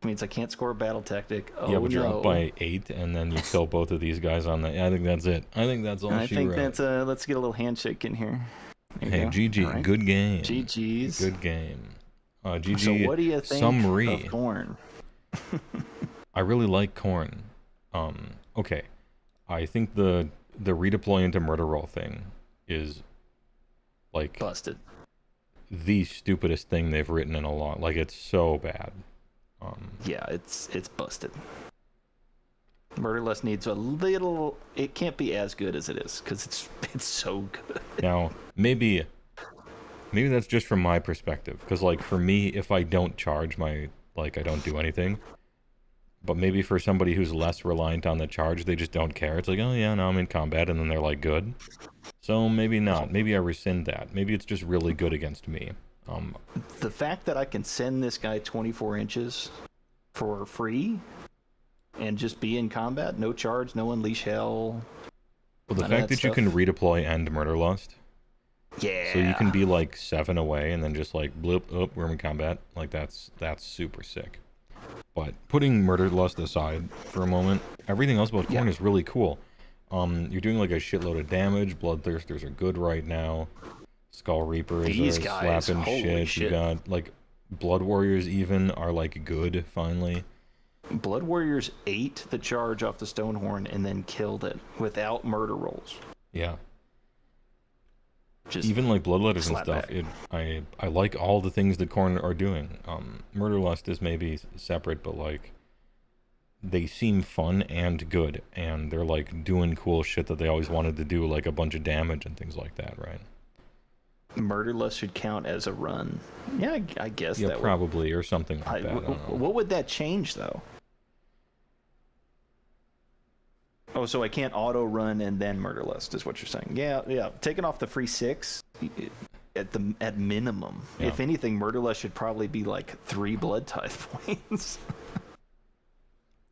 It means I can't score a battle tactic. Oh, yeah, but you're no. up by 8, and then you kill both of these guys on the. I think that's it. I think that's all. I think that's let's get a little handshake in here. Hey, GG, right. Good game. GG's. Good game. GG. So what do you think of Khorne? I really like Khorne. Okay. I think the redeploy into murder roll thing is like busted. The stupidest thing they've written in a long. Like, it's so bad. Yeah, it's busted. Murderless needs a little. It can't be as good as it is because it's so good. Now, maybe that's just from my perspective. Because, like, for me, if I don't charge I don't do anything. But maybe for somebody who's less reliant on the charge, they just don't care. It's like, oh yeah, no, I'm in combat, and then they're like, good. So maybe not. Maybe I rescind that. Maybe it's just really good against me. The fact that I can send this guy 24 inches for free and just be in combat. No charge, no unleash hell. Well, the fact that you can redeploy and Murderlust. Yeah. So you can be like 7 away and then just like bloop, oh, we're in combat. Like that's super sick. But putting Murderlust aside for a moment, everything else about Khorne is really cool. You're doing like a shitload of damage. Bloodthirsters are good right now. Skull Reapers These are guys, slapping holy shit. You got like Blood Warriors even are like good finally. Blood Warriors ate the charge off the Stonehorn and then killed it without murder rolls. Yeah. Just even like Bloodletters and stuff. back. I like all the things that Khorne are doing. Murderlust is maybe separate, but like they seem fun and good, and they're like doing cool shit that they always wanted to do, like a bunch of damage and things like that, right? Murderlust should count as a run. Yeah, I guess Yeah, that probably, or something like that. I don't know. What would that change though? Oh, so I can't auto run and then Murderlust is what you're saying? Yeah. Taking off the free 6 at minimum. Yeah. If anything, Murderlust should probably be like 3 blood tithe points.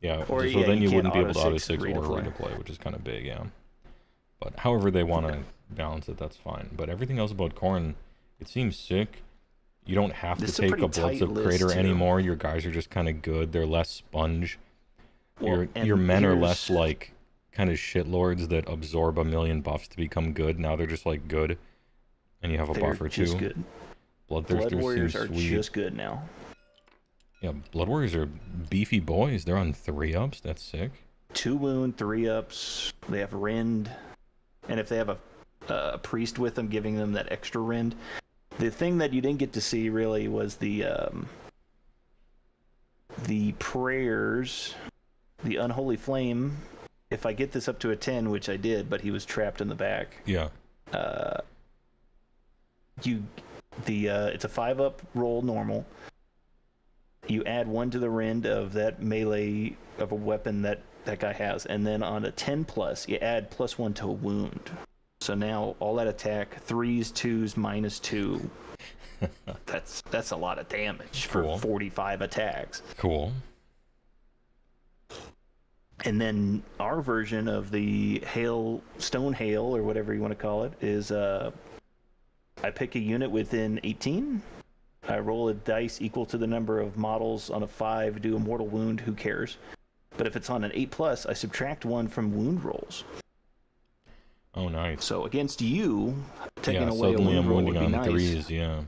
Yeah, or, so then you wouldn't be able to auto auto 6 or redeploy, which is kind of big, yeah. But however they want to balance it, that's fine. But everything else about Khorne, it seems sick. You don't have to take a Bloodsup Crater anymore. Your guys are just kind of good. They're less sponge. Your men are less like kind of shitlords that absorb a million buffs to become good. Now they're just like good, and you have a buffer too. Good. Blood Warriors are sweet. just good now. Yeah, Blood Warriors are beefy boys. They're on 3-ups. That's sick. 2 wound, 3-ups. They have rend, and if they have a priest with them, giving them that extra rend. The thing that you didn't get to see really was the prayers, the unholy flame. If I get this up to a 10, which I did, but he was trapped in the back. Yeah. It's a 5-up roll normal. You add 1 to the rend of that melee of a weapon that guy has, and then on a 10+, you add +1 to a wound. So now all that attack, 3s, 2s, -2. That's a lot of damage for 45 attacks. Cool. And then our version of the stone hail, or whatever you want to call it, is I pick a unit within 18. I roll a dice equal to the number of models on a 5, do a mortal wound, who cares? But if it's on an 8+, I subtract 1 from wound rolls. Oh, nice. So against you, taking away a suddenly wound I'm roll wounding would be on nice. 3s, yeah.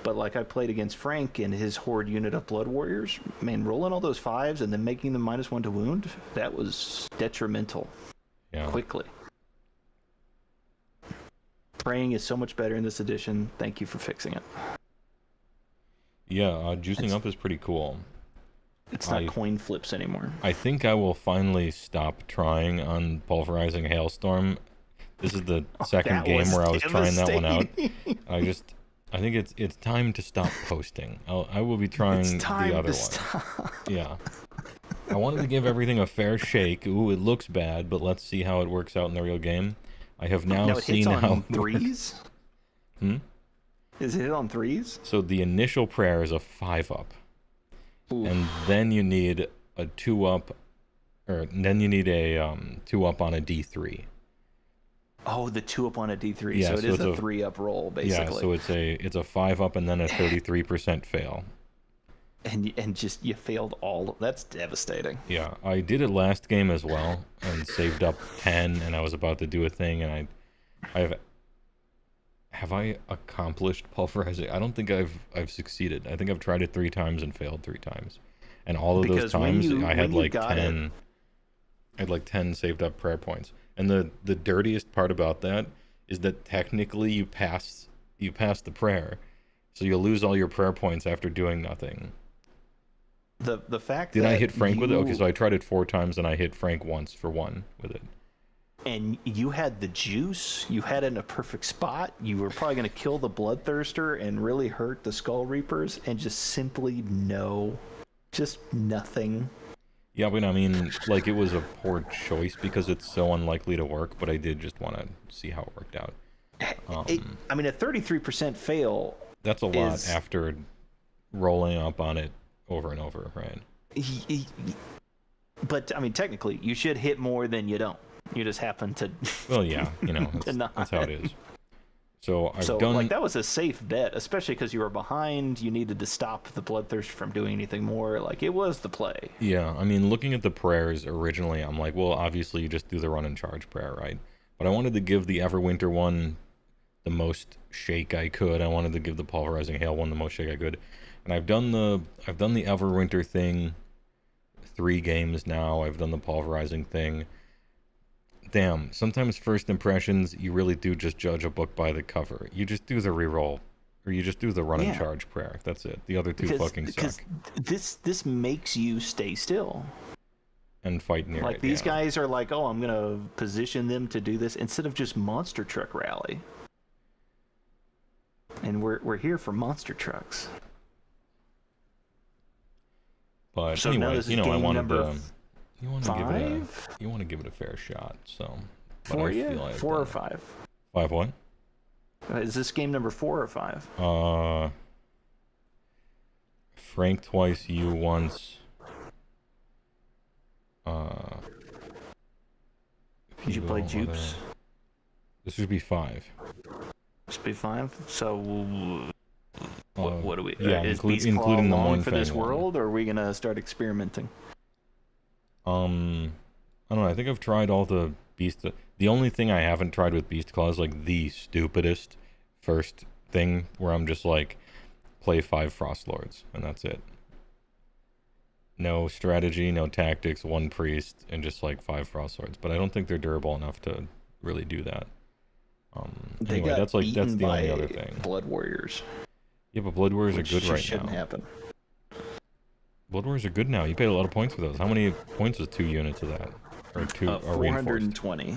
But like I played against Frank and his horde unit of Blood Warriors, man, rolling all those 5s and then making them -1 to wound, that was detrimental. Yeah. Quickly. Praying is so much better in this edition. Thank you for fixing it. Yeah, juicing up is pretty cool. It's not coin flips anymore. I think I will finally stop trying on Pulverizing Hailstorm. This is the second game where I was trying that one out. I think it's time to stop posting. I will be trying the other one. Stop. Yeah. I wanted to give everything a fair shake. Ooh, it looks bad, but let's see how it works out in the real game. I have now seen how it 3s? Is it hit on 3s? So the initial prayer is a 5-up. And then you need a 2-up, or then you need a 2-up on a D3. Oh, the 2-up on a D3. Yeah, so it is a 3-up roll, basically. Yeah, so it's a 5-up and then a 33% fail. And just you failed all. That's devastating. Yeah, I did it last game as well and saved up 10, and I was about to do a thing, and have I accomplished pulverizing? I don't think I've succeeded. I think I've tried it 3 times and failed 3 times, and all of those times I had like 10. I had like 10 saved up prayer points. And the dirtiest part about that is that technically you pass the prayer, so you'll lose all your prayer points after doing nothing. The fact Did that I hit Frank with it? Okay, so I tried it 4 times and I hit Frank once for 1 with it. And you had the juice. You had it in a perfect spot. You were probably going to kill the Bloodthirster and really hurt the Skull Reapers, and just simply just nothing. Yeah, but I mean, like, it was a poor choice because it's so unlikely to work, but I did just want to see how it worked out. I mean, a 33% fail. That's a lot after rolling up on it over and over, right? But I mean, technically, you should hit more than you don't. You just happen to. Well, yeah, you know, that's how it is. So I've done. Like, that was a safe bet, especially because you were behind. You needed to stop the Bloodthirst from doing anything more. Like, it was the play. Yeah, I mean, looking at the prayers originally, I'm like, well, obviously you just do the run and charge prayer, right? But I wanted to give the Everwinter one the most shake I could. I wanted to give the Pulverizing Hail one the most shake I could. And I've done the Everwinter thing 3 games now. I've done the Pulverizing thing. Damn, sometimes first impressions, you really do just judge a book by the cover. You just do the reroll, or you just do the run and charge prayer. That's it. The other two fucking suck. Because this makes you stay still. And fight near it. Like, these guys are like, oh, I'm going to position them to do this instead of just monster truck rally. And we're here for monster trucks. But so anyways, you know, I wanted to... You want to give it a fair shot, so. For you? 4 or 5? 5 what? Is this game number 4 or 5? Frank twice, you once. Did you play Jupes? This should be 5. This should be 5? So, what do we... Yeah, is Beast Claw including the long for this Mournfang world, or are we going to start experimenting? I don't know, I think I've tried all the Beast... The only thing I haven't tried with Beast Claw is, like, the stupidest first thing, where I'm just like, play 5 Frost Lords, and that's it. No strategy, no tactics, 1 priest, and just, like, 5 Frost Lords. But I don't think they're durable enough to really do that. Anyway, that's the only other thing. Blood Warriors. Yeah, but Blood Warriors are good right now. Shouldn't happen. Blood Warriors are good now. You paid a lot of points for those. How many points was 2 units of that? Or 2 are 420.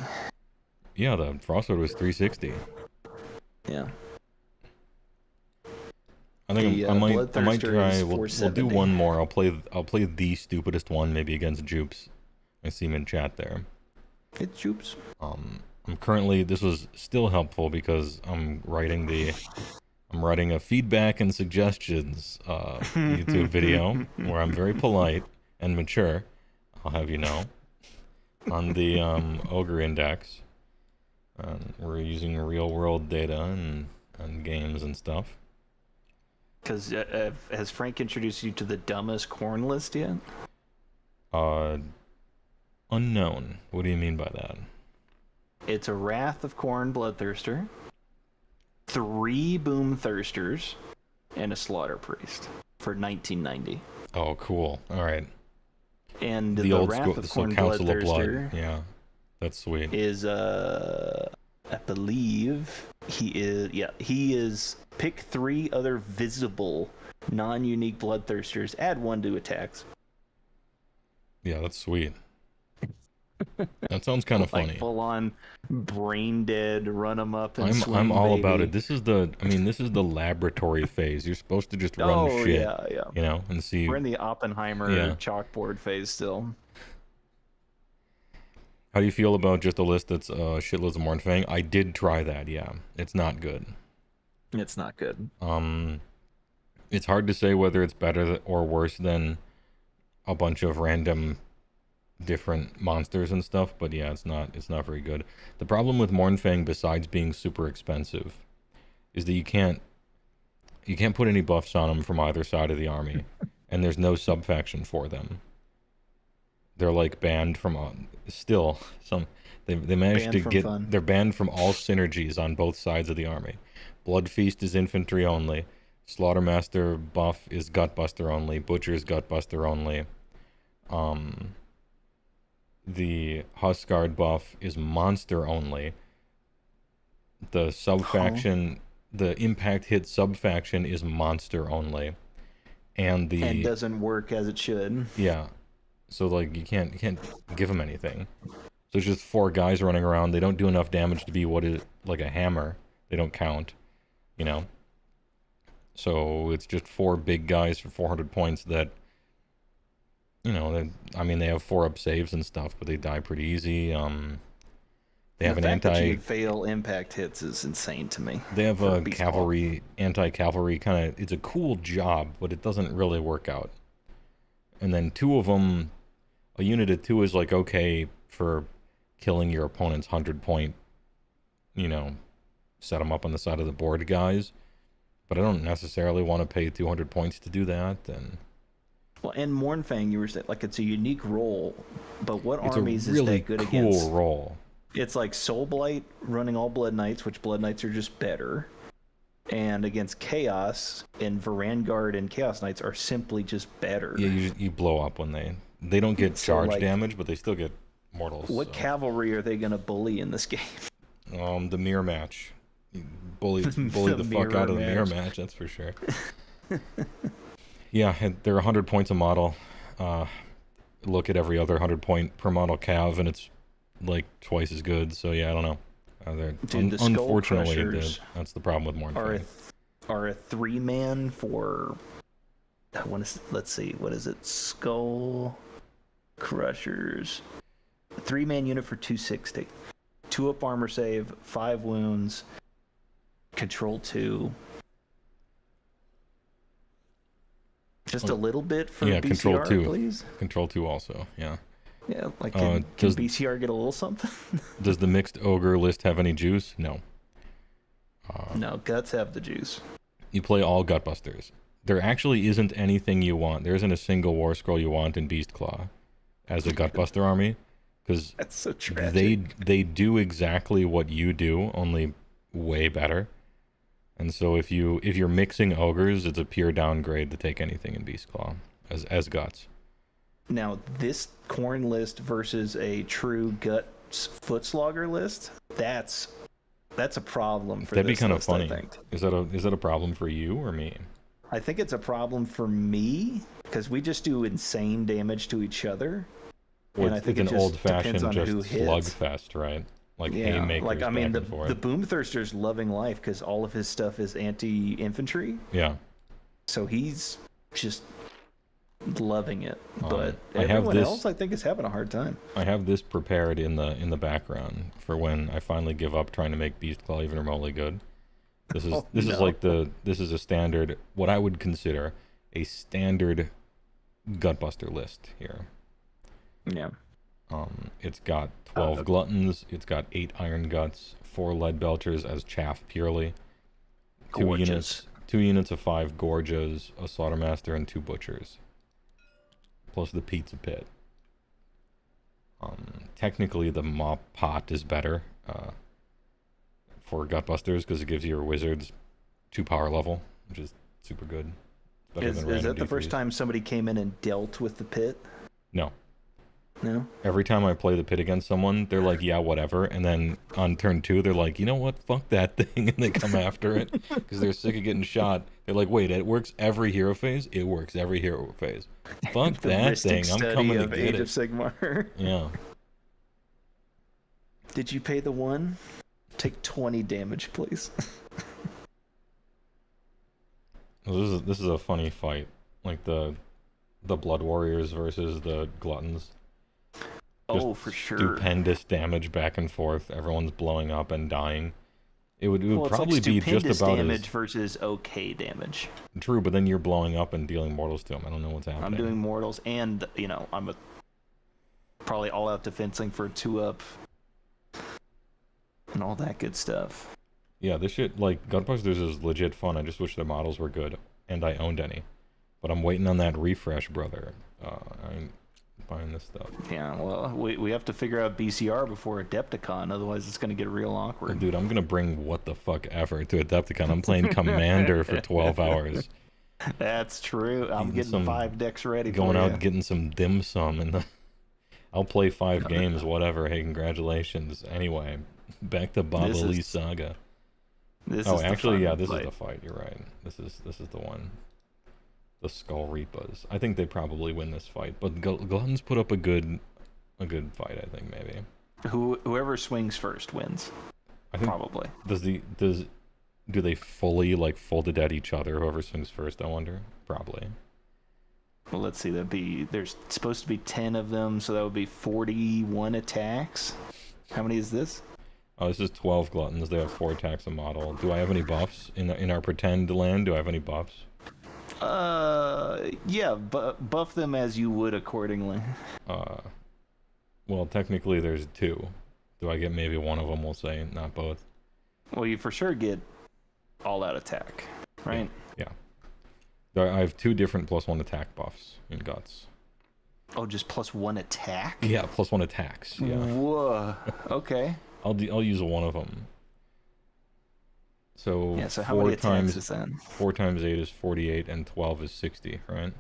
Yeah, the Frostwood was 360. Yeah. I think I might try. We'll do one more. I'll play the stupidest one, maybe against Jupes. I see him in chat there. It's Jupes. I'm currently. This was still helpful because I'm writing a feedback and suggestions YouTube video where I'm very polite and mature. I'll have you know, on the Ogre Index. We're using real world data and games and stuff. Because has Frank introduced you to the dumbest corn list yet? Unknown. What do you mean by that? It's a Wrath of Corn Bloodthirster, 3 Boom Thirsters, and a Slaughter Priest for $19.90. Oh, cool. All right. And the old Wrath of Corn Council of Bloodthirster, Blood. Yeah, that's sweet. Is I believe he is pick 3 other visible non-unique Bloodthirsters, add 1 to attacks. Yeah, that's sweet. That sounds kind of funny. Like full on brain dead, run them up and swing, I'm all baby. about it. This is the laboratory phase. You're supposed to just run shit. Yeah. You know, and see. We're in the Oppenheimer chalkboard phase still. How do you feel about just a list that's shitloads of Mournfang? I did try that. Yeah, it's not good. It's not good. It's hard to say whether it's better or worse than a bunch of random different monsters and stuff, but yeah, it's not very good. The problem with Mournfang, besides being super expensive, is that you can't put any buffs on them from either side of the army, and there's no sub-faction for them. They're like banned from still some they managed to get fun. They're banned from all synergies on both sides of the army. Blood Feast is infantry only. Slaughtermaster buff is Gutbuster only. Butcher's Gutbuster only. The Huskguard buff is monster only. The sub-faction, the impact hit sub-faction is monster only. And doesn't work as it should. Yeah. So like you can't give them anything. So it's just 4 guys running around. They don't do enough damage to be what is like a hammer. They don't count, you know. So it's just 4 big guys for 400 points that, you know, they have 4-up saves and stuff, but they die pretty easy. They have an that you fail impact hits is insane to me. They have a anti-cavalry kind of. It's a cool job, but it doesn't really work out. And then 2 of them, a unit of 2 is like okay for killing your opponent's 100-point, you know, set them up on the side of the board guys. But I don't necessarily want to pay 200 points to do that. And well, and Mournfang, you were saying, like, it's a unique role, but what it's armies a really is that good cool against? role. It's like Soul Blight running all Blood Knights, which Blood Knights are just better. And against Chaos, and Varangard and Chaos Knights are simply just better. Yeah, you blow up when they don't get charge like, damage, but they still get mortals. What cavalry are they going to bully in this game? The mirror match. You bully the fuck out of the mirror match, that's for sure. Yeah, they're 100 points a model. Look at every other 100 point per model cav, and it's like twice as good. So yeah, I don't know. Dude, the Unfortunately, that's the problem with Mournfang. Are a 3-man for... let's see, what is it? Skull Crushers. A 3-man unit for 260. 2 up armor save, 5 wounds, control 2. Just a little bit for BCR, control 2. Please. Control 2 also, yeah. Yeah, like can BCR get a little something? Does the mixed ogre list have any juice? No. No, guts have the juice. You play all Gutbusters. There actually isn't anything you want. There isn't a single war scroll you want in Beastclaw as a Gutbuster army, because that's so tragic. They do exactly what you do, only way better. And so if you're mixing ogres, it's a pure downgrade to take anything in Beastclaw as guts. Now, this Khorne list versus a true guts footslogger list, that's a problem for That'd be kind of list, funny. I think. Is that a problem for you or me? I think it's a problem for me because we just do insane damage to each other. Well, and I think it's it an just old-fashioned depends on who just hits. slugfest, right? Like haymakers like I mean, back and forth. the Boomthirster's loving life because all of his stuff is anti-infantry. Yeah. So he's just loving it, but I have everyone this- else I think is having a hard time. I have this prepared in the background for when I finally give up trying to make Beastclaw even remotely good. This is this is a standard, what I would consider a standard Gutbuster list here. Yeah. It's got 12 Gluttons, it's got 8 Iron Guts, 4 Lead Belchers as chaff purely, 2 units of 5 Gorges, a Slaughtermaster, and 2 Butchers, plus the Pizza Pit. Technically, the Mop Pot is better for Gutbusters because it gives your wizards 2 power level, which is super good. Is that the first time somebody came in and dealt with the pit? No. No? Every time I play the pit against someone, they're like, yeah, whatever. And then on turn 2, they're like, you know what? Fuck that thing. And they come after it because they're sick of getting shot. They're like, wait, it works every hero phase? It works every hero phase. Fuck that thing. I'm coming to get Age it. of Sigmar. Yeah. Did you pay the 1? Take 20 damage, please. This is a funny fight. Like the Blood Warriors versus the Gluttons. Oh, for sure. Stupendous damage back and forth. Everyone's blowing up and dying. It would probably like be just about damage versus okay damage. True, but then you're blowing up and dealing mortals to them. I don't know what's happening. I'm doing mortals, and I'm probably all-out defensing for a 2-up and all that good stuff. Yeah, this shit, like, Gutbusters is legit fun. I just wish the models were good, and I owned any. But I'm waiting on that refresh, brother. I'm buying this stuff. Yeah, well, we have to figure out BCR before Adepticon, otherwise it's going to get real Oh, awkward. dude, I'm gonna bring what the fuck ever to Adepticon. I'm playing Commander for 12 hours. That's true. I'm getting 5 decks ready. Going for out ya. getting some dim sum, and I'll play 5 games, whatever. Hey, congratulations. Anyway, back to Baba Lee Saga. This Oh, is actually, the yeah, fun this fight. is the fight. You're right. This is the one. The Skull Reapers. I think they probably win this fight, but Gluttons put up a good fight. I think maybe. Whoever swings first wins. I think Probably. Do they fully like folded at each other? Whoever swings first, I wonder. Probably. Well, let's see. There's supposed to be 10 of them, so that would be 41 attacks. How many is this? Oh, this is 12 Gluttons. They have 4 attacks a model. Do I have any buffs in our pretend land? Do I have any buffs? Yeah, buff them as you would accordingly. Well, technically there's 2. Do I get maybe one of them, we'll say, not both? Well, you for sure get all-out attack, right? Yeah. I have 2 different +1 attack buffs in Guts. Oh, just +1 attack? Yeah, +1 attacks, yeah. Whoa, okay. I'll use one of them. So, yeah, so how many attacks is that? 4 times 8 is 48, and 12 is 60, right?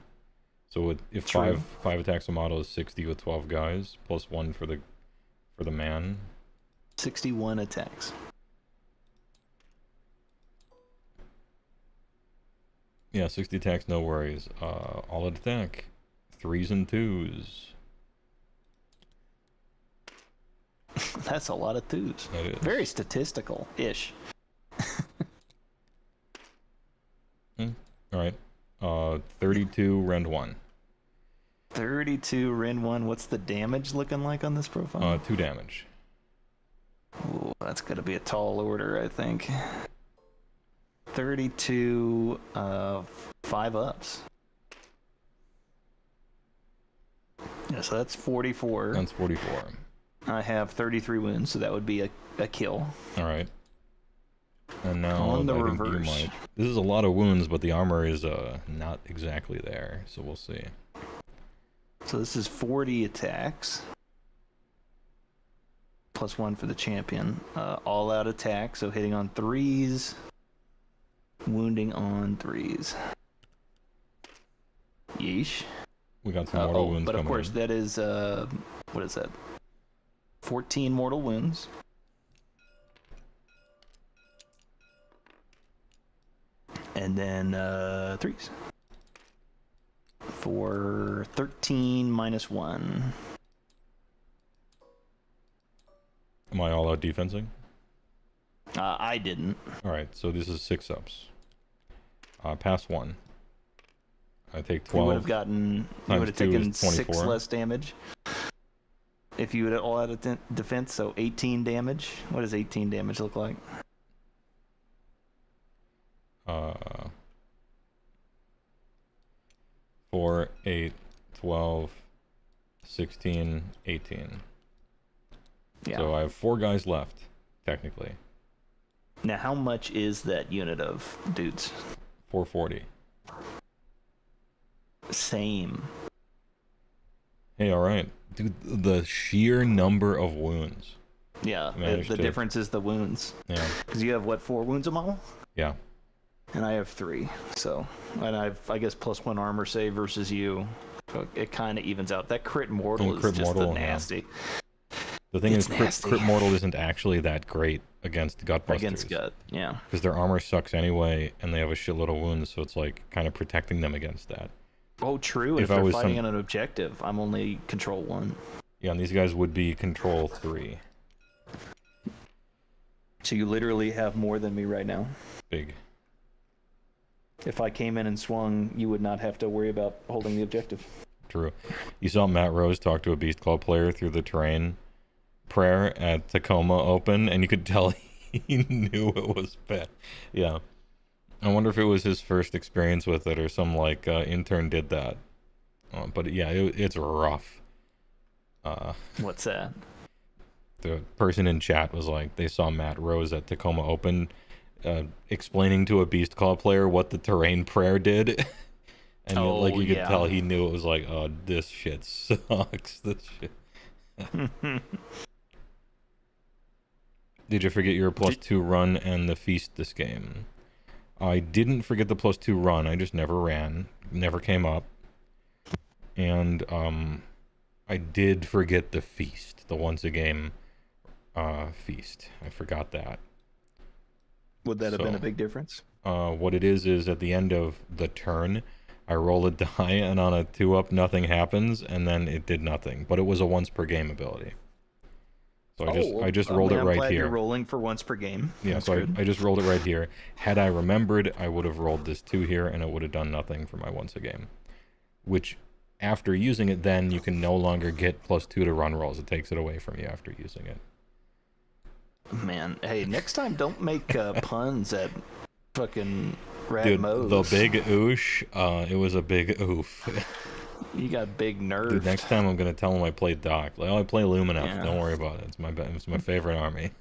So if True. 5 attacks a model is 60 with 12 guys, +1 for the man. 61 attacks. Yeah, 60 attacks, no worries. All out attack. 3s and 2s. That's a lot of 2s. That is. Very statistical-ish. Alright. 32 rend 1. 32 rend 1. What's the damage looking like on this profile? 2 damage. Ooh, that's gonna be a tall order, I think. 32, 5 ups. Yeah, so that's 44. That's 44. I have 33 wounds, so that would be a kill. Alright. And now On the I think you reverse. might. This is a lot of wounds, but the armor is not exactly there, so we'll see. So this is 40 attacks. +1 for the champion. All out attack, so hitting on 3s. Wounding on 3s. Yeesh. We got some mortal wounds but coming of course in. that is what is that? 14 mortal wounds. And then 3s. For 13 minus 1. Am I all out defensing? I didn't. Alright, so this is 6 ups. Pass 1. I take You 12. would have gotten. You times would have 2 taken is 6 24. less damage. If you would have all out of defense, so 18 damage. What does 18 damage look like? 4, 8, 12, 16, 18. Yeah. So I have 4 guys left, technically. Now, how much is that unit of dudes? 440. Same. Hey, alright. Dude, the sheer number of wounds. Yeah. Managed The to- difference is the wounds. Yeah. Because you have what, 4 wounds a model? Yeah. And I have 3. So, and I guess +1 armor save versus you. So it kind of evens out. That crit mortal crit is just mortal, the yeah. nasty. The thing It's is, nasty. crit mortal isn't actually that great against Gutbusters. Against gut, yeah. Because their armor sucks anyway, and they have a shitload of wounds, so it's like kind of protecting them against that. Oh, true. If If I they're was fighting some- on an objective, I'm only control 1. Yeah, and these guys would be control 3. So you literally have more than me right now. Big. If I came in and swung, you would not have to worry about holding the objective. True. You saw Matt Rose talk to a Beast Claw player through the terrain prayer at Tacoma Open, and you could tell he knew it was bad. Yeah. I wonder if it was his first experience with it, or some like intern did that. But yeah, it's rough. What's that? The person in chat was like, they saw Matt Rose at Tacoma Open explaining to a Beast Claw player what the terrain prayer did. And you could tell he knew it was like, oh, this shit sucks. This shit. Did you forget your +2 run and the feast this game? I didn't forget the +2 run. I just never ran. Never came up. And I did forget the feast. The once a game feast. I forgot that. Would that have been a big difference? What it is at the end of the turn, I roll a die, and on a 2-up, nothing happens, and then it did nothing. But it was a once per game ability. So I just rolled it I'm right glad here. You're rolling for once per game. Yeah, That's so good. I just rolled it right here. Had I remembered, I would have rolled this 2 here, and it would have done nothing for my once a game. Which, after using it, then you can no longer get +2 to run rolls. It takes it away from you after using it. Man, hey, next time don't make puns at fucking Red Dude, Mose. the big oosh, it was a big oof. You got big nerve. Dude, next time I'm gonna tell him I play Doc. Like, oh, I play Lumineth. Yeah. Don't worry about it. It's my favorite army.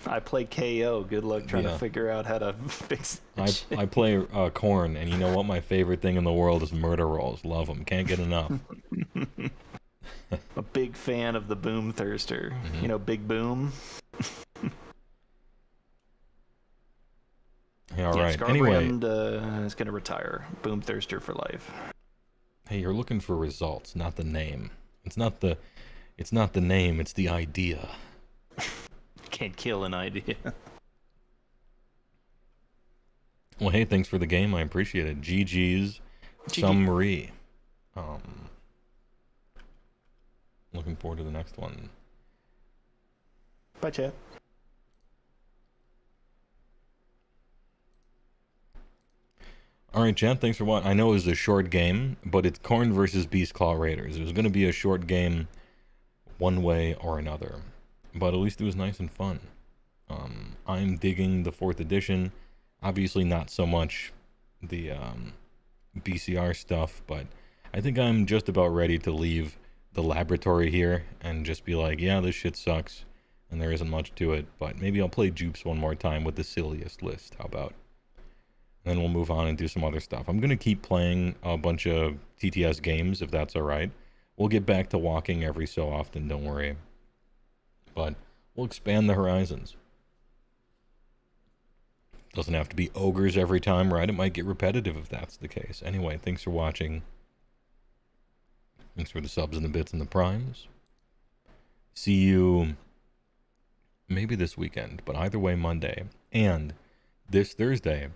I play KO. Good luck trying to figure out how to fix that shit. I play Corn, and you know what? My favorite thing in the world is murder rolls. Love them. Can't get enough. A big fan of the Boom Thirster. You know, Big Boom. Hey, all right. Scarbrand, Anyway, is gonna retire. Boom Thirster for life. hey, you're looking for results, not the name. It's not the name. It's the idea. Can't kill an idea. Well, hey, thanks for the game. I appreciate it. GG's summary. Looking forward to the next one. Bye, chat. All right, Chad, thanks for watching. I know it was a short game, but it's Corn versus Beastclaw Raiders. It was going to be a short game one way or another, but at least it was nice and fun. I'm digging the 4th edition. Obviously not so much the BCR stuff, but I think I'm just about ready to leave the laboratory here and just be like, yeah, this shit sucks, and there isn't much to it, but maybe I'll play Jupes one more time with the silliest list. How about? Then we'll move on and do some other stuff. I'm going to keep playing a bunch of TTS games, if that's all right. We'll get back to walking every so often, don't worry. But we'll expand the horizons. Doesn't have to be ogres every time, right? It might get repetitive if that's the case. Anyway, thanks for watching. Thanks for the subs and the bits and the primes. See you maybe this weekend, but either way Monday. And this Thursday,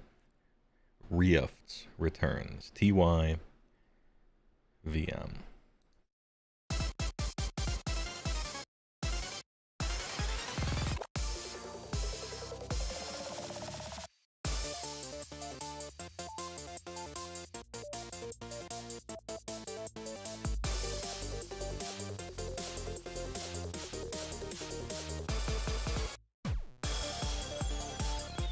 Rifts returns. TY VM.